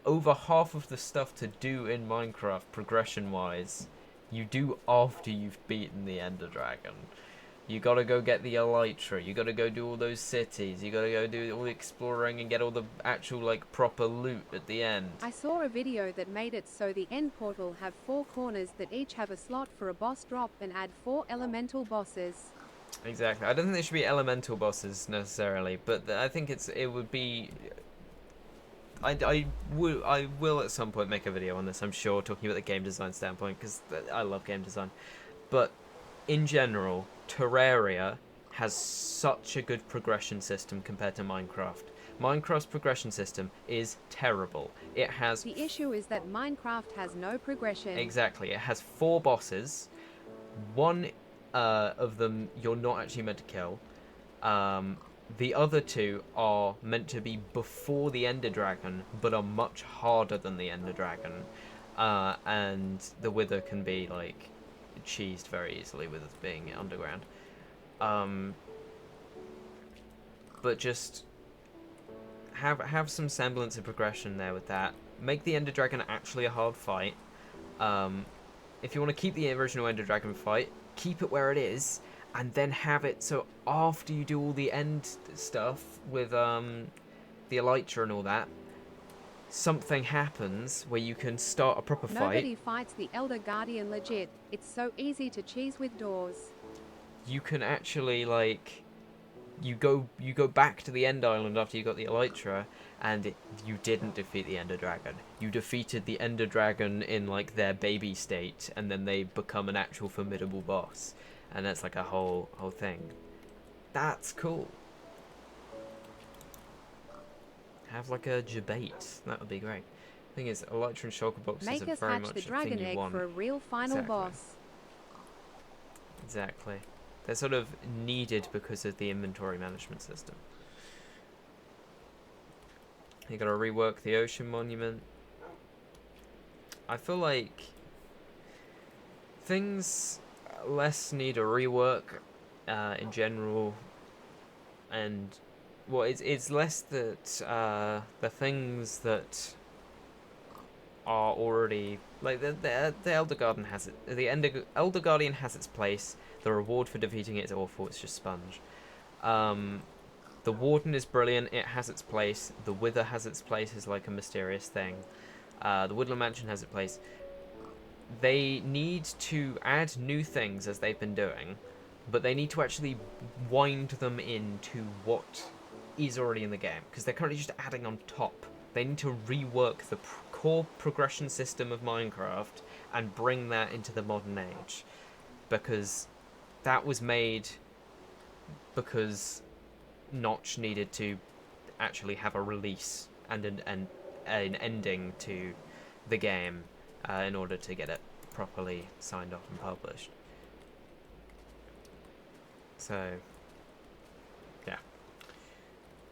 over half of the stuff to do in Minecraft, progression-wise, you do after you've beaten the Ender Dragon. You gotta go get the Elytra, you gotta go do all those cities, you gotta go do all the exploring and get all the actual, like, proper loot at the end. I saw a video that made it so the end portal have 4 corners that each have a slot for a boss drop and add 4 elemental bosses. Exactly. I don't think they should be elemental bosses necessarily, but I think it would be. I will at some point make a video on this, I'm sure, talking about the game design standpoint, because I love game design. But in general, Terraria has such a good progression system compared to Minecraft. Minecraft's progression system is terrible. It has. The issue is that Minecraft has no progression. Exactly. It has 4 bosses. One of them you're not actually meant to kill. The other 2 are meant to be before the Ender Dragon, but are much harder than the Ender Dragon. And the Wither can be, like, cheesed very easily with it being underground. But just have some semblance of progression there with that. Make the Ender Dragon actually a hard fight. If you want to keep the original Ender Dragon fight, keep it where it is, and then have it so after you do all the end stuff with the Elytra and all that, something happens where you can start a proper fight. Nobody fights the Elder Guardian legit. It's so easy to cheese with doors. You can actually, like, you go back to the End Island after you got the Elytra, and you didn't defeat the Ender Dragon. You defeated the Ender Dragon in, like, their baby state, and then they become an actual formidable boss. And that's like a whole thing. That's cool. Have like a debate. That would be great. Thing is, Elytra and Shulker boxes Make are us very hatch much the a thing dragon you egg want. for a real final Exactly. boss. Exactly. They're sort of needed because of the inventory management system. You gotta rework the ocean monument. I feel like things less need a rework in general, and well, it's less that the things that are already like the Elder Guardian has it. The Elder Guardian has its place. The reward for defeating it is awful. It's just sponge. The Warden is brilliant. It has its place. The Wither has its place as like a mysterious thing. The Woodland Mansion has its place. They need to add new things as they've been doing, but they need to actually wind them into what is already in the game, because they're currently just adding on top. They need to rework the core progression system of Minecraft and bring that into the modern age, because that was made because Notch needed to actually have a release and an ending to the game in order to get it properly signed off and published. So yeah,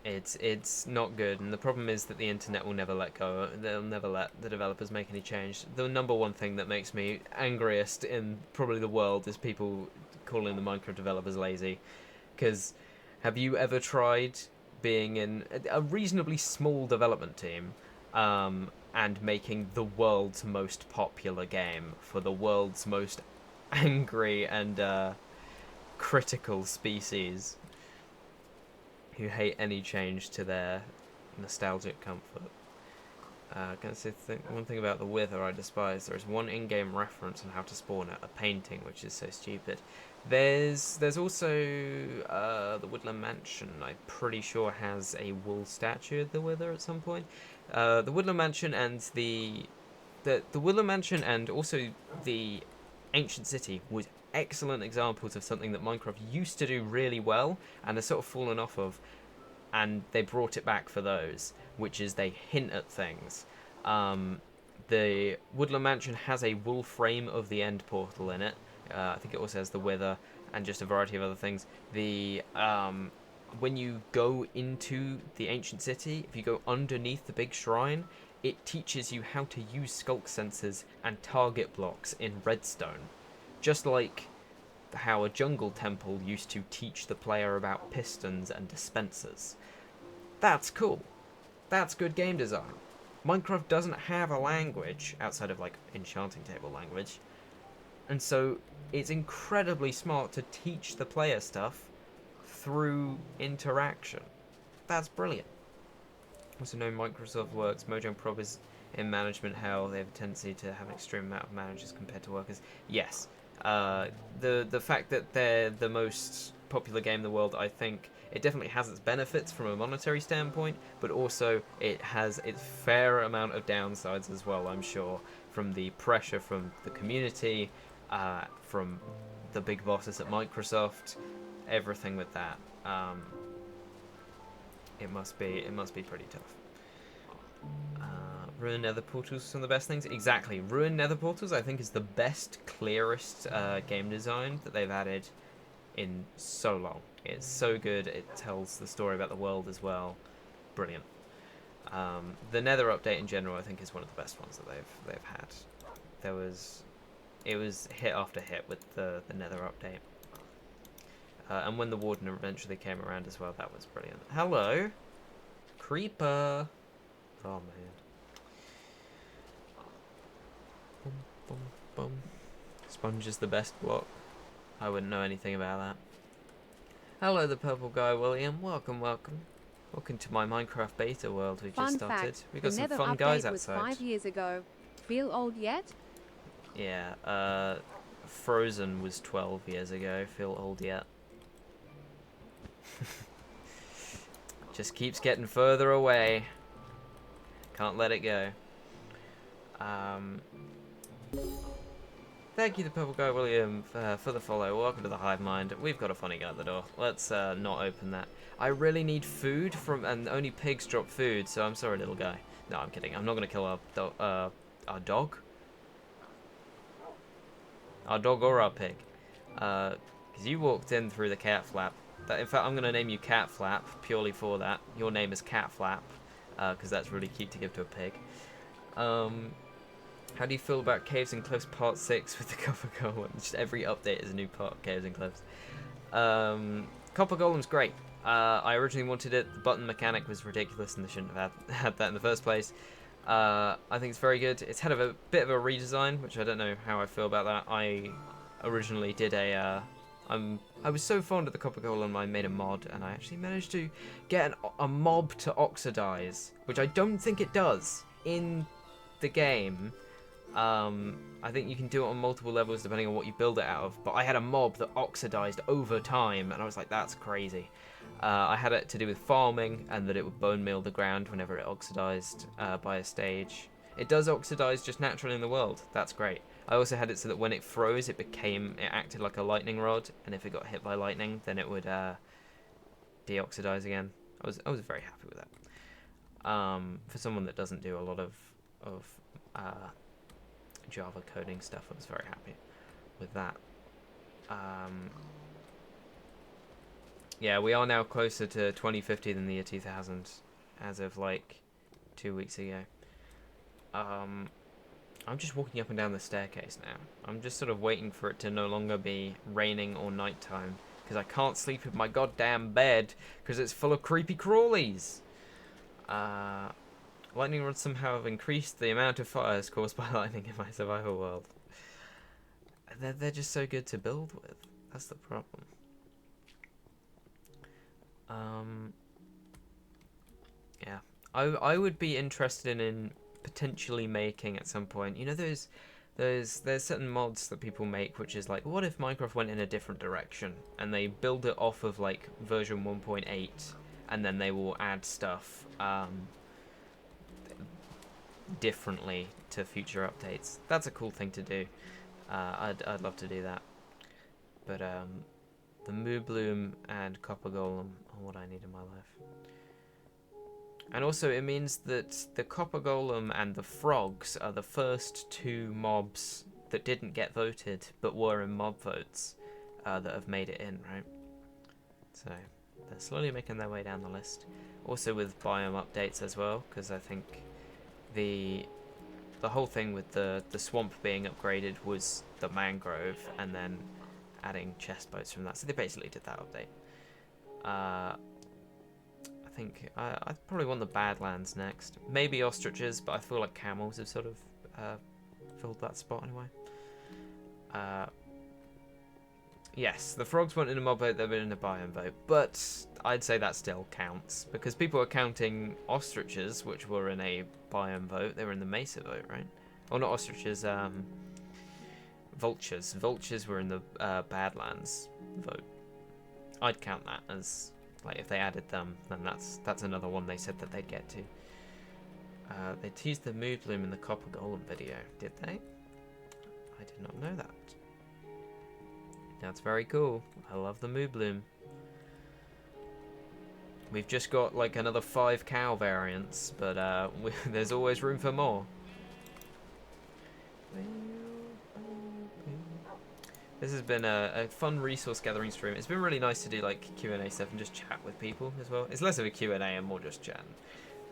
it's not good, and the problem is that the internet will never let go. They'll never let the developers make any change. The number one thing that makes me angriest in probably the world is people calling the Minecraft developers lazy. Because have you ever tried being in a reasonably small development team and making the world's most popular game for the world's most angry and critical species who hate any change to their nostalgic comfort? Can I say one thing about the Wither I despise? There is one in-game reference on how to spawn a painting, which is so stupid. There's also the Woodland Mansion. I'm pretty sure has a wool statue of the Wither at some point. The Woodland Mansion and the Woodland Mansion and also the Ancient City was excellent examples of something that Minecraft used to do really well and has sort of fallen off of, and they brought it back for those, which is they hint at things. The Woodland Mansion has a wool frame of the end portal in it. I think it also has the Wither and just a variety of other things. The when you go into the Ancient City, if you go underneath the big shrine, it teaches you how to use sculk sensors and target blocks in redstone. Just like how a jungle temple used to teach the player about pistons and dispensers. That's cool. That's good game design. Minecraft doesn't have a language outside of like enchanting table language, and so it's incredibly smart to teach the player stuff through interaction. That's brilliant. Also know Microsoft works. Mojang Prob is in management hell. They have a tendency to have an extreme amount of managers compared to workers. Yes. The fact that they're the most popular game in the world, I think it definitely has its benefits from a monetary standpoint, but also it has its fair amount of downsides as well, I'm sure, from the pressure from the community, from the big bosses at Microsoft, everything with that. It must be pretty tough. Ruined Nether Portals is one of the best things. Exactly. Ruined Nether Portals, I think, is the best, clearest game design that they've added in so long. It's so good. It tells the story about the world as well. Brilliant. The Nether update in general, I think, is one of the best ones that they've had. It was hit after hit with the Nether update. And when the Warden eventually came around as well, that was brilliant. Hello, Creeper. Oh man. Boom, boom, boom. Sponge is the best block. I wouldn't know anything about that. Hello, the purple guy, William. Welcome, welcome. Welcome to my Minecraft beta world we've just started. Fact, We got the some Nether fun update guys was outside. 5 years ago. Feel old yet? Yeah, Frozen was 12 years ago. Feel old yet? Just keeps getting further away. Can't let it go. Thank you, the purple guy William, for the follow. Welcome to the Hive Mind. We've got a funny guy at the door. Let's not open that. I really need food and only pigs drop food, so I'm sorry, little guy. No, I'm kidding. I'm not gonna kill our dog. Our dog or our pig. Because you walked in through the cat flap. In fact, I'm gonna name you Cat Flap purely for that. Your name is Cat Flap, because that's really cute to give to a pig. How do you feel about Caves and Cliffs Part 6 with the Copper Golem? Just every update is a new part of Caves and Cliffs. Copper Golem's great. I originally wanted it. The button mechanic was ridiculous and they shouldn't have had that in the first place. I think it's very good. It's had a bit of a redesign, which I don't know how I feel about that. I originally did a I was so fond of the copper golem, I made a mod, and I actually managed to get a mob to oxidize, which I don't think it does in the game. I think you can do it on multiple levels depending on what you build it out of, but I had a mob that oxidized over time, and I was like, that's crazy. I had it to do with farming, and that it would bone meal the ground whenever it oxidized by a stage. It does oxidize just naturally in the world. That's great. I also had it so that when it froze, it acted like a lightning rod, and if it got hit by lightning, then it would deoxidize again. I was very happy with that. For someone that doesn't do a lot of Java coding stuff, I was very happy with that. Yeah, we are now closer to 2050 than the year 2000, as of like 2 weeks ago. I'm just walking up and down the staircase now. I'm just sort of waiting for it to no longer be raining or nighttime, because I can't sleep in my goddamn bed because it's full of creepy crawlies. Lightning rods somehow have increased the amount of fires caused by lightning in my survival world. They're just so good to build with. That's the problem. Yeah, I would be interested in potentially making at some point. You know, there's certain mods that people make, which is like, what if Minecraft went in a different direction, and they build it off of like version 1.8, and then they will add stuff differently to future updates. That's a cool thing to do. I'd love to do that. But the Moo Bloom and Copper Golem are what I need in my life. And also it means that the Copper Golem and the Frogs are the first two mobs that didn't get voted but were in mob votes that have made it in, right? So they're slowly making their way down the list. Also with biome updates as well, because I think the whole thing with the swamp being upgraded was the mangrove, and then adding chest boats from that. So they basically did that update. I think I probably want the Badlands next. Maybe ostriches, but I feel like camels have sort of filled that spot anyway. Yes, the frogs weren't in a mob vote, they've been in a biome vote, but I'd say that still counts, because people are counting ostriches, which were in a biome vote. They were in the Mesa vote, right? Oh, not ostriches, vultures. Vultures were in the Badlands vote. I'd count that as, like, if they added them, then that's another one they said that they'd get to. They teased the Mood Bloom in the Copper Golem video, did they? I did not know that. That's very cool. I love the Mood Bloom. We've just got like another 5 cow variants, but there's always room for more. This has been a fun resource gathering stream. It's been really nice to do like Q&A stuff and just chat with people as well. It's less of a Q&A and more just chatting.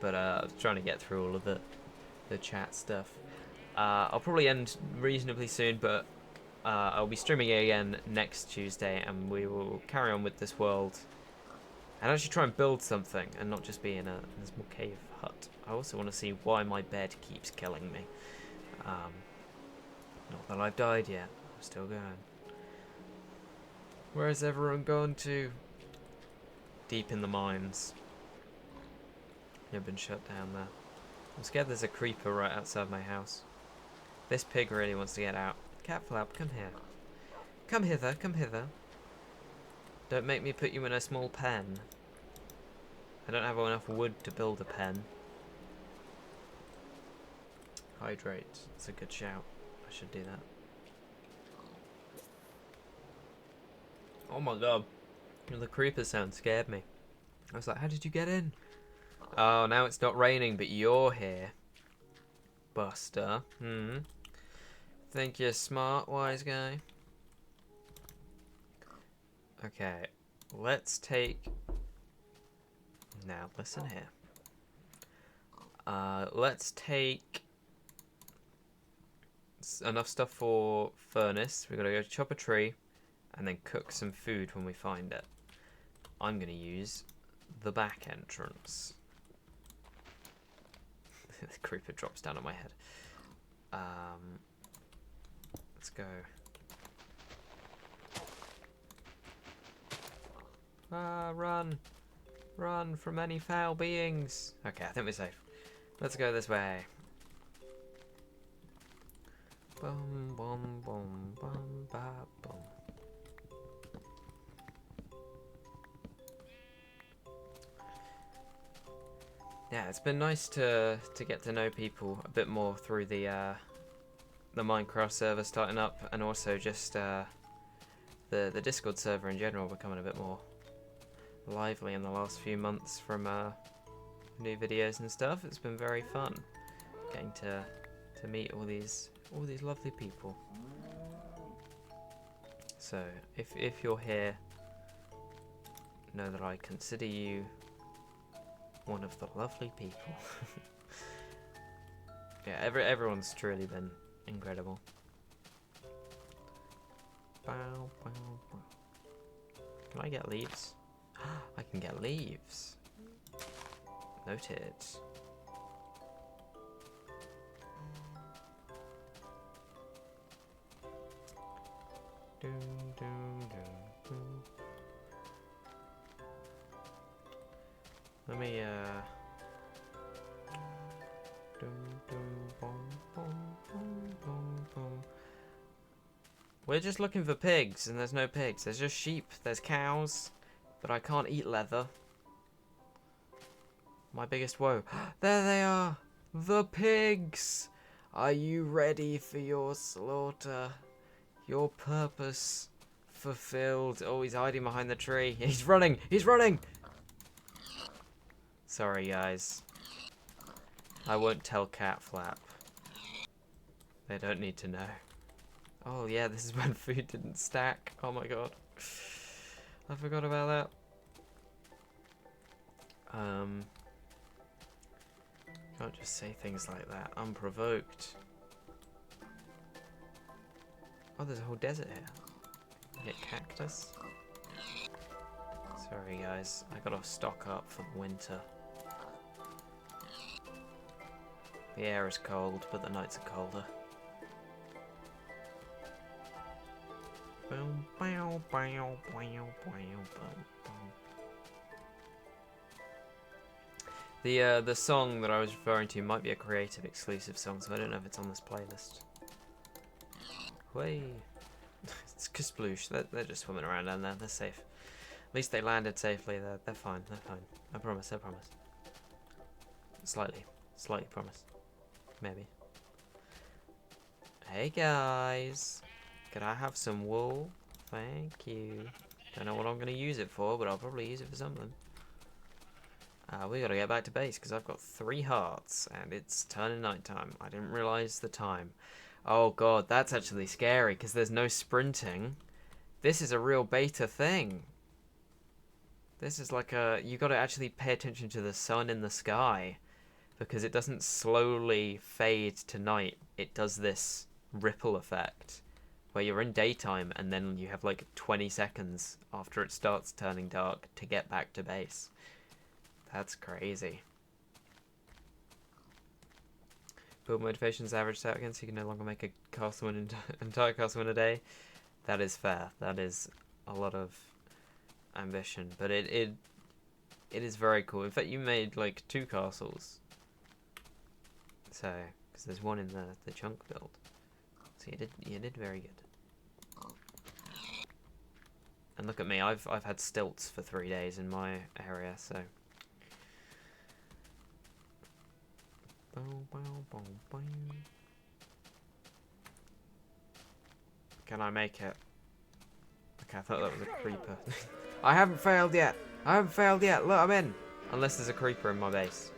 But I was trying to get through all of the chat stuff. I'll probably end reasonably soon, but I'll be streaming again next Tuesday, and we will carry on with this world and actually try and build something and not just be in a small cave hut. I also want to see why my bed keeps killing me. Not that I've died yet. I'm still going. Where's everyone gone to? Deep in the mines. You've been shut down there. I'm scared there's a creeper right outside my house. This pig really wants to get out. Catflap, come here. Come hither, come hither. Don't make me put you in a small pen. I don't have enough wood to build a pen. Hydrate. It's a good shout. I should do that. Oh my god. The creeper sound scared me. I was like, how did you get in? Oh, now it's not raining, but you're here. Buster. Think you're smart, wise guy? Okay. Let's take... Now, listen here. Let's take... enough stuff for furnace. We're gonna go chop a tree and then cook some food when we find it. I'm gonna use the back entrance. The creeper drops down on my head. Let's go. Run. Run from any foul beings. Okay, I think we're safe. Let's go this way. Boom, boom, boom, boom, ba, boom. Yeah, it's been nice to get to know people a bit more through the Minecraft server starting up, and also just the Discord server in general becoming a bit more lively in the last few months from new videos and stuff. It's been very fun getting to meet all these lovely people. So if you're here, know that I consider you one of the lovely people. Yeah, everyone's truly been incredible. Bow, bow, bow. Can I get leaves? I can get leaves. Noted. Doom, doom, doom, doom. Let me doom, doom, boom, boom, boom, boom, boom. We're just looking for pigs, and there's no pigs. There's just sheep. There's cows, but I can't eat leather. My biggest woe. There they are! The pigs! Are you ready for your slaughter? Your purpose fulfilled. Oh, he's hiding behind the tree. He's running! He's running! Sorry, guys. I won't tell Cat Flap. They don't need to know. Oh, yeah, this is when food didn't stack. Oh, my God. I forgot about that. Can't just say things like that unprovoked. Oh, there's a whole desert here. Get cactus. Sorry guys, I gotta stock up for the winter. The air is cold, but the nights are colder. Boom, bow, bow, bow, bow, bow. The song that I was referring to might be a creative exclusive song, so I don't know if it's on this playlist. Way, it's Kasploosh. They're just swimming around down there. They're safe. At least they landed safely. They're fine. They're fine. I promise. I promise. Slightly promise. Maybe. Hey guys, could I have some wool? Thank you. Don't know what I'm gonna use it for, but I'll probably use it for something. We gotta get back to base because I've got 3 hearts and it's turning nighttime. I didn't realize the time. Oh god, that's actually scary because there's no sprinting. This is a real beta thing. This is like you gotta actually pay attention to the sun in the sky because it doesn't slowly fade to night. It does this ripple effect where you're in daytime and then you have like 20 seconds after it starts turning dark to get back to base. That's crazy. Build motivation's averaged out again, so you can no longer make a castle in entire castle in a day. That is fair. That is a lot of ambition, but it is very cool. In fact, you made like 2 castles. So, because there's one in the chunk build. So you did very good. And look at me, I've had stilts for 3 days in my area, so. Can I make it? Okay, I thought that was a creeper. I haven't failed yet. I haven't failed yet. Look, I'm in. Unless there's a creeper in my base.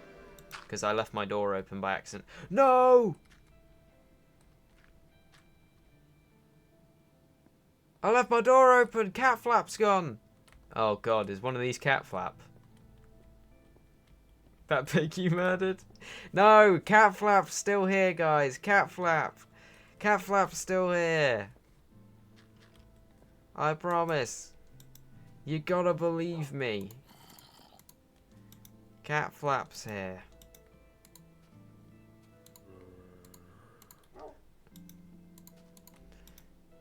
Because I left my door open by accident. No! I left my door open. Cat Flap's gone. Oh god, is one of these Cat Flap? That pig you murdered? No, Cat Flap's still here, guys. Cat Flap. Cat Flap's still here. I promise. You gotta believe me. Cat Flap's here.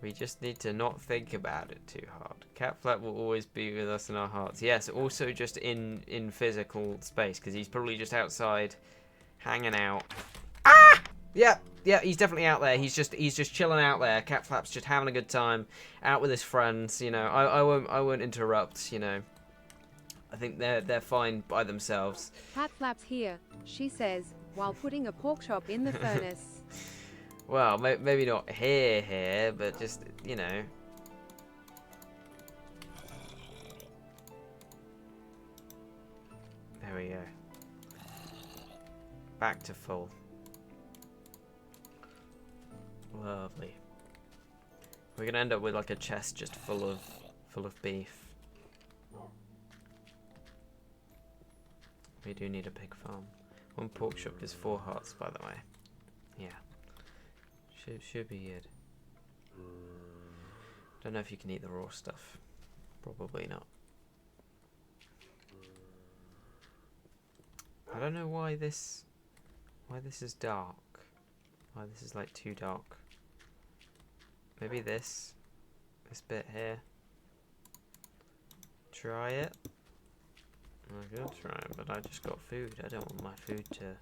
We just need to not think about it too hard. Cat Flap will always be with us in our hearts. Yes, also just in physical space, because he's probably just outside, hanging out. Ah! Yeah, he's definitely out there. He's just chilling out there. Cat Flap's just having a good time, out with his friends. You know, I won't interrupt. You know, I think they're fine by themselves. Cat Flap's here, she says, while putting a pork chop in the furnace. Well, maybe not here, but just, you know. There we go. Back to full. Lovely. We're gonna end up with like a chest just full of beef. We do need a pig farm. One pork chop is 4 hearts, by the way. Yeah. Should be good. Don't know if you can eat the raw stuff. Probably not. I don't know why this is dark. Why this is like too dark. Maybe this bit here. Try it. I could try it, but I just got food. I don't want my food to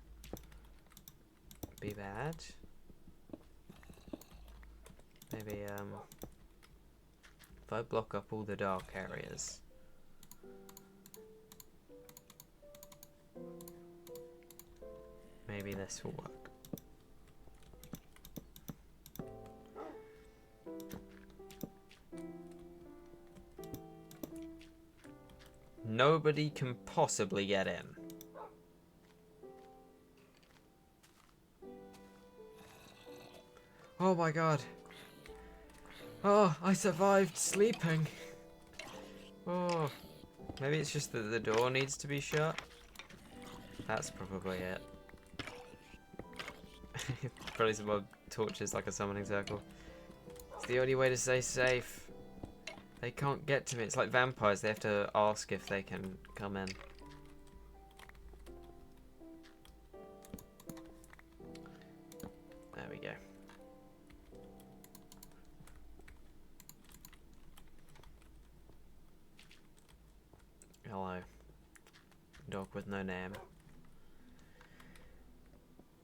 be bad. Maybe, if I block up all the dark areas. Maybe this will work. Nobody can possibly get in. Oh my god. Oh, I survived sleeping. Oh, maybe it's just that the door needs to be shut. That's probably it. Probably some more torches like a summoning circle. It's the only way to stay safe. They can't get to me. It's like vampires. They have to ask if they can come in. There we go. Hello. Dog with no name.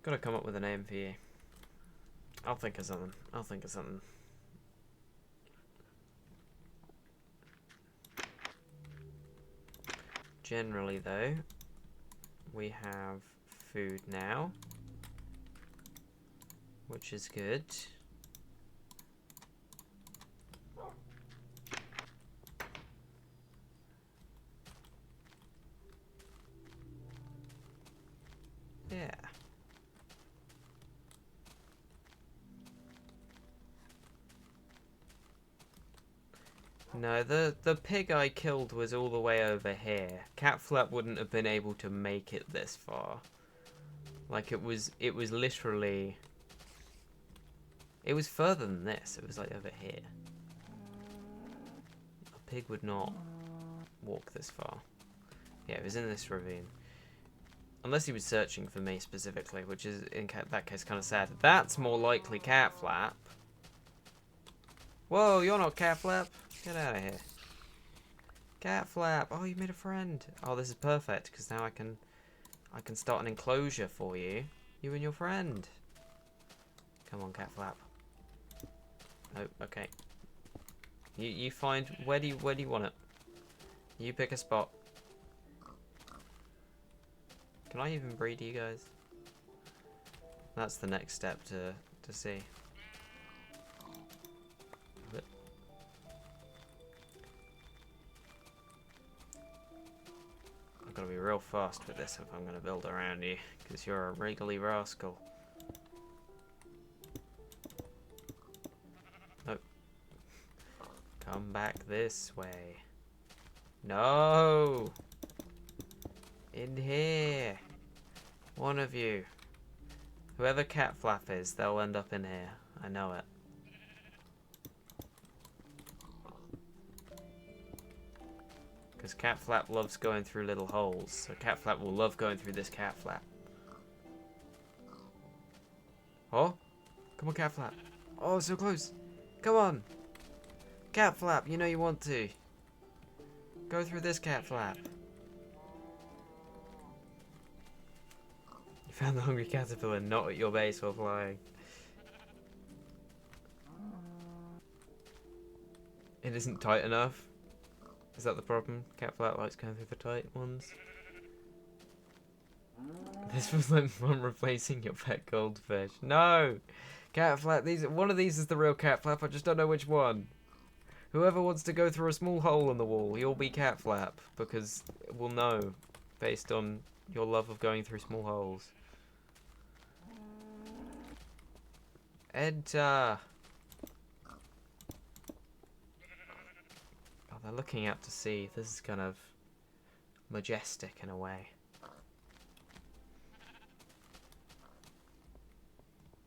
Gotta come up with a name for you. I'll think of something. I'll think of something. Generally though, we have food now, which is good. Yeah. No, the pig I killed was all the way over here. Cat Flap wouldn't have been able to make it this far. Like it was literally, it was further than this. It was like over here. A pig would not walk this far. Yeah, it was in this ravine. Unless he was searching for me specifically, which is in that case kind of sad. That's more likely Cat Flap. Whoa, you're not Cat Flap. Get out of here. Cat Flap. Oh, you made a friend. Oh, this is perfect because now I can start an enclosure for you. You and your friend. Come on, Cat Flap. Oh, okay. You find where do you want it? You pick a spot. Can I even breed you guys? That's the next step to see. I've got to be real fast with this if I'm going to build around you, because you're a wriggly rascal. Nope. Come back this way. No! In here. One of you. Whoever Cat Flap is, they'll end up in here. I know it. Because Cat Flap loves going through little holes. So Cat Flap will love going through this Cat Flap. Oh? Come on, Cat Flap. Oh, so close. Come on. Cat flap, you know you want to. Go through this cat flap. You found the hungry caterpillar not at your base while flying. It isn't tight enough. Is that the problem? Cat flap likes going through the tight ones. This was like fun replacing your pet goldfish. No! Cat flap, one of these is the real cat flap, I just don't know which one. Whoever wants to go through a small hole in the wall, you'll be cat flap, because we'll know, based on your love of going through small holes. Enter! Oh, they're looking out to sea. This is kind of majestic in a way.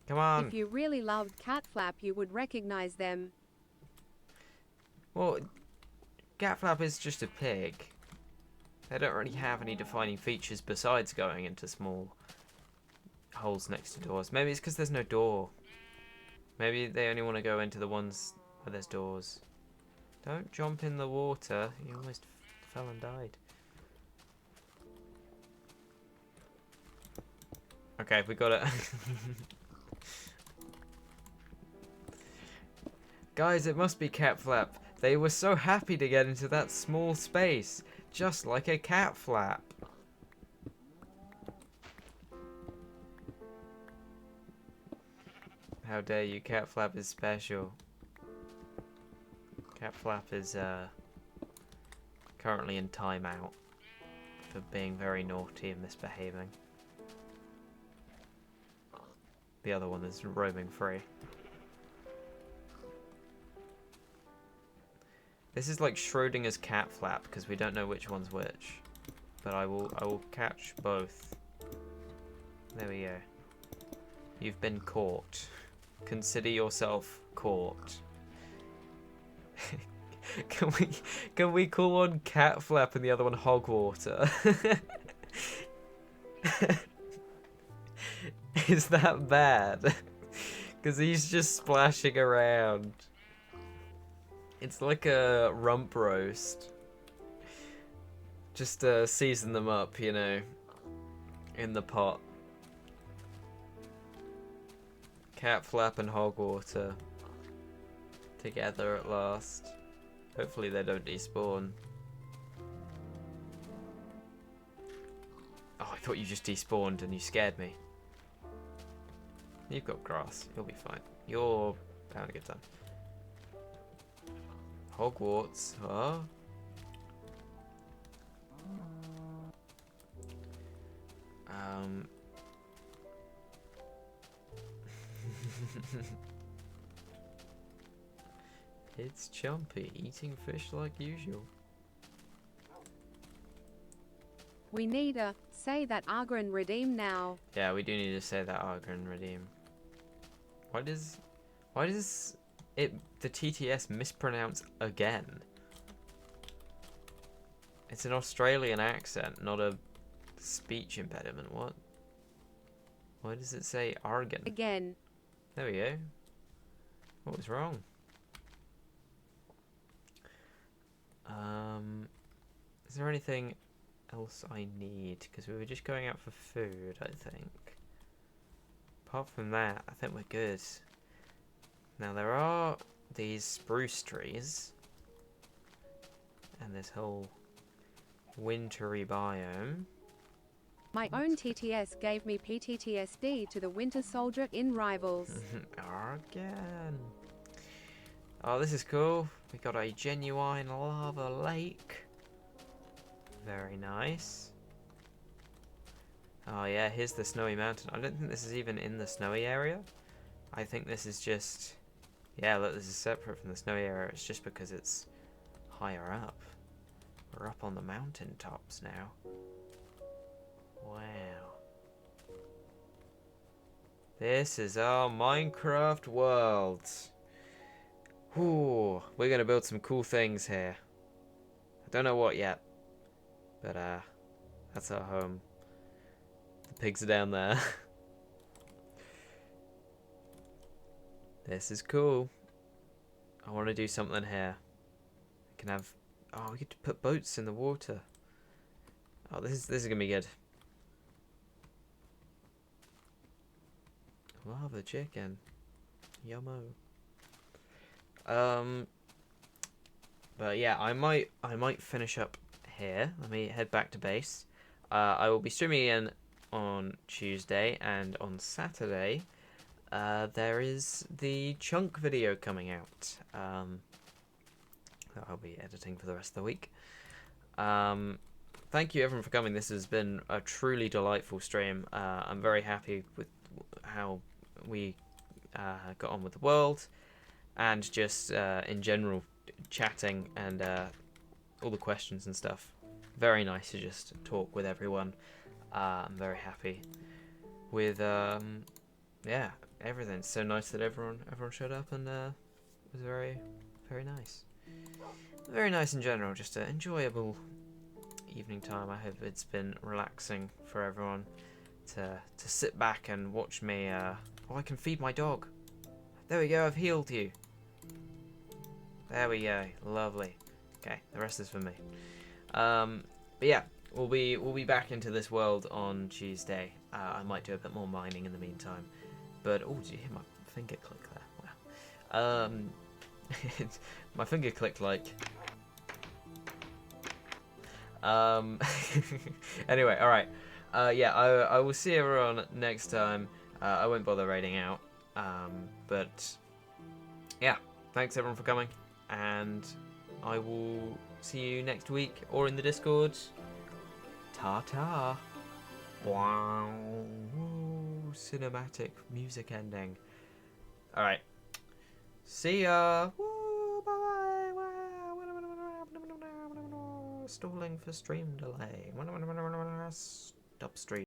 Come on! If you really loved cat flap, you would recognize them. Well, cat flap is just a pig. They don't really have any defining features besides going into small holes next to doors. Maybe it's because there's no door. Maybe they only want to go into the ones where there's doors. Don't jump in the water. You almost fell and died. Okay, we got it. Guys, it must be cat flap. They were so happy to get into that small space, just like a cat flap. How dare you, cat flap is special. Cat flap is currently in timeout for being very naughty and misbehaving. The other one is roaming free. This is like Schrodinger's cat flap because we don't know which one's which. But I will catch both. There we go. You've been caught. Consider yourself caught. Can we call one cat flap and the other one hogwater? Is that bad? Because he's just splashing around. It's like a rump roast. Just season them up, you know, in the pot. Cat flap and hogwater together at last. Hopefully they don't despawn. Oh, I thought you just despawned and you scared me. You've got grass. You'll be fine. You're having a good time. Hogwarts, huh? It's Chumpy, eating fish like usual. We need to say that Argren redeem now. Yeah, we do need to say that Argren redeem. Why does it the TTS mispronounce again? It's an Australian accent, not a speech impediment. What? Why does it say Argon? Again. There we go. What was wrong? Is there anything else I need? Because we were just going out for food, I think. Apart from that, I think we're good. Now there are these spruce trees. And this whole wintry biome. My own TTS gave me PTSD to the Winter Soldier in Rivals. Again. Oh, this is cool. We got a genuine lava lake. Very nice. Oh yeah, here's the snowy mountain. I don't think this is even in the snowy area. I think this is just... Yeah, look, this is separate from the snowy area. It's just because it's higher up. We're up on the mountain tops now. Wow. This is our Minecraft world. Ooh, we're gonna build some cool things here. I don't know what yet. But that's our home. The pigs are down there. This is cool. I want to do something here. We can have... Oh, we could put boats in the water. Oh, this is gonna be good. Lava chicken. Yummo. But yeah, I might finish up here. Let me head back to base. I will be streaming again on Tuesday, and on Saturday there is the chunk video coming out. That I'll be editing for the rest of the week. Thank you everyone for coming. This has been a truly delightful stream. I'm very happy with how we got on with the world, and just in general chatting and all the questions and stuff. Very nice to just talk with everyone. I'm very happy with yeah, everything. It's so nice that everyone showed up, and it was very nice. Very nice in general. Just an enjoyable evening time. I hope it's been relaxing for everyone to sit back and watch me. Oh, I can feed my dog. There we go. I've healed you. There we go. Lovely. Okay, the rest is for me. But yeah, we'll be back into this world on Tuesday. I might do a bit more mining in the meantime. But oh, did you hear my finger click there? Wow. My finger clicked like. Anyway, all right. Yeah, I will see everyone next time. I won't bother raiding out. But yeah, thanks everyone for coming, and I will see you next week or in the Discord. Ta-ta. Wow. Cinematic music ending. Alright. See ya. Woo, bye. Stalling for stream delay. Stop stream.